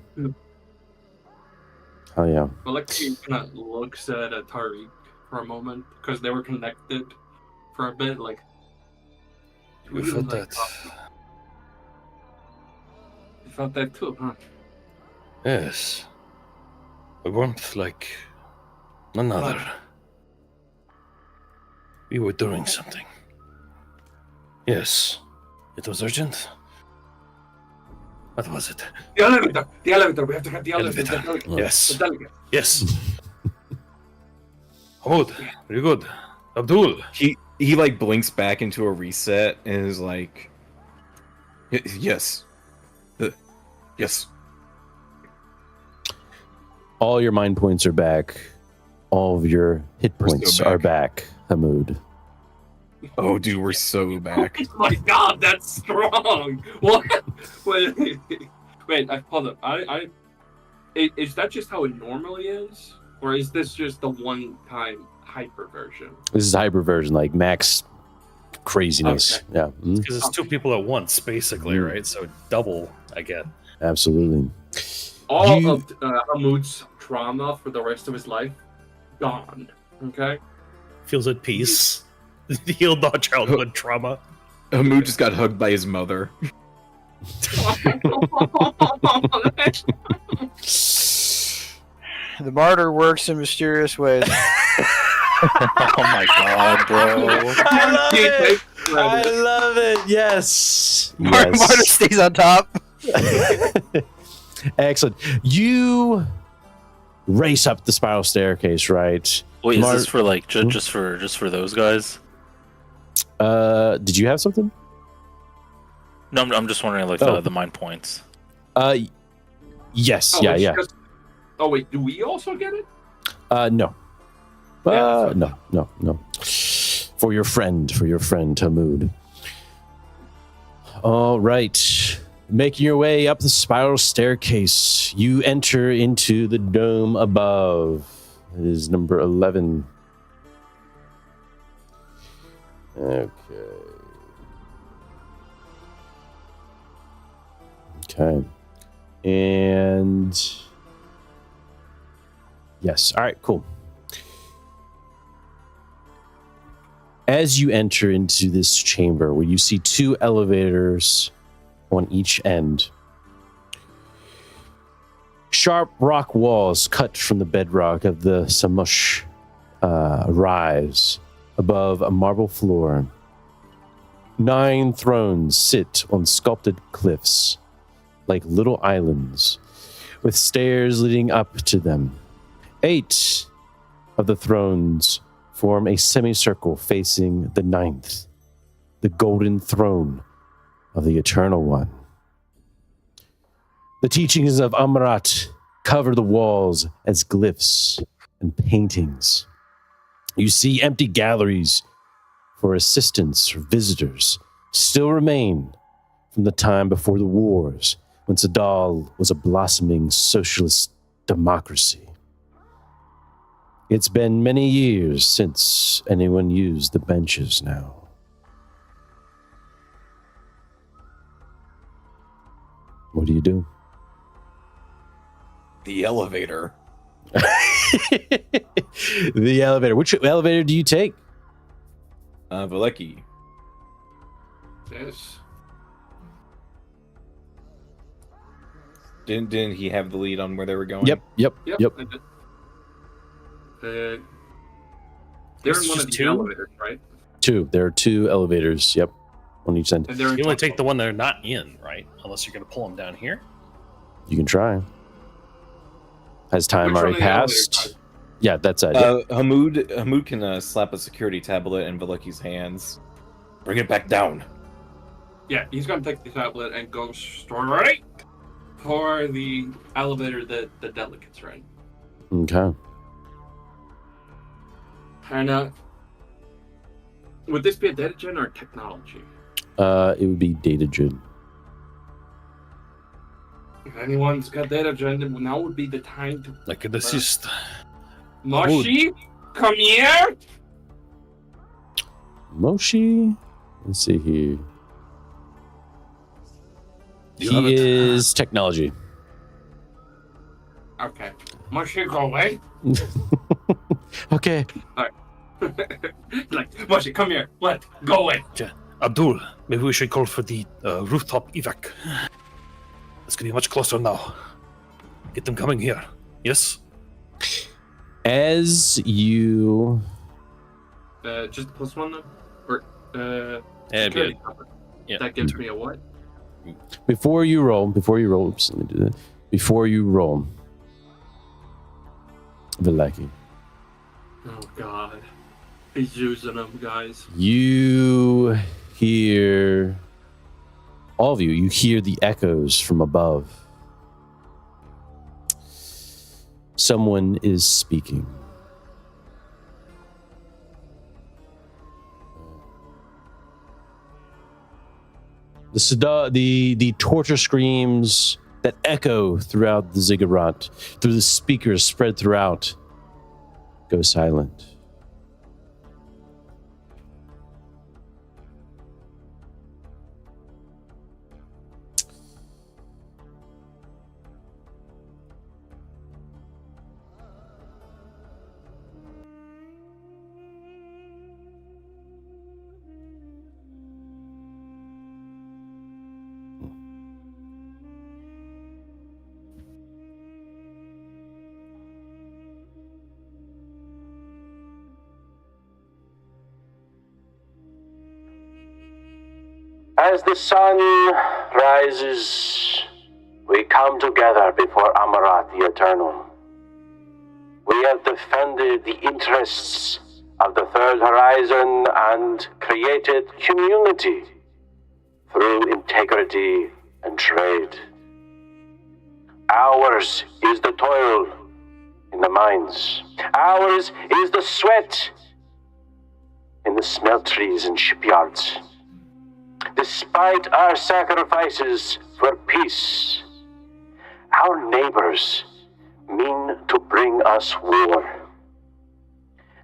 Hell yeah. Valek kind of looks at Tariq for a moment, because they were connected for a bit, like... We felt that. You felt that too, huh? Yes. A warmth like none other. We were doing something. Yes. It was urgent. What was it? The elevator! The elevator! We have to have the elevator! Yes. The delegate. Yes. Hamoud, very good. Abdul. He blinks back into a reset and is like, yes. Yes. All your mind points are back. All of your hit points are back, Hamoud. Oh, dude, we're so back. Oh my god, that's strong! What? Wait, hold up. Is that just how it normally is? Or is this just the one-time hyper version? This is hyper version, like max craziness. Okay. Yeah. Mhm. Because it's two people at once, basically, right? So double, I get. Absolutely. All of Hamoud's trauma for the rest of his life, gone. Okay? Feels at peace. Healed all childhood trauma. Hamoud just got hugged by his mother. The martyr works in mysterious ways. Oh my god, bro. I love it. Yes. Martyr stays on top. Excellent. You race up the spiral staircase, right? Wait, is this for like just for those guys? Did you have something? No, I'm just wondering like the mind points. Yes. Oh, Yeah. Oh wait, do we also get it? No. No. For your friend, Hamoud. All right. Making your way up the spiral staircase, you enter into the dome above. It is number 11. Okay. And yes. All right, cool. As you enter into this chamber where you see two elevators on each end, sharp rock walls cut from the bedrock of the Samush rise above a marble floor. 9 thrones sit on sculpted cliffs like little islands, with stairs leading up to them. 8 of the thrones form a semicircle facing the 9th, the golden throne of the Eternal One. The teachings of Amrat cover the walls as glyphs and paintings. You see empty galleries or assistants or visitors still remain from the time before the wars, when Sadal was a blossoming socialist democracy. It's been many years since anyone used the benches now. What do you do? The elevator. The elevator. Which elevator do you take? Valeki. Yes. Didn't he have the lead on where they were going? Yep. I did. They're It's in one just of the two? elevators, right? Two. There are two elevators. Yep. On each end. And they're in You only top take the one they're not in, right? Unless you're going to pull them down here. You can try. Has time Which one already of the elevators, passed? guys? Yeah, that's it. Yep. Hamoud can slap a security tablet in Valeki's hands. Bring it back down. Yeah, he's gonna take the tablet and go straight for the elevator that the delegates are in. Okay. And would this be a data gen or technology? It would be data gen. If anyone's got data gen, then now would be the time to. I could assist. Moshi, come here. Moshi? Let's see here. Do you have He it? is technology. Okay, Moshi, go away. Okay. Like Moshi, come here. What? Go away. Abdul, maybe we should call for the rooftop evac. It's going to be much closer now. Get them coming here. Yes? As you... Just plus one then? Or Yeah, security cover. yeah. That gets me a what? Before you roll, oops, let me do that. Before you roll, Valeki, Oh god. He's using them, guys. you hear, all of you hear the echoes from above. Someone is speaking. The torture screams that echo throughout the ziggurat, through the speakers spread throughout, go silent. As the sun rises, we come together before Amarat the Eternal. We have defended the interests of the Third Horizon and created community through integrity and trade. Ours is the toil in the mines. Ours is the sweat in the smelteries and shipyards. Despite our sacrifices for peace, our neighbors mean to bring us war.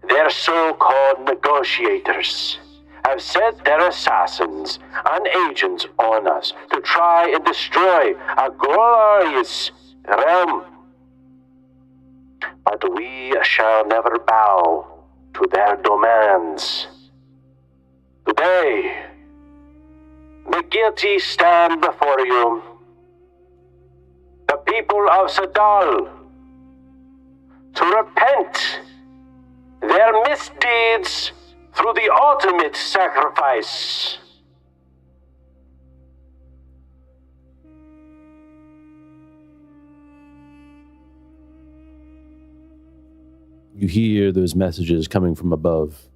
Their so-called negotiators have set their assassins and agents on us to try and destroy our glorious realm. But we shall never bow to their demands. Today, the guilty stand before you. The people of Sadal, to repent their misdeeds through the ultimate sacrifice. You hear those messages coming from above.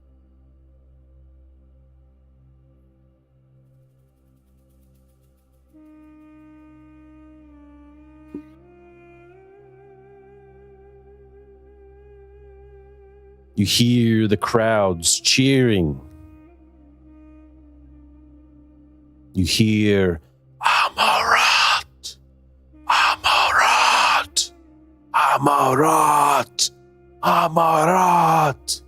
You hear the crowds cheering You hear Amarat, Amarat, Amarat, Amarat.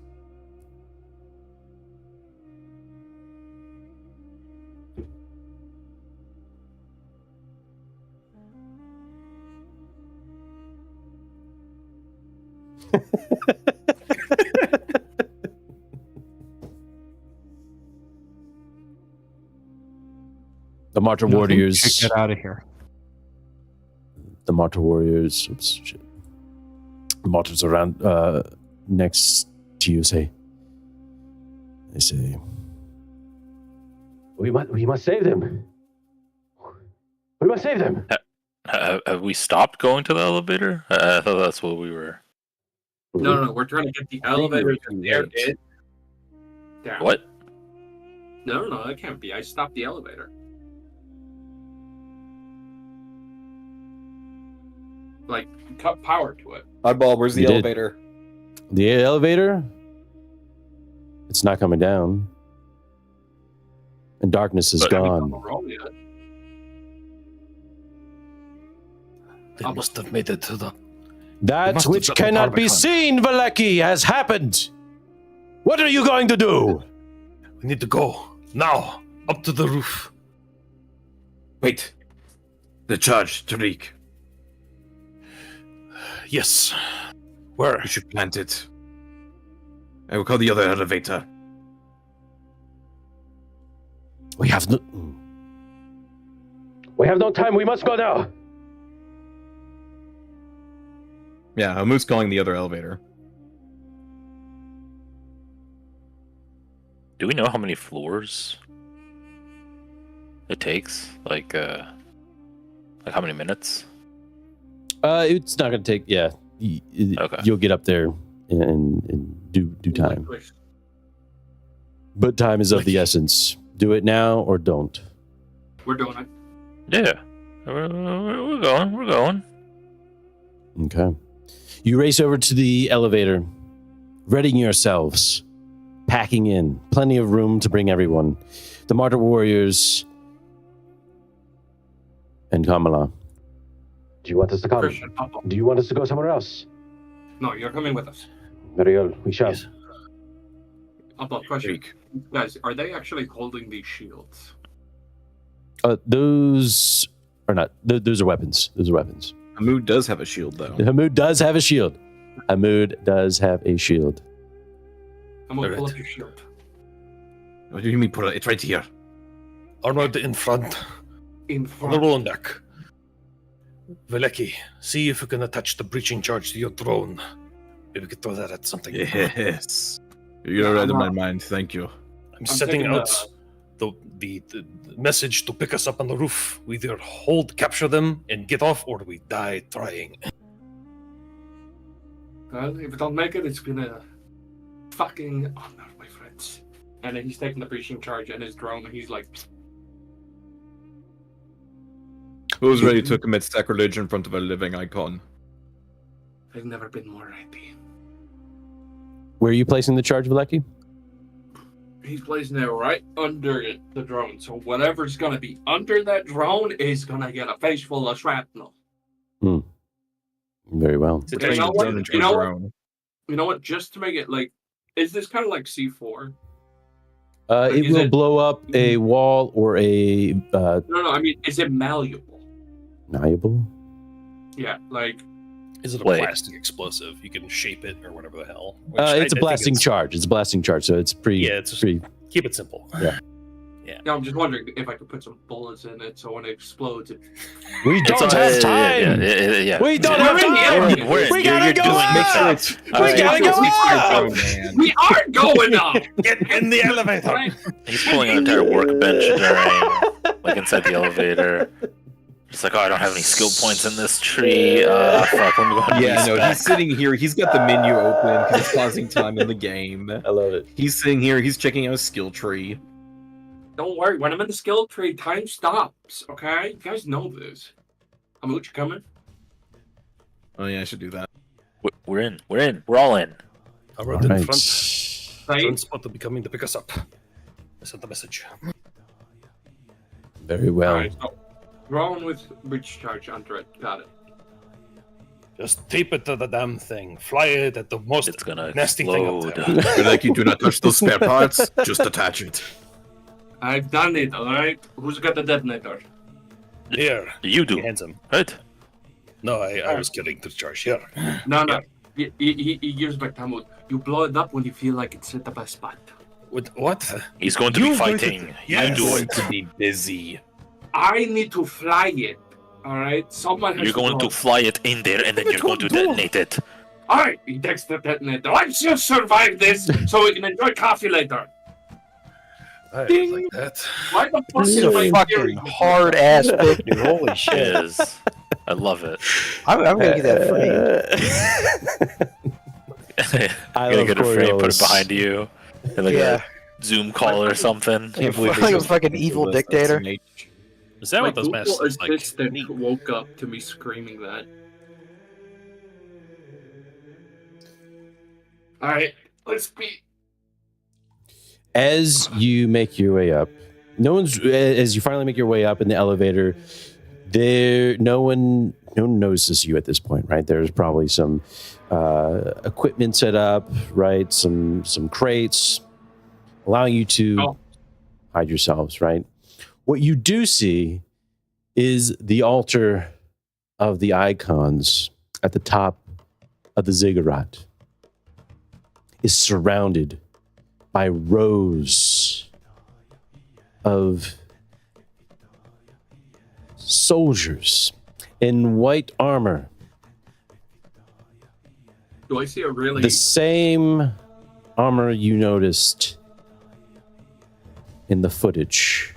The Martyr Warriors. Get out of here. The Martyr Warriors. Oops, shit. The Martyrs around next to you say. They say, we must save them. We must save them. Have we stopped going to the elevator? I thought that's what we were. No, we're trying to get the elevator that they're in down. What? No, that can't be. I stopped the elevator. Like, cut power to it. Oddball, where's the You did. elevator? The elevator? It's not coming down. And darkness is But- gone. They must have made it to the. That must have which shut the cannot be Barbican. seen, Valeki, has happened. What are you going to do? We need to go now up to the roof. Wait. The charge, Tariq. Yes. Where? You should plant it. I will call the other elevator. We have no time. We must go now. Yeah, Hamu's calling the other elevator. Do we know how many floors it takes? Like how many minutes? It's not going to take. Yeah, Okay. you'll get up there in due time. But time is of the essence. Do it now or don't. We're doing it. Yeah, we're going. We're going. Okay. You race over to the elevator, readying yourselves, packing in, plenty of room to bring everyone. The Martyr Warriors and Kamala. Do you want us to come? Christian, up. Do you want us to go somewhere else? No, you're coming with us. Very well. We shall. Yes. Question. Guys, are they actually holding these shields? Those are not. Those are weapons. Those are weapons. Hamu does have a shield, though. Hamoud does have a shield. Hamoud does have a shield. I'm gonna pull Alright. up your shield. What do you mean put it? It's right here. Armored in front. In On the front. rolling deck. Veleki, see if you can attach the breaching charge to your drone. Maybe we could throw that at something. Yes. You're right in my mind. Thank you. I'm setting taking out the message to pick us up on the roof. We either capture them, and get off, or we die trying. Well, if we don't make it, it's been a fucking honor, my friends. And then he's taking the breaching charge and his drone, and he's like, Who's ready to commit sacrilege in front of a living icon? I've never been more happy. Where are you placing the charge, Valeki? He's placing it right under the drone, so whatever's gonna be under that drone is gonna get a face full of shrapnel. Very well. It's You turning know the what? drone into You a know what? drone. You know what? Just to make it like, is this kind of like C4? It is will it- blow up a wall or a No, I mean, is it malleable? malleable. Yeah, like, Is it a Wait. plastic explosive? You can shape it or whatever the hell. Which It's I a think blasting it's- charge. It's a blasting charge, so it's pretty. Yeah, it's pretty. keep it simple. yeah, I'm just wondering if I could put some bullets in it so when it explodes, it. We It's don't all- have time. Yeah. We don't We're have in the time. elevator. We gotta go Make sure up. it's. We gotta go up. Man. We are going up! Get in the elevator. Right? He's pulling an entire workbench during, like inside the elevator. He's like, oh, I don't have any skill points in this tree. Fuck, let me go ahead and Yeah, use no, that. he's sitting here. He's got the menu open because it's causing time in the game. I love it. He's sitting here. He's checking out his skill tree. Don't worry, when I'm in the skill tree, time stops, okay? You guys know this. Hamuch, you coming? Oh yeah, I should do that. We're in. We're all in. Armored in Right. front. Right? Drone spot will be coming to pick us up. I sent the message. Very well. Alright, so drone with breach charge under it. Got it. Just tape it to the damn thing. Fly it at the most It's gonna nasty thing up explode. there. Like you do not touch those spare parts. Just attach it. I've done it, alright? Who's got the detonator? Here. You do, He hands him. right? No, I was carrying the charge. Here. No. He gives back Tamud. You blow it up when you feel like it's at the best spot. What? He's going to be You're going to- fighting. Yes. You do Going it. to be busy. I need to fly it. Alright? Someone has You're going blow to it. fly it in there, and then you're going to detonate it. Alright, he takes the detonator. Let's just survive this so we can enjoy coffee later. Ding. Like that. Why the fuck This is is a my fucking theory? hard ass book, dude. Holy shit! Is. I love it. I'm gonna get that frame. I Gonna love get a frame, put it Coriolis. behind you, and like Yeah, a Zoom call or something. yeah like a fucking evil dictator. Is that My what those masks Google look like? assistant woke up to me screaming that. Alright, let's be. As you make your way up, as you finally make your way up in the elevator, no one notices you at this point, right? There's probably some equipment set up, right? Some crates allowing you to hide yourselves, right? What you do see is the altar of the icons at the top of the ziggurat is surrounded by rows of soldiers in white armor. Do I see a really. The same armor you noticed in the footage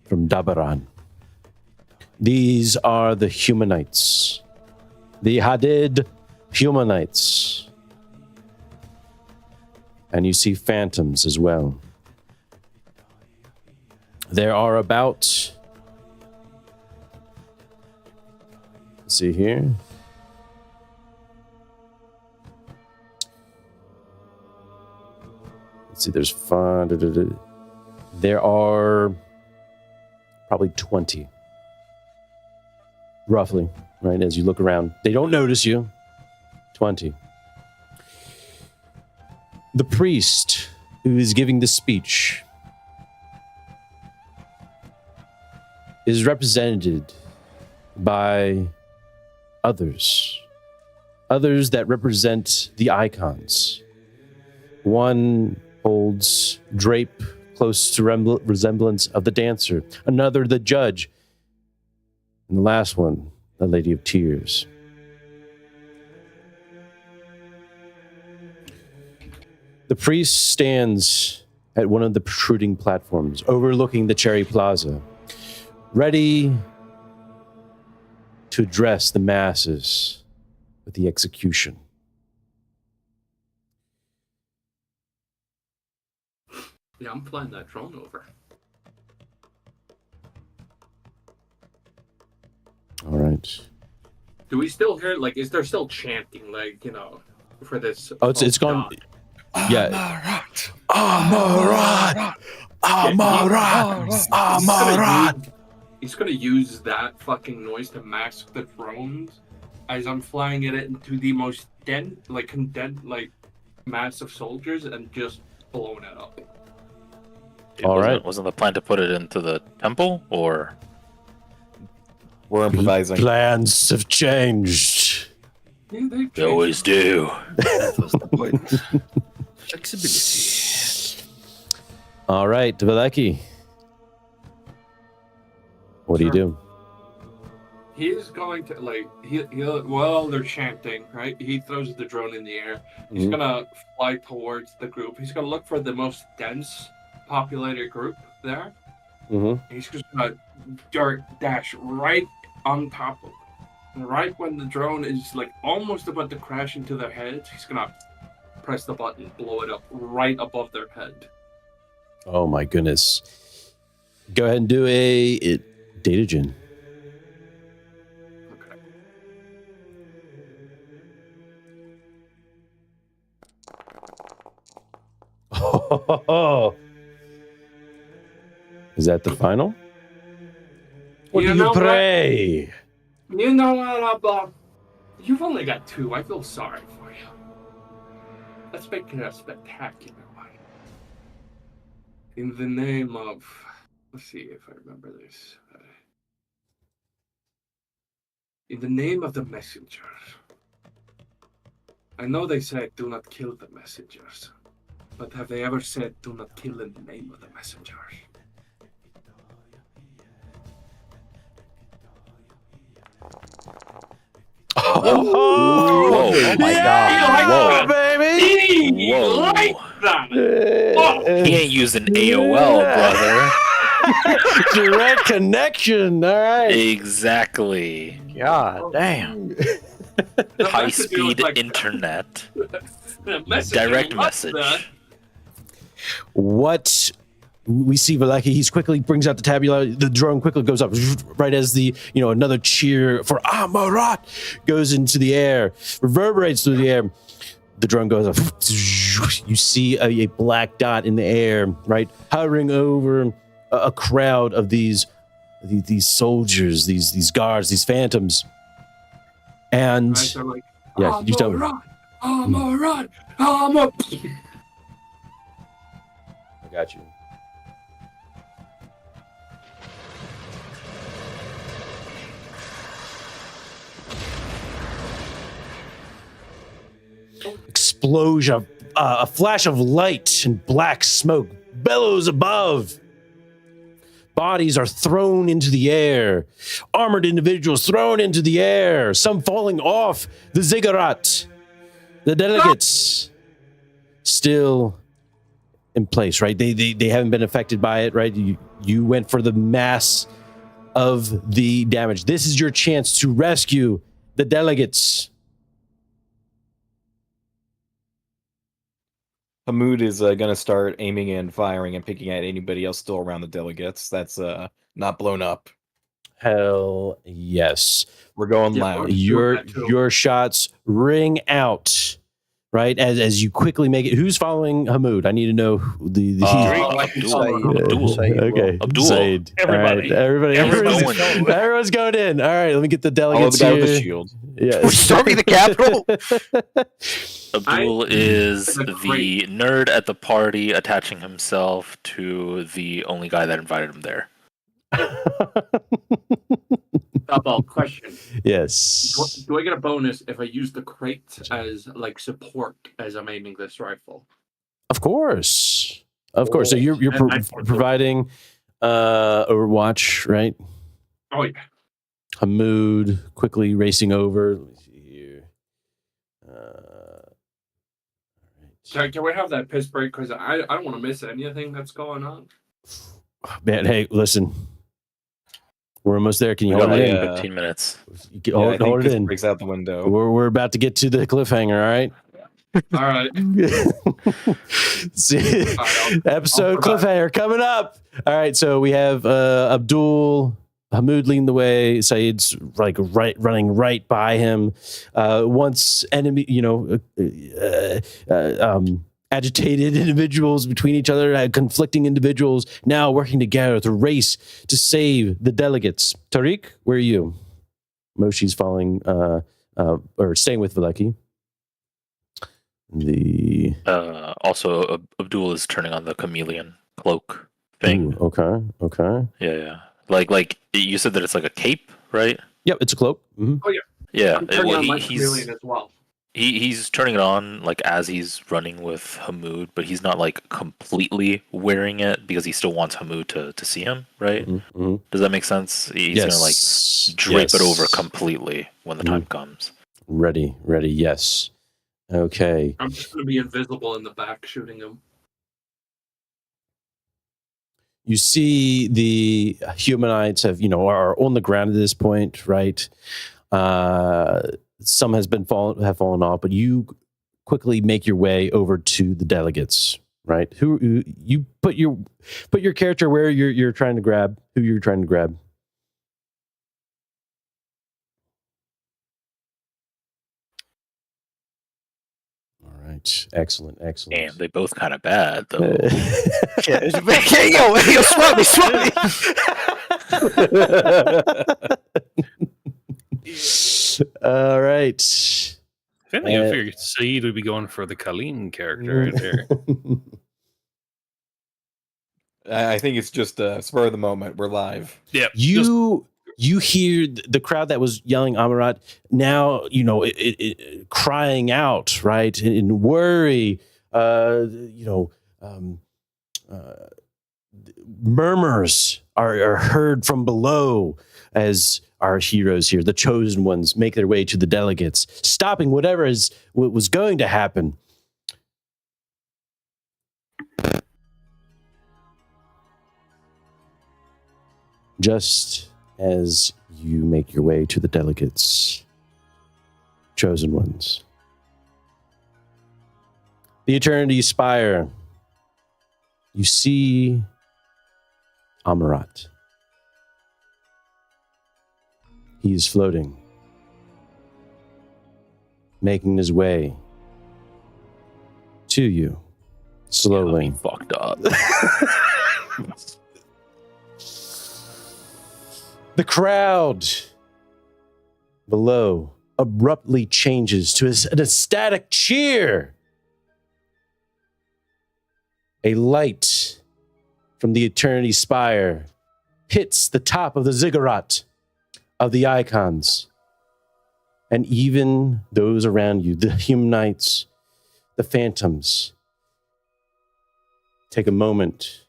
from Dabaran. These are the Humanites. The Hadid Humanites. And you see phantoms as well. There are about... Let's see here. Let's see, there's fun. There are probably 20. Roughly, right? As you look around. They don't notice you. 20. The priest who is giving the speech is represented by others that represent the icons. One holds drape close to resemblance of the dancer, another the judge, and the last one, the Lady of Tears. The priest stands at one of the protruding platforms overlooking the Cherry Plaza, ready to address the masses with the execution. Yeah, I'm flying that drone over. All right. Do we still hear, like, is there still chanting, like, you know, for this? Oh, it's gone. God? Yeah. Amarat! Amarat! He's gonna use that fucking noise to mask the drones as I'm flying it into the most condensed, mass of soldiers and just blowing it up. All right. Wasn't the plan to put it into the temple, or We're improvising. Plans have changed. Yeah, they always do? That was the point. Flexibility. All right, Valeki. What do you do? He's going to while they're chanting, right? He throws the drone in the air. He's Mhm. gonna fly towards the group. He's gonna look for the most dense populated group there. Mm-hmm. He's just gonna dash right on top of them. Right when the drone is almost about to crash into their heads, he's gonna press the button, blow it up right above their head. Oh my goodness. Go ahead and do a data gen. Okay. Is that the final? What You do know you what? pray? You know what, Bob? You've only got 2. I feel sorry for you. Let's make it a spectacular one. In the name of... Let's see if I remember this. In the name of the messengers. I know they said do not kill the messengers. But have they ever said do not kill in the name of the messengers? Oh, Whoa. my yeah, God. baby! Whoa. Like that! He ain't using AOL, brother. Direct connection. All right. Exactly. God damn. The High messenger speed was like, internet. the messenger Direct loves that. message. What we see Valaki, he's quickly brings out the tabula. The drone quickly goes up right as the another cheer for Amarat goes into the air, reverberates through the air. The drone goes up. You see a black dot in the air, right, hovering over a crowd of these soldiers, these guards, these phantoms, and Right, they're like, yeah, you tell me. Amarat. I got you. Explosion, a flash of light and black smoke bellows above. Bodies are thrown into the air. Armored individuals thrown into the air. Some falling off the ziggurat. The delegates still in place, right? They haven't been affected by it, right? You went for the mass of the damage. This is your chance to rescue the delegates. Hamoud is going to start aiming and firing and picking at anybody else still around the delegates that's not blown up. Hell yes. We're going Yeah, loud. Your shots ring out, right? As you quickly make it. Who's following Hamoud? I need to know the Abdul. Okay. Abdul. Said. Everybody. All right. Everyone's Everyone's going in. All right, let me get the Oh, the delegates guy here. with the shield. Yeah. We're storming the Capitol. Abdul is That's the great. nerd at the party attaching himself to the only guy that invited him there. About question. Yes. Do I get a bonus if I use the crate as like support as I'm aiming this rifle? Of course. So you're Excellent. providing Overwatch, right? Oh yeah. Hamoud quickly racing over. Let me see here. Can we have that piss break? Because I don't want to miss anything that's going on. Man, hey, listen. We're almost there. Can you We got hold it like in? 15 minutes. Hold it in. Breaks out the window. We're about to get to the cliffhanger, all right? All right. See, episode I'll provide. cliffhanger coming up. All right, so we have Abdul, Hamoud leading the way. Saeed's like running right by him. Once enemy, agitated individuals between each other, conflicting individuals, now working together to race to save the delegates. Tariq, where are you? Moshi's following, or staying with Valeki. Also, Abdul is turning on the chameleon cloak thing. Ooh, okay. Yeah. Like you said that it's like a cape, right? Yep, it's a cloak. Mm-hmm. Yeah. I'm turning Well, on my he's chameleon as well. he's turning it on like as he's running with Hamoud, but he's not like completely wearing it because he still wants Hamoud to see him, right? Mm-hmm. Does that make sense? He's gonna like drape it over completely when the time comes. Ready, yes. Okay. I'm just going to be invisible in the back shooting him. You see the humanites are on the ground at this point, right? Some have fallen off, but you quickly make your way over to the delegates, right? Who you put your character where you're trying to grab, who you're trying to grab. All right, excellent. Damn, they both kind of bad though. Yo, swap me. All right. If anything, I figured Saeed would be going for the Colleen character right there. I think it's just spur of the moment. We're live. Yeah. You hear the crowd that was yelling Amarat now, crying out, right, in worry, murmurs are heard from below as our heroes here, the chosen ones, make their way to the delegates, stopping whatever was going to happen. Just as you make your way to the delegates, chosen ones, the Eternity Spire, you see Amarat. He is floating, making his way to you, slowly. Fucked up. The crowd below abruptly changes to an ecstatic cheer. A light from the Eternity Spire hits the top of the ziggurat of the icons. And even those around you, the humanites, the phantoms, take a moment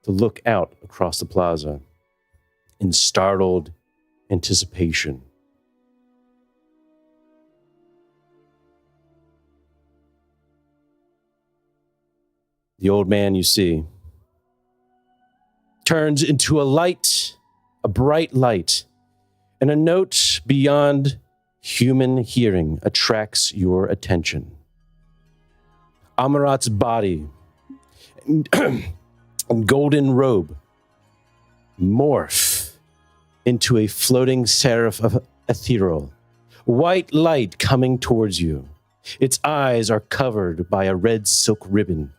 to look out across the plaza in startled anticipation. The old man you see turns into a light, a bright light, and a note beyond human hearing attracts your attention. Amarat's body and golden robe morph into a floating seraph of ethereal, white light coming towards you. Its eyes are covered by a red silk ribbon,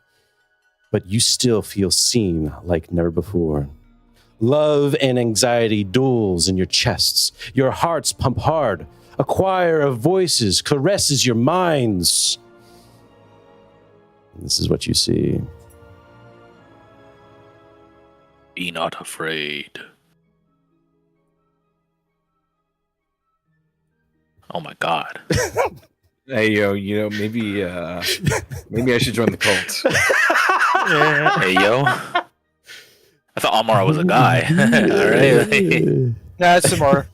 but you still feel seen like never before. Love and anxiety duels in your chests. Your hearts pump hard. A choir of voices caresses your minds. And this is what you see. Be not afraid. Oh my God. Hey, maybe I should join the cult. Hey, yo. I thought Amara was a guy. All right. Nah, it's Samara.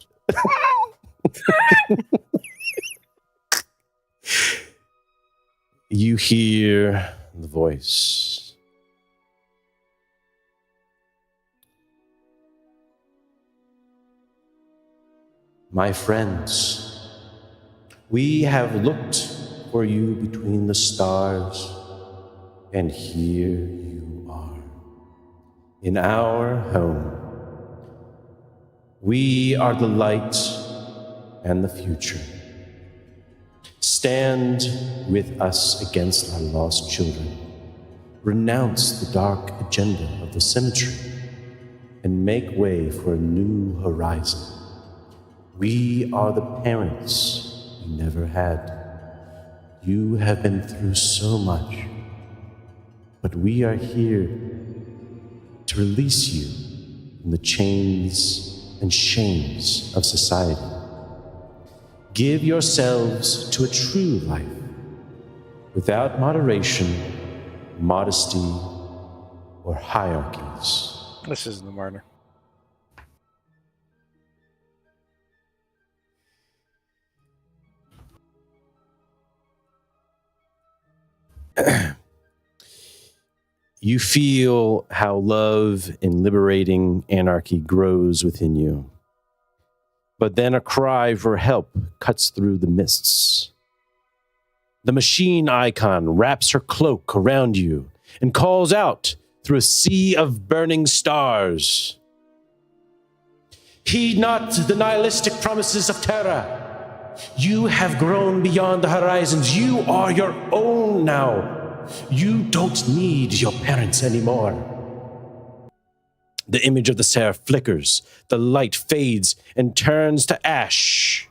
You hear the voice. My friends, we have looked for you between the stars, and here you are, in our home. We are the light and the future. Stand with us against our lost children. Renounce the dark agenda of the cemetery and make way for a new horizon. We are the parents you never had. You have been through so much, but we are here to release you from the chains and shames of society. Give yourselves to a true life, without moderation, modesty, or hierarchies. This is the martyr. You feel how love and liberating anarchy grows within you. But then a cry for help cuts through the mists. The machine icon wraps her cloak around you and calls out through a sea of burning stars. Heed not the nihilistic promises of Terra. You have grown beyond the horizons. You are your own now. You don't need your parents anymore. The image of the seraph flickers. The light fades and turns to ash.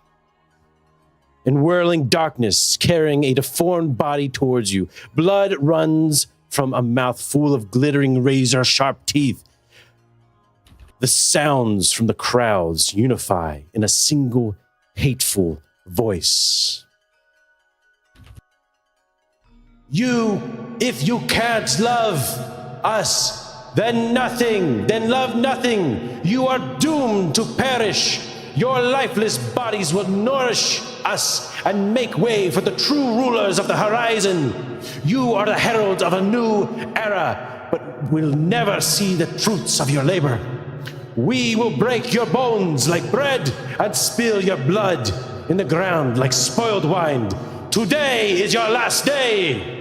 In whirling darkness, carrying a deformed body towards you, blood runs from a mouth full of glittering razor-sharp teeth. The sounds from the crowds unify in a single hateful voice. If you can't love us, then love nothing. You are doomed to perish. Your lifeless bodies will nourish us and make way for the true rulers of the horizon. You are the heralds of a new era, but will never see the fruits of your labor. We will break your bones like bread and spill your blood in the ground like spoiled wine. Today is your last day.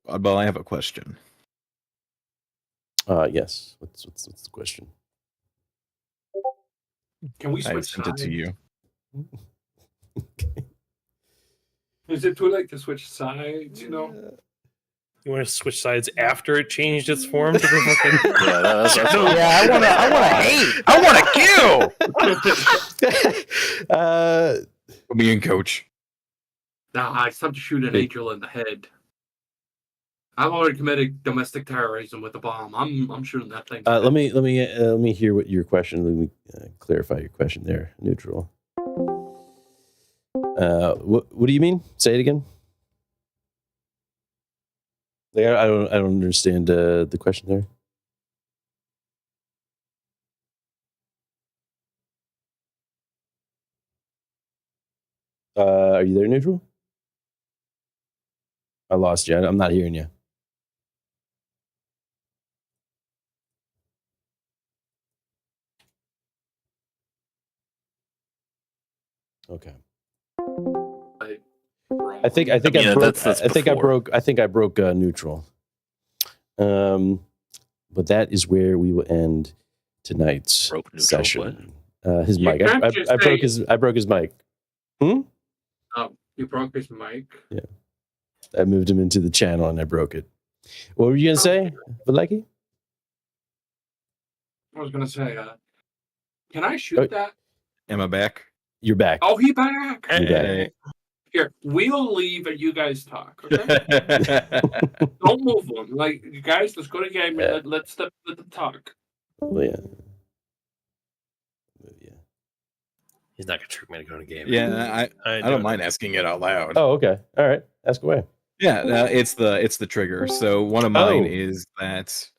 Well, I have a question. Yes. What's the question? Can we I switch sent it to you. Is it too late to switch sides, you know? You want to switch sides after it changed its form to the fucking... Yeah, that's Yeah, I want to hate. I want to kill. Me and Coach. Nah, it's time to shoot an angel in the head. I've already committed domestic terrorism with a bomb. I'm shooting that thing. Let me hear what your question. Let me clarify your question there, Neutral. What do you mean? Say it again. Like, I don't understand the question there. Are you there, Neutral? I lost you. I'm not hearing you. Okay. I think I broke Neutral. But that is where we will end tonight's session. His mic. I broke his mic. Oh, you broke his mic? Yeah. I moved him into the channel and I broke it. What were you gonna say, Valeki? I was gonna say, can I shoot that? Am I back? You're back. Oh, he back. You're back. Here, we'll leave and you guys talk, okay? Don't move on. Like, you guys, let's go to game and let's talk. Oh, yeah. He's not going to trick me to go to game. Yeah, I don't mind asking it out loud. Oh, okay. All right. Ask away. Yeah, it's the trigger. So one of mine is that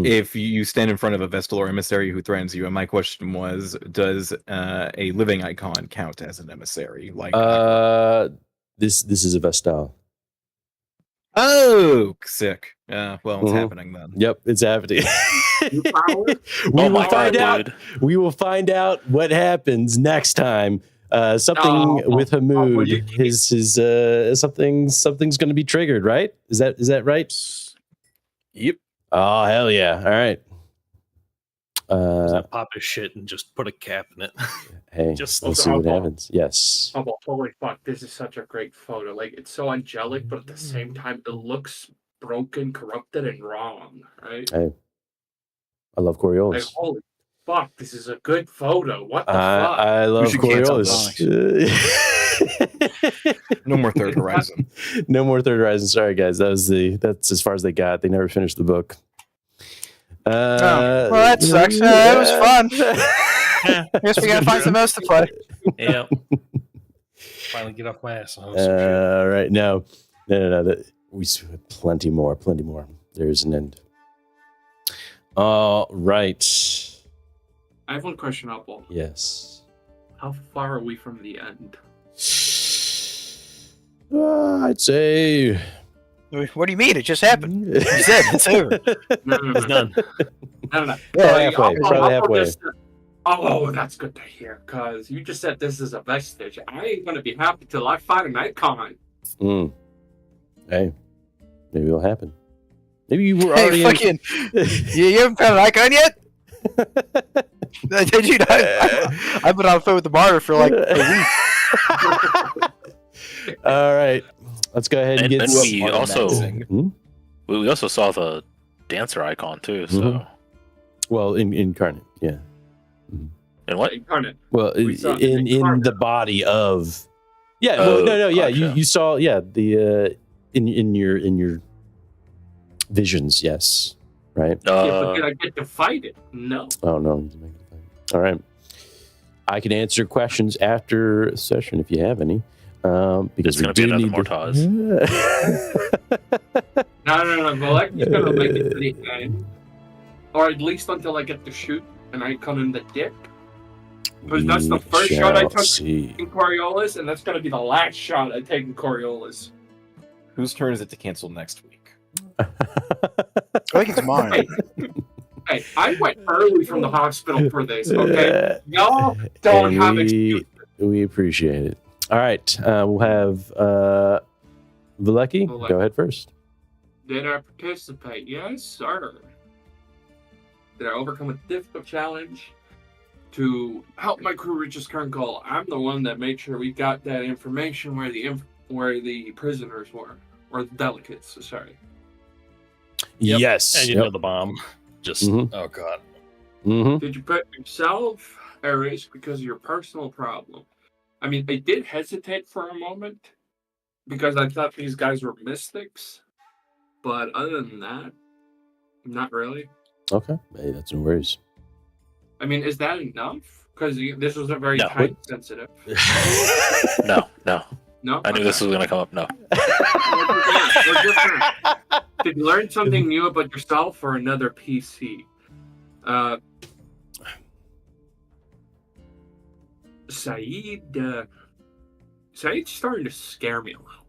if you stand in front of a Vestal or emissary who threatens you, and my question was, does a living icon count as an emissary? Like this is a Vestal. Oh, sick. Well, it's happening then. Yep, it's happening. We will find out what happens next time. Something with Hamoud. His something's going to be triggered, right? Is that right? Yep. Oh, hell yeah. All right. Pop his shit and just put a cap in it. Hey, just let's see what happens. Yes. Oh, holy fuck. This is such a great photo. Like, it's so angelic, but at the same time, it looks broken, corrupted, and wrong, right? Hey, I love Coriolis. Like, holy fuck, this is a good photo. What the fuck? I love Coriolis. No more Third Horizon. No more Third Horizon. Sorry, guys. That's as far as they got. They never finished the book. Well, that sucks. It was fun. Yeah, I guess we gotta find some else to play. Yeah. Finally get off my ass. All right. No. We have plenty more. There's an end. All right. I have one question, Apple. Yes. How far are we from the end? I'd say. What do you mean? It just happened. You said it's over. No. It's done. No. Yeah, halfway. Oh, that's good to hear, because you just said this is a vestige. I ain't going to be happy till I find an icon. Hey, maybe it'll happen. Maybe you were already you haven't found an icon yet? Did you not? I've been on the phone with the barber for like a week. All right. Let's go ahead and get we also We also saw the dancer icon too. So, Mhm. Well, incarnate, yeah. and what? Incarnate. Well, We saw in the incarnate. body of. Yeah. Oh, Well, no. Yeah. gotcha. You saw. Yeah. The in your visions. Yes. Right. Yeah, but did I get to fight it? No. Oh no. All right. I can answer questions after session if you have any. Because It's we gonna be do another need Mortaz. No. But like, he's gonna make it to the end, or at least until I get to shoot an icon in the dip. Because that's the first shot I took See. in Coriolis, and that's gonna be the last shot I take in Coriolis. Whose turn is it to cancel next week? I think it's mine. Hey, I went early from the hospital for this. Okay, y'all don't And have excuses. we appreciate it. All right, we'll have Vilecki. Vilecki. Go ahead first. Did I participate? Yes, sir. Did I overcome a difficult challenge to help my crew reach its current goal? I'm the one that made sure we got that information where the prisoners were, or the delegates. Sorry. Yep. Yes. And you know the bomb. Just Mhm. oh god. Mm-hmm. Did you put yourself at risk because of your personal problem? I mean, I did hesitate for a moment because I thought these guys were mystics, but other than that, not really. Okay. Hey, that's no worries. I mean, is that enough? Because this was a very No. time sensitive. No. No, I knew this was gonna come up. No. We're different. Did you learn something new about yourself or another PC? Saeed's starting to scare me a little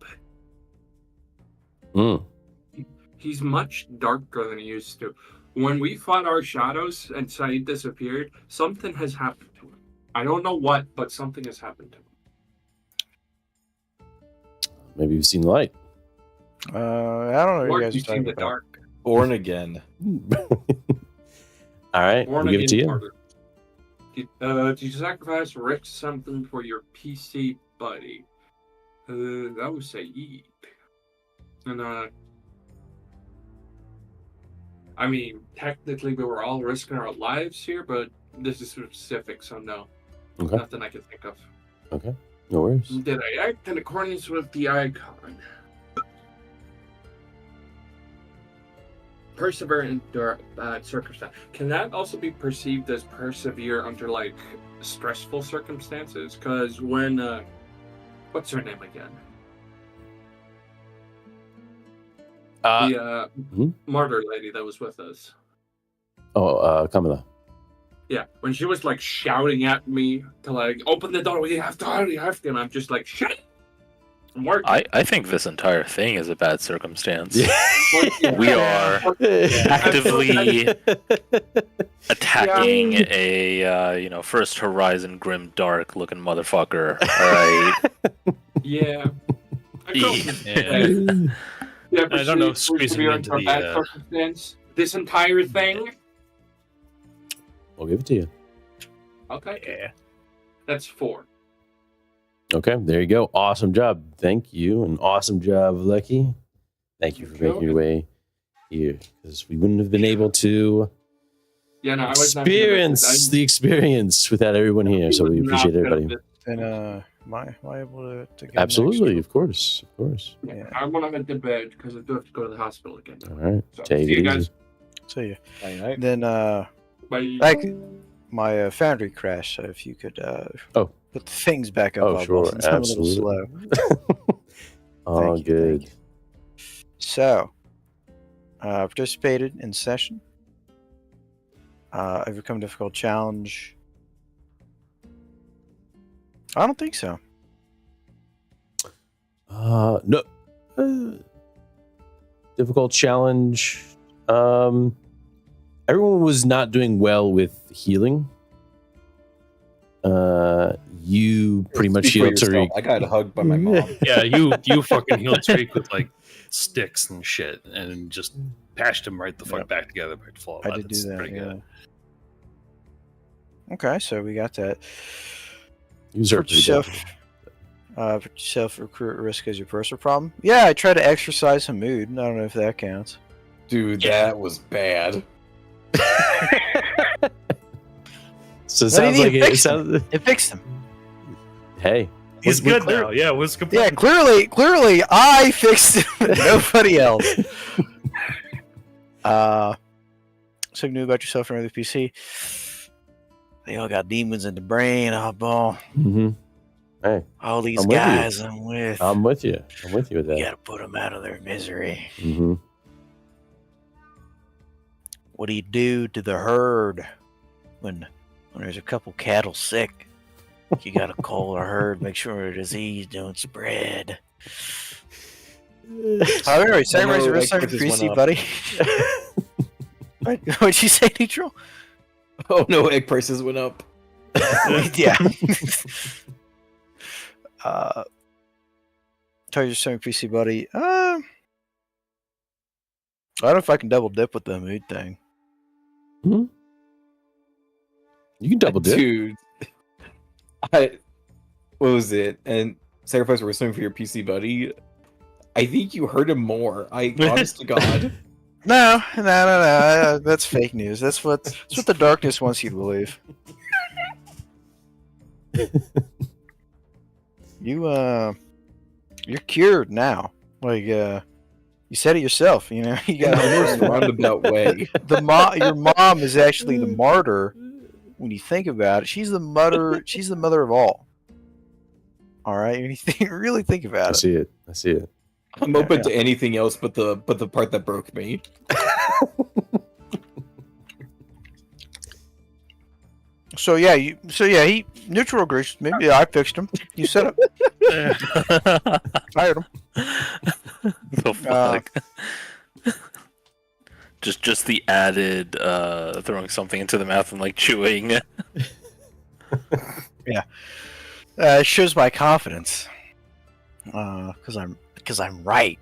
bit. He's much darker than he used to. When we fought our shadows and Saeed disappeared, something has happened to him. I don't know what, but something has happened to him. Maybe you've seen the light. I don't know what Or you guys are you've seen talking the about. dark. Born again. All right, Born we'll give it to again you. martyr. Did you sacrifice or risk something for your PC buddy? That was Saeed. And I mean, technically we were all risking our lives here, but this is specific, so no. Okay. Nothing I can think of. Okay. No worries. Did I act in accordance with the icon? Persevere under bad circumstance. Can that also be perceived as persevere under like stressful circumstances? Because when what's her name again? The martyr lady that was with us. Kamala. Yeah, when she was like shouting at me to like open the door, we have to hurry, and I'm just like, shut it. I'm working. I think this entire thing is a bad circumstance. Yeah. We are actively attacking a First Horizon grim dark looking motherfucker. All right. Yeah. Yeah. Yeah, I don't know, squeezing squeezing into into a bad the, circumstance. This entire thing. We'll give it to you. Okay. Yeah. That's 4. Okay, there you go. Awesome job. Thank you. And awesome job, Lucky. Thank you for making your way here. Because we wouldn't have been able to Yeah, no, I was experience the experience without everyone here. So we appreciate everybody. And am I able to get Absolutely, of course. Of course. Yeah, I'm gonna head to bed because I do have to go to the hospital again. All right. So, Take see it you guys. easy. So yeah. Night. Then Bye. like my foundry crashed. So if you could put the things back up. Oh, I'll sure. since I'm a little Absolutely. slow. Oh, Thank you, good. thank you. So, participated in session. Overcome difficult challenge. I don't think so. No. Difficult challenge. Everyone was not doing well with healing. You pretty much Speak for healed Tariq. yourself. I got hugged by my mom. Yeah, you fucking healed Tariq with like sticks and shit, and just patched him right the fuck back together, back to full. I did do That's that. pretty Yeah. good. Okay, so we got that. You are Put yourself recruit risk as your personal problem. Yeah, I try to exercise some mood. I don't know if that counts. Dude, that was bad. So it What do you sounds mean like it it fixed him? sounds. It fixed him. Hey, He's We're good clear- now. Yeah, it was complete. Yeah, clearly, I fixed him. Nobody else. Something new about yourself and other PC. They all got demons in the brain. Oh, boy. mm-hmm. Hey, All these I'm with you. guys I'm with. I'm with you. I'm with you with You that. gotta put them out of their misery. Mm-hmm. What do you do to the herd when there's a couple cattle sick? You gotta call the herd, make sure the disease don't spread. All right, samurais no, are that starting quiz just PC, went buddy. What'd you say, Neutral? Oh no, egg prices went up. Yeah. Tell you something, PC, buddy. I don't know if I can double dip with the mood thing. You can double dip. Dude. What was it? And sacrifice we're swimming for your PC buddy. I think you hurt him more. Honest to God. No. That's fake news. That's what the darkness wants you to believe. You're cured now. Like you said it yourself. You know, you got In a roundabout way. your mom is actually the martyr. When you think about it, she's the mother. She's the mother of all. All right, when you really think I about it. see it. I see it. I'm open to anything else but the part that broke me. So yeah, he neutral agrees. Maybe I fixed him. You said it. I heard him. The fuck? Just the added throwing something into the mouth and like chewing. It shows my confidence. Because I'm right.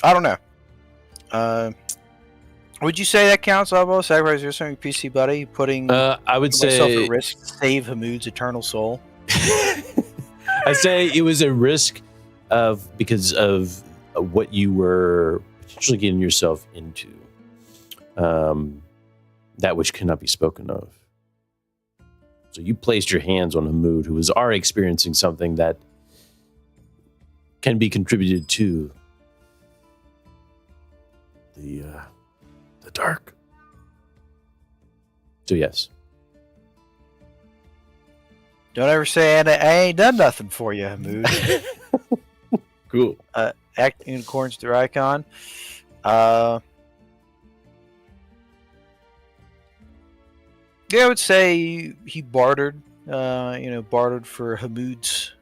I don't know. Would you say that counts, Albo? Sacrifice your something, PC buddy, putting I would myself say at risk to save Hamoud's eternal soul. I say it was a risk because of what you were potentially getting yourself into. That which cannot be spoken of. So you placed your hands on Hamoud, who was already experiencing something that can be contributed to the dark. So yes. Don't ever say I ain't done nothing for you, Hamoud. Cool. Act in accordance with your icon. Yeah, I would say he bartered. Bartered for Hamoud's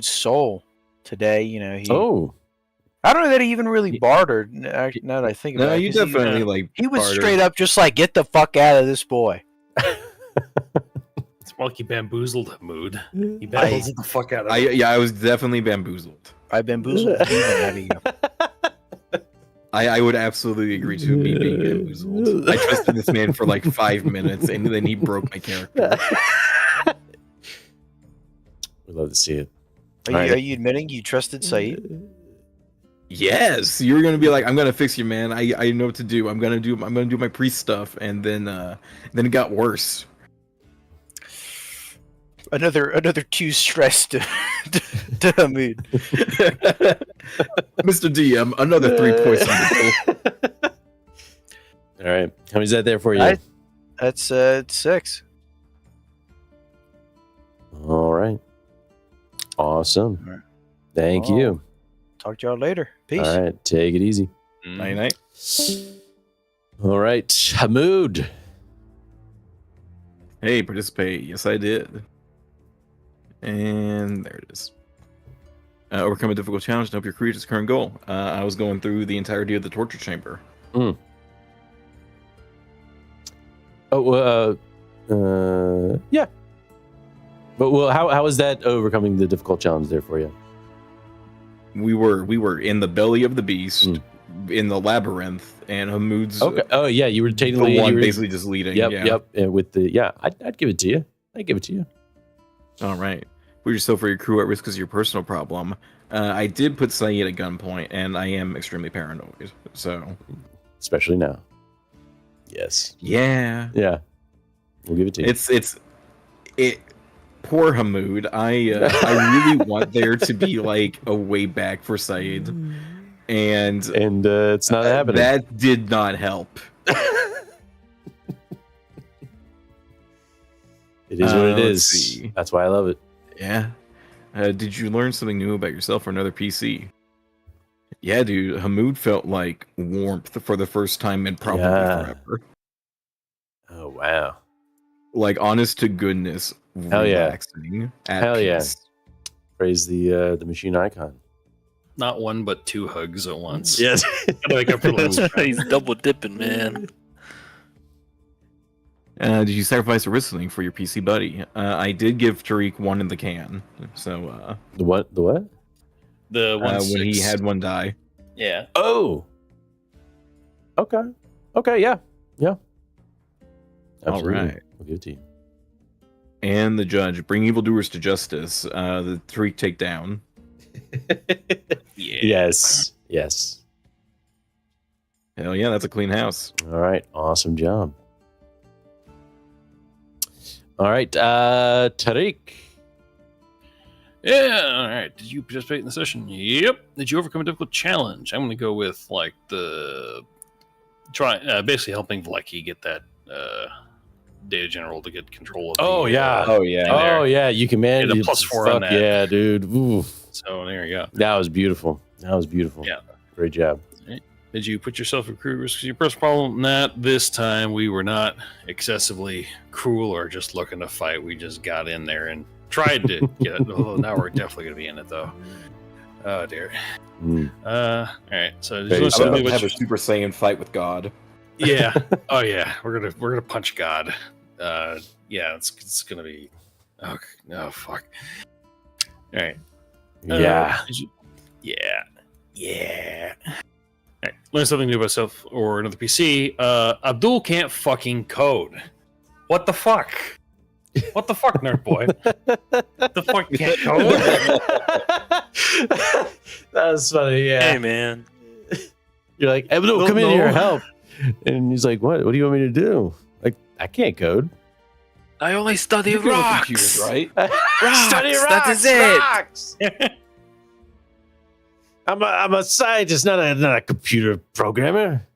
soul today. You know, he. Oh, I don't know that he even really bartered. Now that I think about No, it, you 'cause definitely like. He was bartered. straight up just like, get the fuck out of this boy. It's Monkey bamboozled mood. He bamboozled the fuck out of him. I was definitely bamboozled. I bamboozled the demon out of you. I would absolutely agree to me being bamboozled. I trusted this man for like 5 minutes, and then he broke my character. we'd love to see it. Are you admitting you trusted Saeed? Yes, you were gonna be like, "I'm gonna fix you, man. I know what to do. I'm gonna do my priest stuff," and then it got worse. Another too stressed to Hamoud. Mr. DM, another 3 points on the bill. All right. How many's that there for you? That's 6. All right. Awesome. All right. Thank you. Talk to y'all later. Peace. All right. Take it easy. Night night. All right. Hamoud. Hey, participate. Yes, I did. And there it is. Overcome a difficult challenge to help your crew reach its current goal. I was going through the entirety of the torture chamber. Oh, yeah. But how is that overcoming the difficult challenge there for you? We were in the belly of the beast, in the labyrinth, and Hamoud's Okay. Oh yeah, you were taking the the one you were, basically just leading. Yep. Yeah. Yep. And with the I'd give it to you. I'd give it to you. All right. put yourself or your crew at risk as your personal problem. I did put Saeed at gunpoint, and I am extremely paranoid. So, especially now. Yes. Yeah. Yeah. We'll give it to you. It. Poor Hamoud. I really want there to be like a way back for Saeed, and it's not happening. That did not help. It is what it is. That's why I love it. Yeah. Did you learn something new about yourself or another PC? Yeah, dude. Hamoud felt like warmth for the first time in probably forever. Oh, wow. Like, honest to goodness, hell relaxing. Yeah. Hell peace. Yeah. Praise the machine icon. Not one, but two hugs at once. Yes. He's double dipping, man. Did you sacrifice a wrestling for your PC buddy? I did give Tariq one in the can. So the what? The what? The one when he had one die. Yeah. Oh. Okay. Okay. Yeah. Yeah. Absolutely. All right. We'll give it to you. And the judge, bring evildoers to justice. The Tariq take down. Yeah. Yes. Yes. Hell yeah, that's a clean house. All right. Awesome job. All right, Tariq. Yeah, all right. Did you participate in the session? Yep. Did you overcome a difficult challenge? I'm going to go with, like, basically helping Vlecki get that data general to get control of Oh, yeah. You can manage the +4 on that. Yeah, dude. Oof. So there you go. That was beautiful. Yeah. Great job. Did you put yourself at crew risk? Your personal problem? Not this time. We were not excessively cruel or just looking to fight. We just got in there and tried to get it. Although now we're definitely going to be in it, though. Oh, dear. All right. So I'm about to have a Super Saiyan fight with God. Yeah. Oh, yeah. We're gonna punch God. Yeah. It's gonna be. Oh, no. Fuck. All right. Yeah. Yeah. All right. Learn something new about yourself or another PC. Abdul can't fucking code. What the fuck? What the fuck, nerd boy? The fuck can't code? That was funny. Yeah. Hey, man. You're like, Abdul, come in here, help. And he's like, what? What do you want me to do? Like, I can't code. I only study rocks. Computers, right? Rocks. Study rocks. That is it. Rocks. I'm a scientist, not a computer programmer.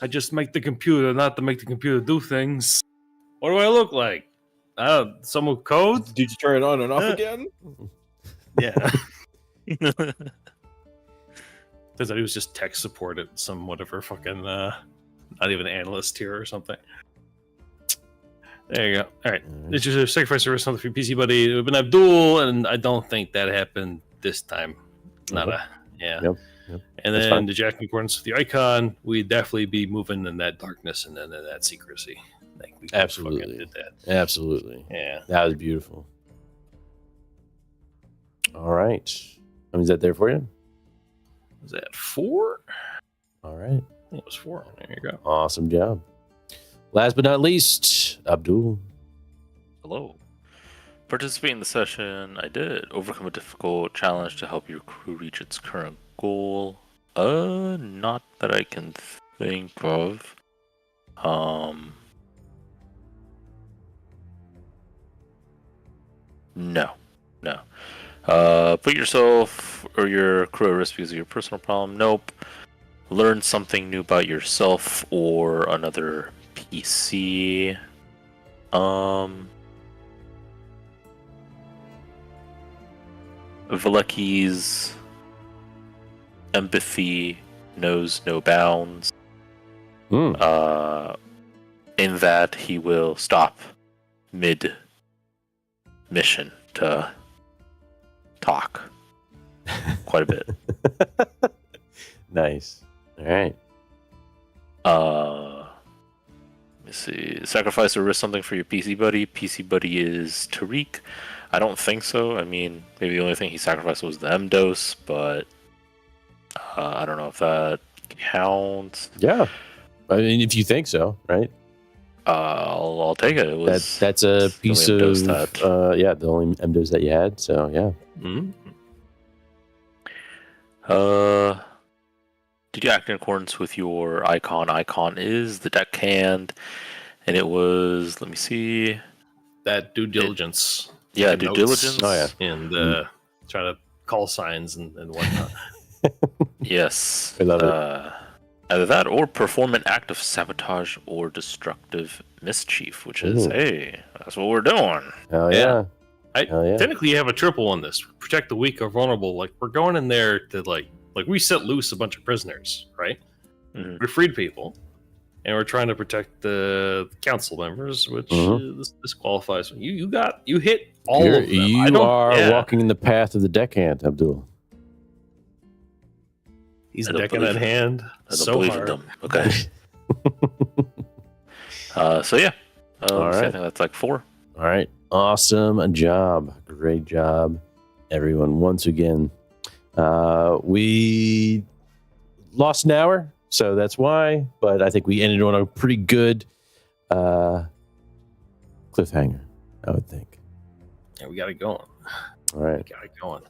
I just make the computer, not to make the computer do things. What do I look like? Someone code? Did you turn it on and off again? Yeah. Turns out he was just tech support at some whatever fucking not even an analyst here or something. There you go. All right. It's just a sacrifice or something for your PC buddy. It would have been Abdul, and I don't think that happened this time. Yeah. Yep. And then the Jack in accordance with the icon, we'd definitely be moving in that darkness and then in that secrecy. Like we Absolutely. did that. Absolutely. Yeah. That was beautiful. All right. Is that there for you? Was that 4? All right. It was 4. There you go. Awesome job. Last but not least, Abdul. Hello. Participate in the session. I did overcome a difficult challenge to help your crew reach its current goal. Not that I can think of. No. Put yourself or your crew at risk because of your personal problem. Nope. Learn something new about yourself or another PC. Vlecki's empathy knows no bounds. In that he will stop mid mission to talk quite a bit. Nice. All right. Let me see. Sacrifice or risk something for your PC buddy. PC buddy is Tariq. I don't think so. I mean, maybe the only thing he sacrificed was the M dose, but I don't know if that counts. Yeah. I mean, if you think so, right? I'll take it. It was That's a the piece William of Dostat. yeah, the only MDOs that you had. So yeah. Mhm. Did you act in accordance with your icon? Icon is the deckhand, and it was. Let me see. That due diligence. Yeah, taking due notes diligence. Oh, yeah. And trying to call signs and whatnot. Yes. I love it. Either that or perform an act of sabotage or destructive mischief, which is, Ooh. hey, that's what we're doing. Hell Yeah. yeah. Hell yeah. Technically, you have a triple on this. Protect the weak or vulnerable. Like, we're going in there to, like we set loose a bunch of prisoners, right? Mhm. We freed people. And we're trying to protect the council members, which this qualifies. You hit all of them. You are walking in the path of the deckhand, Abdul. He's I don't decking that believe it. hand I don't so believe hard. in them. Okay. So yeah. All So I right. think that's like 4. All right. Awesome job. Great job, everyone. Once again, we lost an hour, so that's why. But I think we ended on a pretty good cliffhanger, I would think. Yeah, we got it going. All right. Got it going.